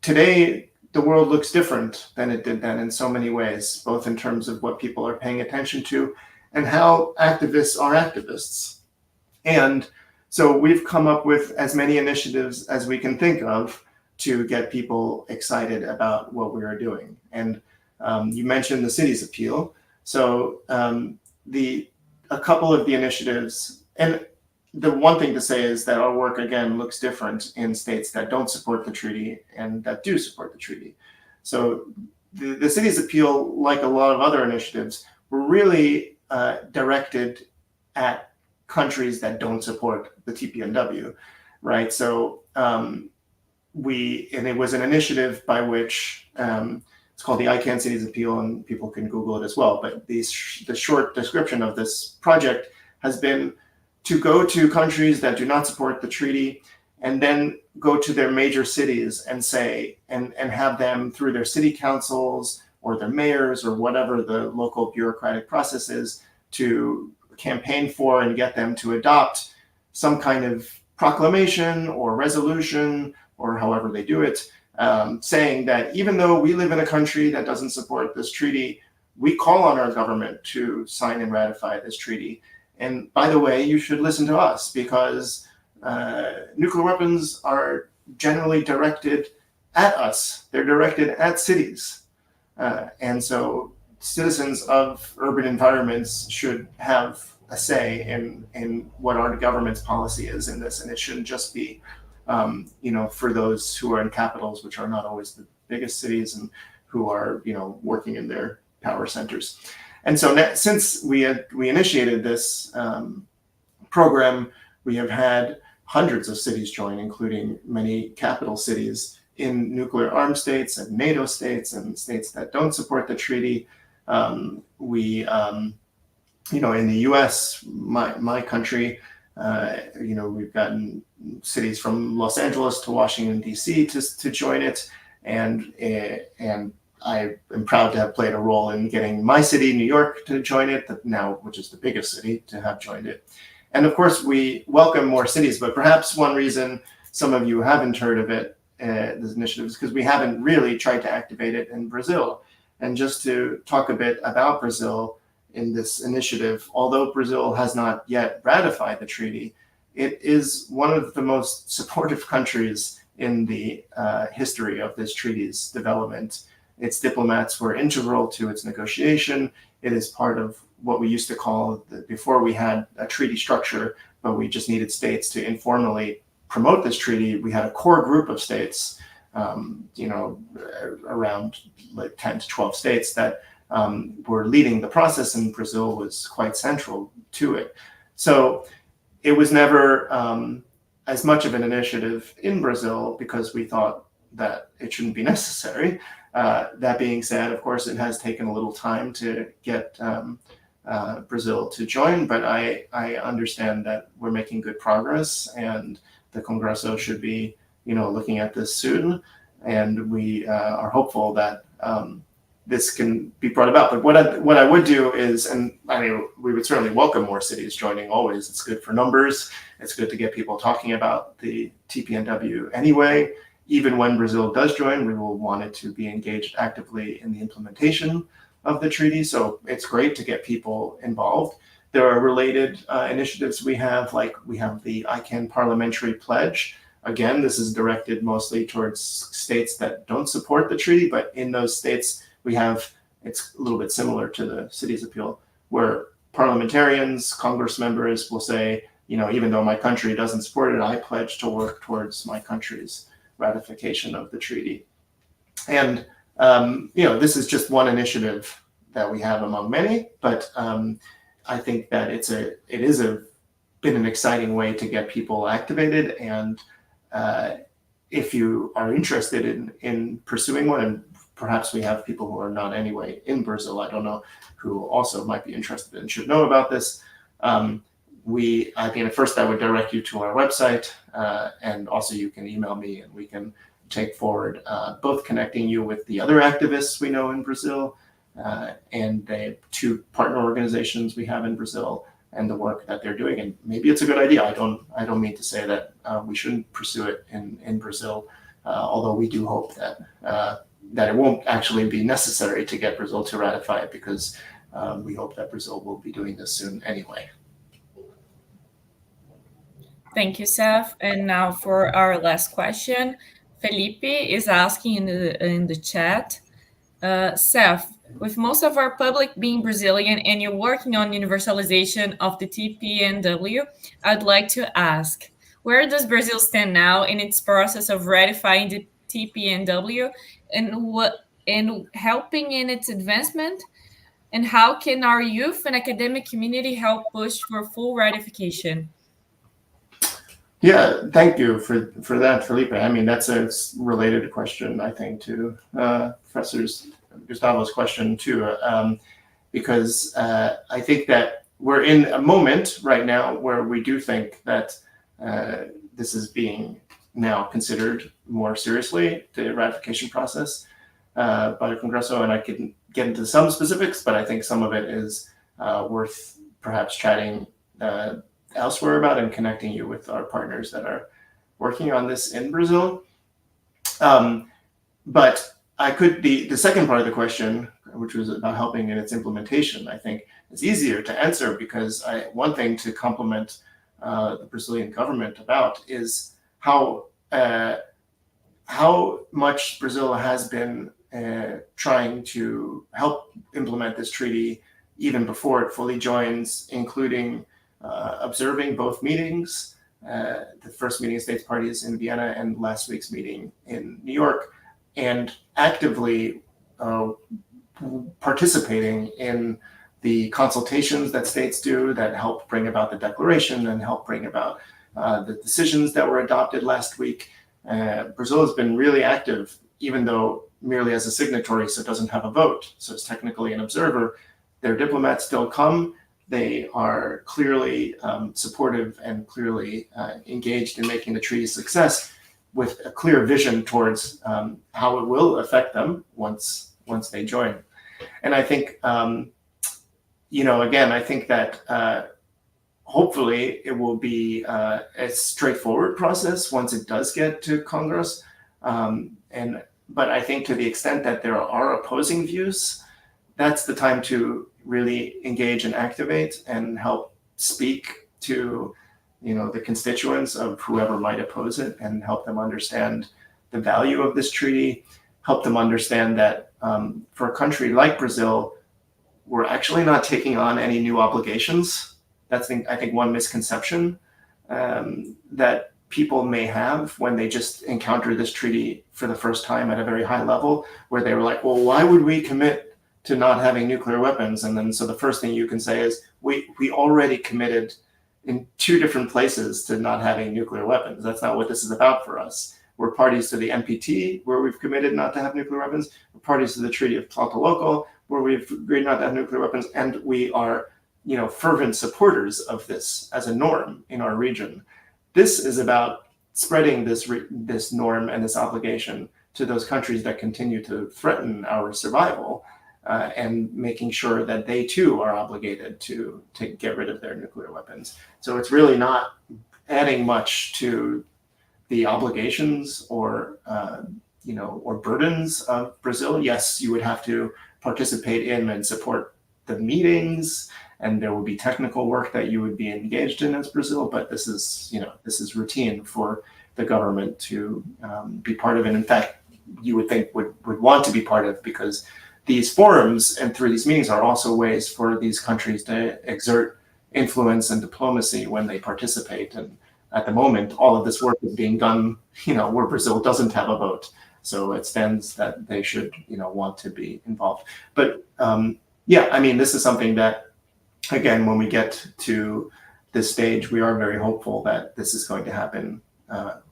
Today, the world looks different than it did then in so many ways, both in terms of what people are paying attention to and how activists are activists. And so we've come up with as many initiatives as we can think of to get people excited about what we are doing. And you mentioned the cities appeal. So a couple of the initiatives, and the one thing to say is that our work, again, looks different in states that don't support the treaty and that do support the treaty. So the cities appeal, like a lot of other initiatives, were really directed at countries that don't support the TPNW, right? So and it was an initiative by which it's called the ICANN Cities Appeal, and people can Google it as well. But the short description of this project has been to go to countries that do not support the treaty and then go to their major cities and say, and have them, through their city councils or their mayors or whatever the local bureaucratic process is, to campaign for and get them to adopt some kind of proclamation or resolution, or however they do it, saying that even though we live in a country that doesn't support this treaty, we call on our government to sign and ratify this treaty. And by the way, you should listen to us, because nuclear weapons are generally directed at us. They're directed at cities. And so citizens of urban environments should have a say in what our government's policy is in this. And it shouldn't just be for those who are in capitals, which are not always the biggest cities, and who are, working in their power centers. And so since we initiated this program, we have had hundreds of cities join, including many capital cities in nuclear armed states and NATO states and states that don't support the treaty. In the U.S., my country, we've gotten cities from Los Angeles to Washington, D.C. to join it. And I am proud to have played a role in getting my city, New York, to join it now, which is the biggest city to have joined it. And of course, we welcome more cities, but perhaps one reason some of you haven't heard of it, this initiative, is because we haven't really tried to activate it in Brazil. And just to talk a bit about Brazil in this initiative, although Brazil has not yet ratified the treaty, it is one of the most supportive countries in the history of this treaty's development. Its diplomats were integral to its negotiation. It is part of what we used to call, before we had a treaty structure, but we just needed states to informally promote this treaty, we had a core group of states, around like 10 to 12 states that were leading the process, and Brazil was quite central to it. So it was never as much of an initiative in Brazil because we thought that it shouldn't be necessary. That being said, of course, it has taken a little time to get Brazil to join, but I understand that we're making good progress, and the Congresso should be, looking at this soon, and we are hopeful that this can be brought about. But what I would do is, and I mean, we would certainly welcome more cities joining always. It's good for numbers. It's good to get people talking about the TPNW anyway. Even when Brazil does join, we will want it to be engaged actively in the implementation of the treaty. So it's great to get people involved. There are related initiatives we have, like we have the ICANN Parliamentary Pledge. Again, this is directed mostly towards states that don't support the treaty, but in those states we have, it's a little bit similar to the Cities Appeal, where parliamentarians, Congress members will say, even though my country doesn't support it, I pledge to work towards my country's ratification of the treaty. And this is just one initiative that we have among many, but I think that it is been an exciting way to get people activated. And if you are interested in pursuing one, and perhaps we have people who are not anyway in Brazil, I don't know, who also might be interested and should know about this. At first I would direct you to our website, and also you can email me and we can take forward both connecting you with the other activists we know in Brazil, and the 2 partner organizations we have in Brazil, and the work that they're doing. And maybe it's a good idea. I don't mean to say that we shouldn't pursue it in Brazil, although we do hope that it won't actually be necessary to get Brazil to ratify it, because we hope that Brazil will be doing this soon anyway. Thank you, Seth. And now for our last question, Felipe is asking in the chat, Seth, with most of our public being Brazilian and you're working on universalization of the TPNW, I'd like to ask, where does Brazil stand now in its process of ratifying the TPNW, and helping in its advancement? And how can our youth and academic community help push for full ratification? Yeah, thank you for that, Felipe. I mean, that's a related question, I think, to Professor Gustavo's question too, because I think that we're in a moment right now where we do think that this is being now considered more seriously, the ratification process by the Congresso, and I can get into some specifics, but I think some of it is worth perhaps chatting elsewhere about and connecting you with our partners that are working on this in Brazil. But the second part of the question, which was about helping in its implementation, I think is easier to answer, because one thing to compliment the Brazilian government about is how much Brazil has been trying to help implement this treaty even before it fully joins, including observing both meetings, the first meeting of states parties in Vienna and last week's meeting in New York, and actively participating in the consultations that states do that help bring about the declaration and help bring about the decisions that were adopted last week. Brazil has been really active, even though merely as a signatory, so it doesn't have a vote. So it's technically an observer. Their diplomats still come. They are clearly supportive and clearly engaged in making the treaty a success, with a clear vision towards how it will affect them once they join. And I think, again, I think that hopefully it will be a straightforward process once it does get to Congress. But I think to the extent that there are opposing views, that's the time to really engage and activate and help speak to the constituents of whoever might oppose it, and help them understand the value of this treaty, help them understand that for a country like Brazil, we're actually not taking on any new obligations. That's, I think, one misconception, that people may have when they just encounter this treaty for the first time at a very high level, where they were like, well, why would we commit to not having nuclear weapons? And then so the first thing you can say is, we already committed in 2 different places to not having nuclear weapons. That's not what this is about for us. We're parties to the NPT, where we've committed not to have nuclear weapons. We're parties to the Treaty of Tlatelolco, where we've agreed not to have nuclear weapons. And we are, fervent supporters of this as a norm in our region. This is about spreading this norm and this obligation to those countries that continue to threaten our survival, and making sure that they too are obligated to get rid of their nuclear weapons. So it's really not adding much to the obligations or burdens of Brazil. Yes, you would have to participate in and support the meetings, and there will be technical work that you would be engaged in as Brazil, but this is routine for the government to be part of. And in fact, you would think would want to be part of, because these forums and through these meetings are also ways for these countries to exert influence and diplomacy when they participate. And at the moment, all of this work is being done, where Brazil doesn't have a vote. So it stands that they should, want to be involved. But this is something that, again, when we get to this stage, we are very hopeful that this is going to happen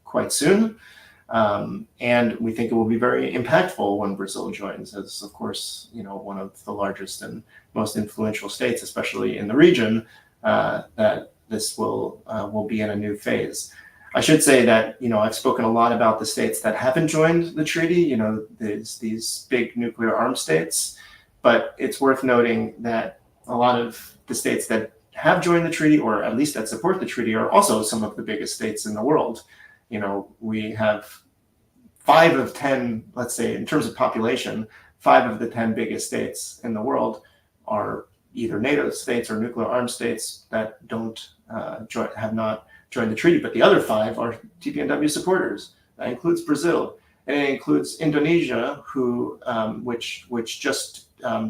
quite soon. And we think it will be very impactful when Brazil joins, as, of course, one of the largest and most influential states, especially in the region, that this will be in a new phase. I should say that, I've spoken a lot about the states that haven't joined the treaty, these big nuclear armed states, but it's worth noting that a lot of the states that have joined the treaty, or at least that support the treaty, are also some of the biggest states in the world. We have 5 of 10, let's say, in terms of population, 5 of the 10 biggest states in the world are either NATO states or nuclear armed states that have not joined the treaty. But the other 5 are TPNW supporters. That includes Brazil, and it includes Indonesia, which just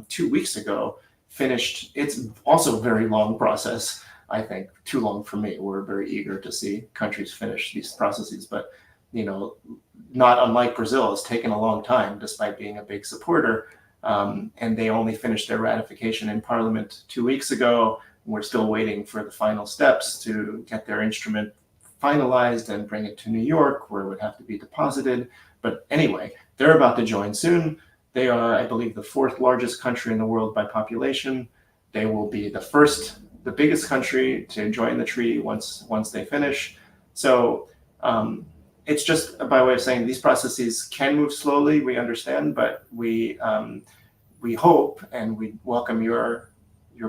2 weeks ago finished. It's also a very long process. I think too long for me. We're very eager to see countries finish these processes, but not unlike Brazil, it's taken a long time despite being a big supporter. And they only finished their ratification in Parliament 2 weeks ago. We're still waiting for the final steps to get their instrument finalized and bring it to New York, where it would have to be deposited. But anyway, they're about to join soon. They are, I believe, the 4th largest country in the world by population. They will be the biggest country to join the treaty once they finish. So it's just by way of saying these processes can move slowly. We understand, but we hope and we welcome your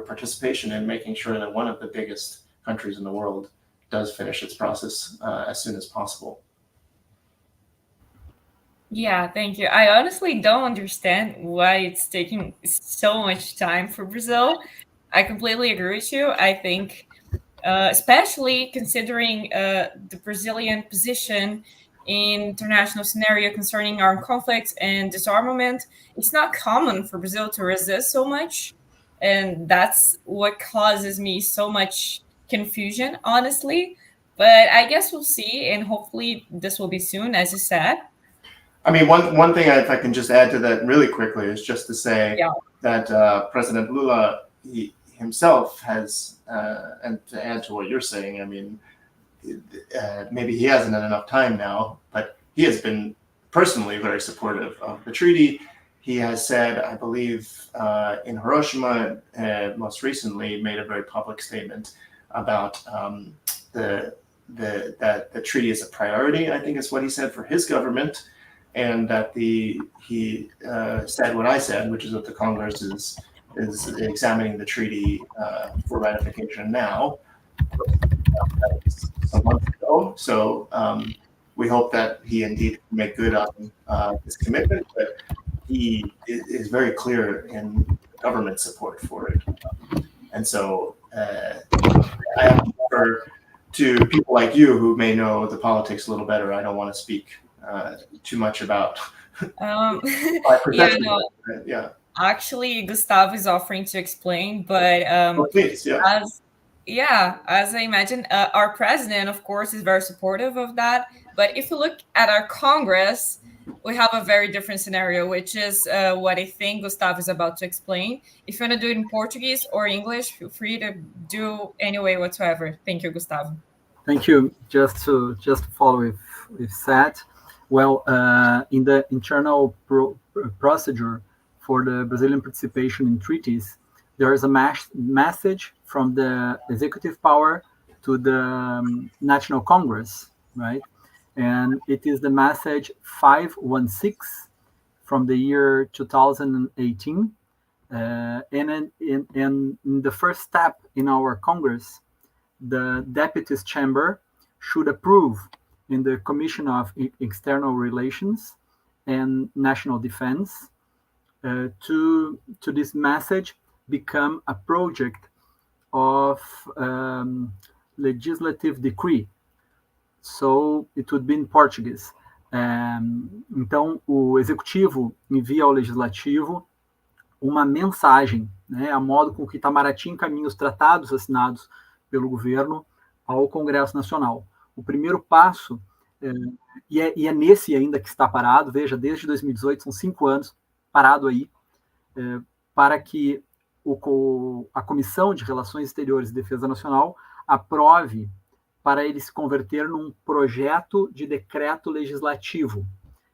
participation in making sure that one of the biggest countries in the world does finish its process as soon as possible. Yeah, thank you. I honestly don't understand why it's taking so much time for Brazil. I completely agree with you. I think, especially considering the Brazilian position in international scenario concerning armed conflicts and disarmament, it's not common for Brazil to resist so much. And that's what causes me so much confusion, honestly. But I guess we'll see, and hopefully this will be soon, as you said. I mean, one thing, if I can just add to that really quickly, is just to say that President Lula himself has, and to add to what you're saying, I mean, maybe he hasn't had enough time now, but he has been personally very supportive of the treaty. He has said, I believe, in Hiroshima, most recently, made a very public statement about that the treaty is a priority, I think is what he said, for his government, and that he said what I said, which is that the Congress is examining the treaty for ratification now. That was some months ago. So we hope that he indeed make good on his commitment, but he is very clear in government support for it. And so I have to refer to people like you who may know the politics a little better. I don't want to speak too much about my perception. Actually, Gustavo is offering to explain, but please, yeah. yeah, as I imagine, our president, of course, is very supportive of that. But if you look at our Congress, we have a very different scenario, which is what I think Gustavo is about to explain. If you want to do it in Portuguese or English, feel free to do any way whatsoever. Thank you, Gustavo. Thank you. Just to follow with Seth. Well, in the internal procedure for the Brazilian participation in treaties, there is a message from the executive power to the National Congress, right? And it is the message 516 from the year 2018. And in the first step in our Congress, the Deputies Chamber should approve in the Commission of External Relations and National Defense to this message become a project of legislative decree. So it would be in Portuguese. Então, o executivo envia ao legislativo uma mensagem, né, a modo com que Itamaraty encaminha os tratados assinados pelo governo ao Congresso Nacional. O primeiro passo, e é nesse ainda que está parado, veja, desde 2018, são 5 anos parado aí, para que a Comissão de Relações Exteriores e Defesa Nacional aprove para ele se converter num projeto de decreto legislativo.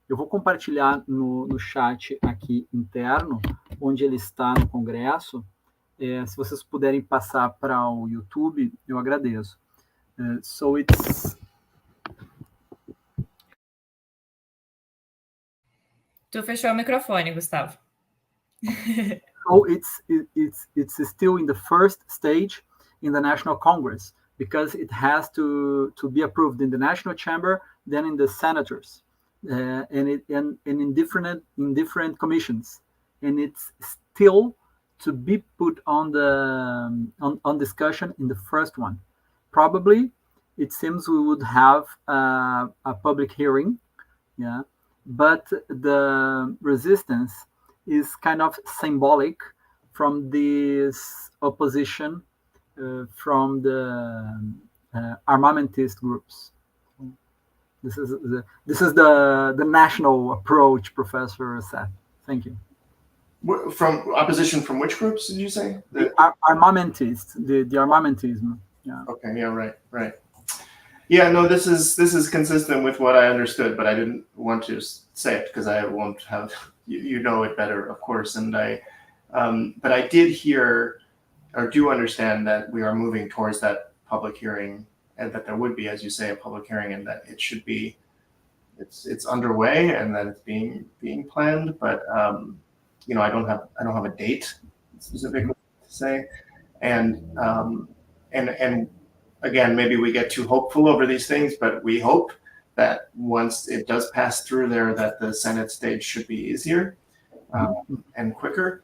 Eu vou compartilhar no chat aqui interno, onde ele está no Congresso. Se vocês puderem passar para o YouTube, eu agradeço. So it's... Tu fechou o microfone, Gustavo. So it's still in the first stage in the National Congress, because it has to be approved in the National Chamber, then in the senators, and in different commissions, and it's still to be put on discussion in the first one. Probably, it seems we would have a public hearing, yeah, but the resistance is kind of symbolic from this opposition from the armamentist groups. This is the national approach, Professor Seth. Thank you. From opposition from which groups did you say? The armamentists, the armamentism. Yeah. Okay. Yeah. Right. Yeah. No. This is consistent with what I understood, but I didn't want to say it because I won't have you know it better, of course. And but I did hear or do understand that we are moving towards that public hearing, and that there would be, as you say, a public hearing, and that it should be, it's underway, and that it's being planned. But I don't have a date specifically to say, and again, maybe we get too hopeful over these things, but we hope that once it does pass through there, that the Senate stage should be easier and quicker.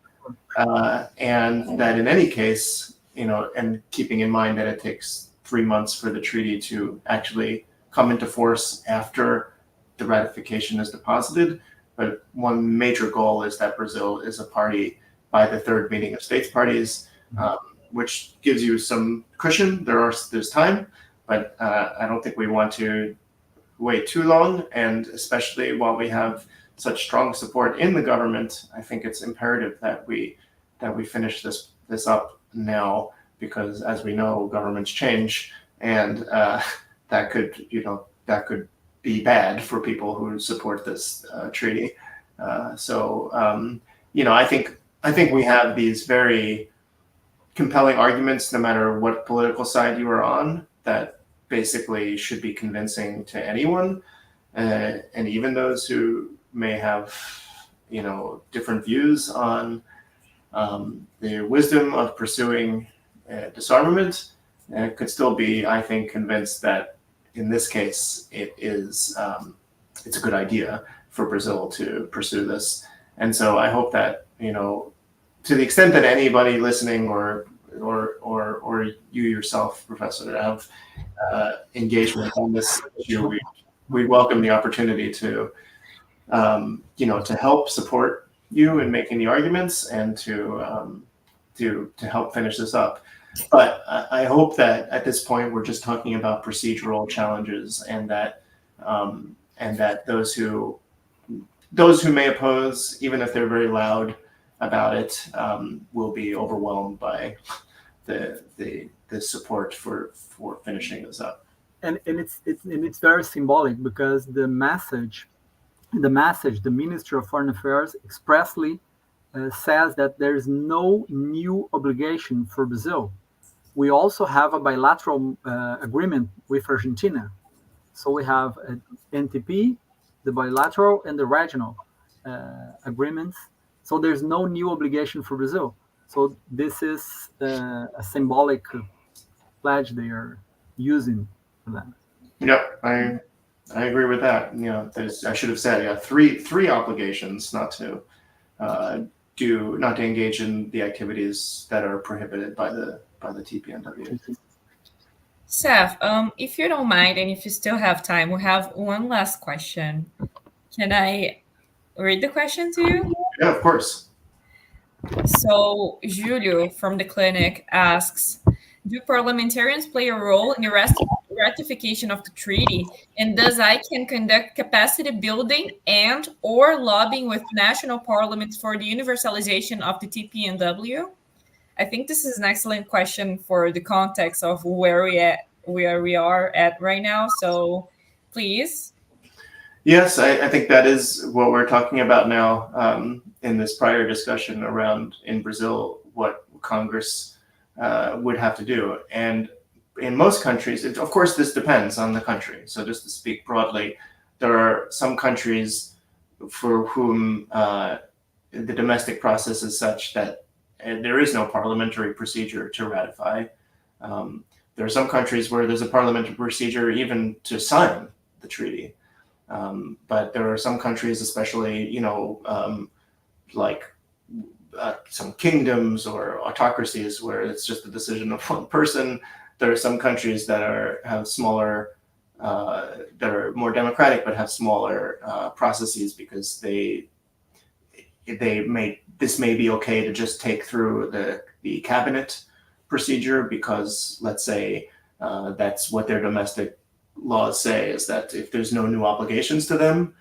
And that in any case, and keeping in mind that it takes 3 months for the treaty to actually come into force after the ratification is deposited. But one major goal is that Brazil is a party by the third meeting of states parties, which gives you some cushion. There's time, but I don't think we want to wait too long. And especially while we have such strong support in the government, I think it's imperative that we finish this up now, because as we know, governments change, and that could be bad for people who support this treaty. So I think we have these very compelling arguments, no matter what political side you are on, that basically should be convincing to anyone, and even those who may have different views on the wisdom of pursuing disarmament, could still be, I think, convinced that in this case it's a good idea for Brazil to pursue this. And so I hope that to the extent that anybody listening or you yourself, Professor, have engagement on this issue, we welcome the opportunity to help support you in making the arguments, and to help finish this up. But I hope that at this point we're just talking about procedural challenges, and that those who may oppose, even if they're very loud about it, will be overwhelmed by the support for finishing this up. And it's very symbolic, because the Ministry of Foreign Affairs expressly says that there is no new obligation for Brazil. We also have a bilateral agreement with Argentina. So we have an NTP, the bilateral, and the regional agreements. So there's no new obligation for Brazil. So this is a symbolic pledge they are using for that. Yep, I agree with that. I should have said, three obligations not to engage in the activities that are prohibited by the TPNW. Seth, if you don't mind, and if you still have time, we have one last question. Can I read the question to you? Yeah, of course. So Julio from the clinic asks, do parliamentarians play a role in the ratification of the treaty? And does ICANN conduct capacity building and or lobbying with national parliaments for the universalization of the TPNW? I think this is an excellent question for the context of where we are at right now. So please. Yes, I think that is what we're talking about now in this prior discussion around, in Brazil, what Congress would have to do. And in most countries, of course, this depends on the country. So just to speak broadly, there are some countries for whom the domestic process is such that there is no parliamentary procedure to ratify. There are some countries where there's a parliamentary procedure even to sign the treaty. But there are some countries, especially, like some kingdoms or autocracies, where it's just a decision of one person. There are some countries that have smaller, that are more democratic, but have smaller processes, because this may be okay to just take through the cabinet procedure, because let's say that's what their domestic laws say, is that if there's no new obligations to them.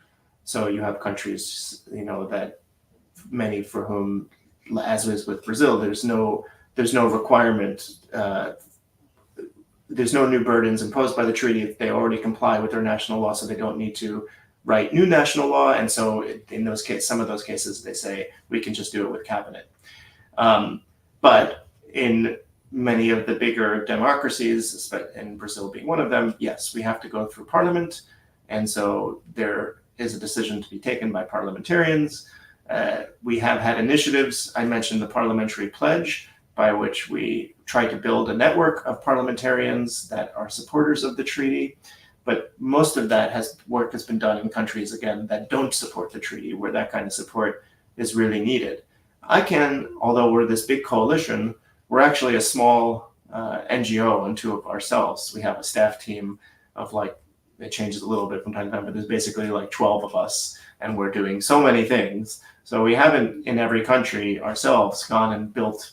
So you have countries, that many for whom, as is with Brazil, there's no requirement, there's no new burdens imposed by the treaty if they already comply with their national law, so they don't need to write new national law. And so in those cases, some of those cases, they say we can just do it with cabinet. But in many of the bigger democracies, and Brazil being one of them, yes, we have to go through parliament. And so there is a decision to be taken by parliamentarians. We have had initiatives. I mentioned the parliamentary pledge, by which we try to build a network of parliamentarians that are supporters of the treaty. But most of that work has been done in countries, again, that don't support the treaty, where that kind of support is really needed. ICANN, although we're this big coalition, we're actually a small NGO unto ourselves. We have a staff team of, it changes a little bit from time to time, but there's basically 12 of us, and we're doing so many things. So we haven't, in every country ourselves, gone and built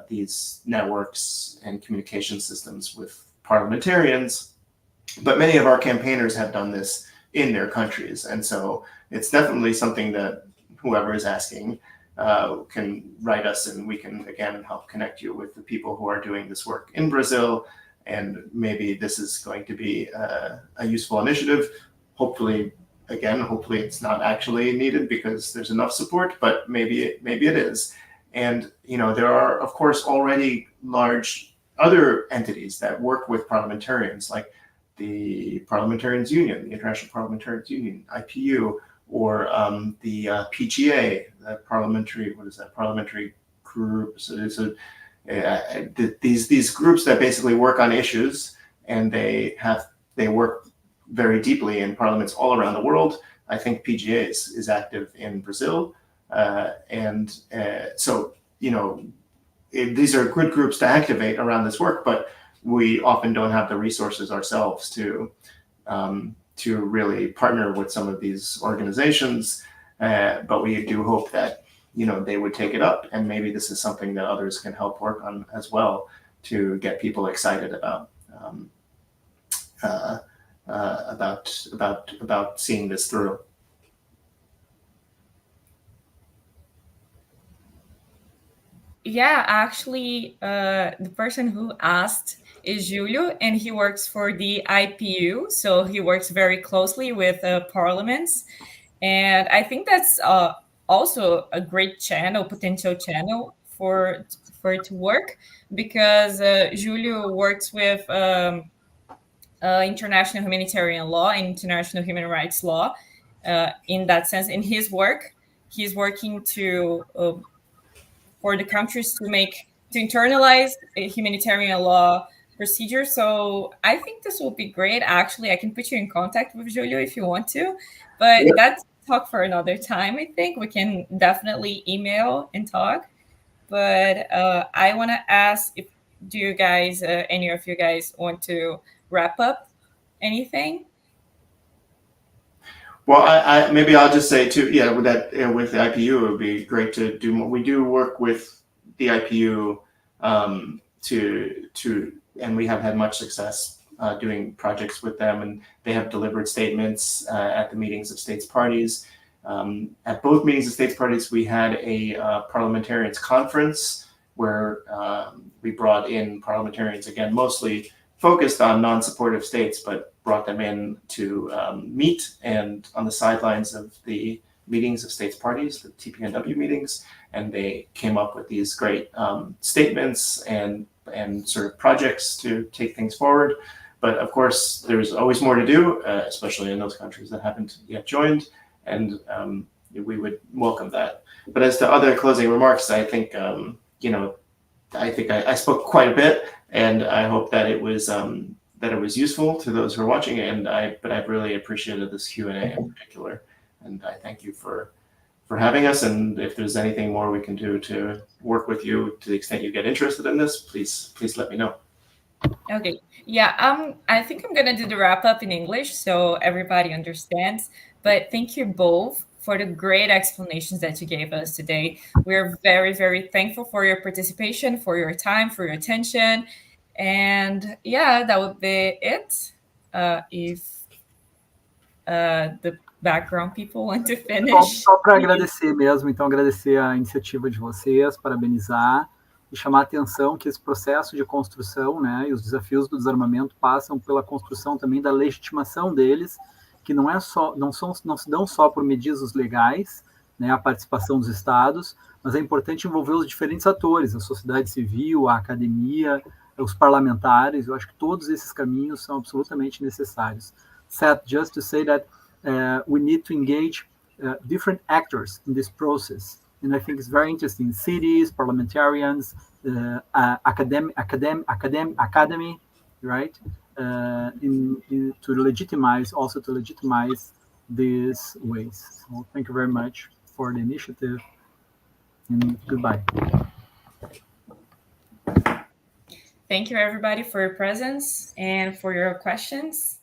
these networks and communication systems with parliamentarians, but many of our campaigners have done this in their countries. And so it's definitely something that whoever is asking can write us, and we can, again, help connect you with the people who are doing this work in Brazil. And maybe this is going to be a useful initiative. Hopefully it's not actually needed because there's enough support, but maybe it is. And, there are, of course, already large other entities that work with parliamentarians, like the Parliamentarians Union, the International Parliamentarians Union, IPU, or the PGA, the parliamentary group. So these groups that basically work on issues, and they work very deeply in parliaments all around the world. I think PGA is active in Brazil, so these are good groups to activate around this work, but we often don't have the resources ourselves to really partner with some of these organizations. But we do hope that they would take it up, and maybe this is something that others can help work on as well, to get people excited about seeing this through. Yeah, actually, the person who asked is Julio, and he works for the IPU, so he works very closely with parliaments, and I think that's also a great channel, potential channel for it to work, because Julio works with international humanitarian law and international human rights law. In that sense, in his work, he's working to for the countries to internalize a humanitarian law procedure. So I think this will be great. Actually, I can put you in contact with Julio if you want to, but that's talk for another time. I think we can definitely email and talk. But I want to ask if do you guys, any of you guys, want to wrap up anything? Well, I maybe I'll just say too, yeah, with that with the IPU, it would be great to do more. We do work with the IPU and we have had much success doing projects with them, and they have delivered statements at the meetings of states parties. At both meetings of states parties, we had a parliamentarians conference where we brought in parliamentarians, again, mostly focused on non-supportive states, but brought them in to meet and on the sidelines of the meetings of states parties, the TPNW meetings, and they came up with these great statements and sort of projects to take things forward. But of course, there's always more to do, especially in those countries that haven't yet joined, and we would welcome that. But as to other closing remarks, I think I spoke quite a bit, and I hope that it was useful to those who are watching. But I've really appreciated this Q&A in particular, and I thank you for having us. And if there's anything more we can do to work with you to the extent you get interested in this, please let me know. Okay. Yeah. I think I'm gonna do the wrap up in English so everybody understands. But thank you both for the great explanations that you gave us today. We're very, very thankful for your participation, for your time, for your attention. And yeah, that would be it. If the background people want to finish. Só para agradecer mesmo, então agradecer a iniciativa de vocês, parabenizar e chamar a atenção que esse processo de construção, né, e os desafios do desarmamento passam pela construção também da legitimação deles, que não se dão só por medidas legais, né, a participação dos estados, mas é importante envolver os diferentes atores, a sociedade civil, a academia, os parlamentares. Eu acho que todos esses caminhos são absolutamente necessários. Seth, just to say that we need to engage different actors in this process. And I think it's very interesting. Cities, parliamentarians, academy, right? To legitimize these ways. So thank you very much for the initiative, and goodbye. Thank you, everybody, for your presence and for your questions.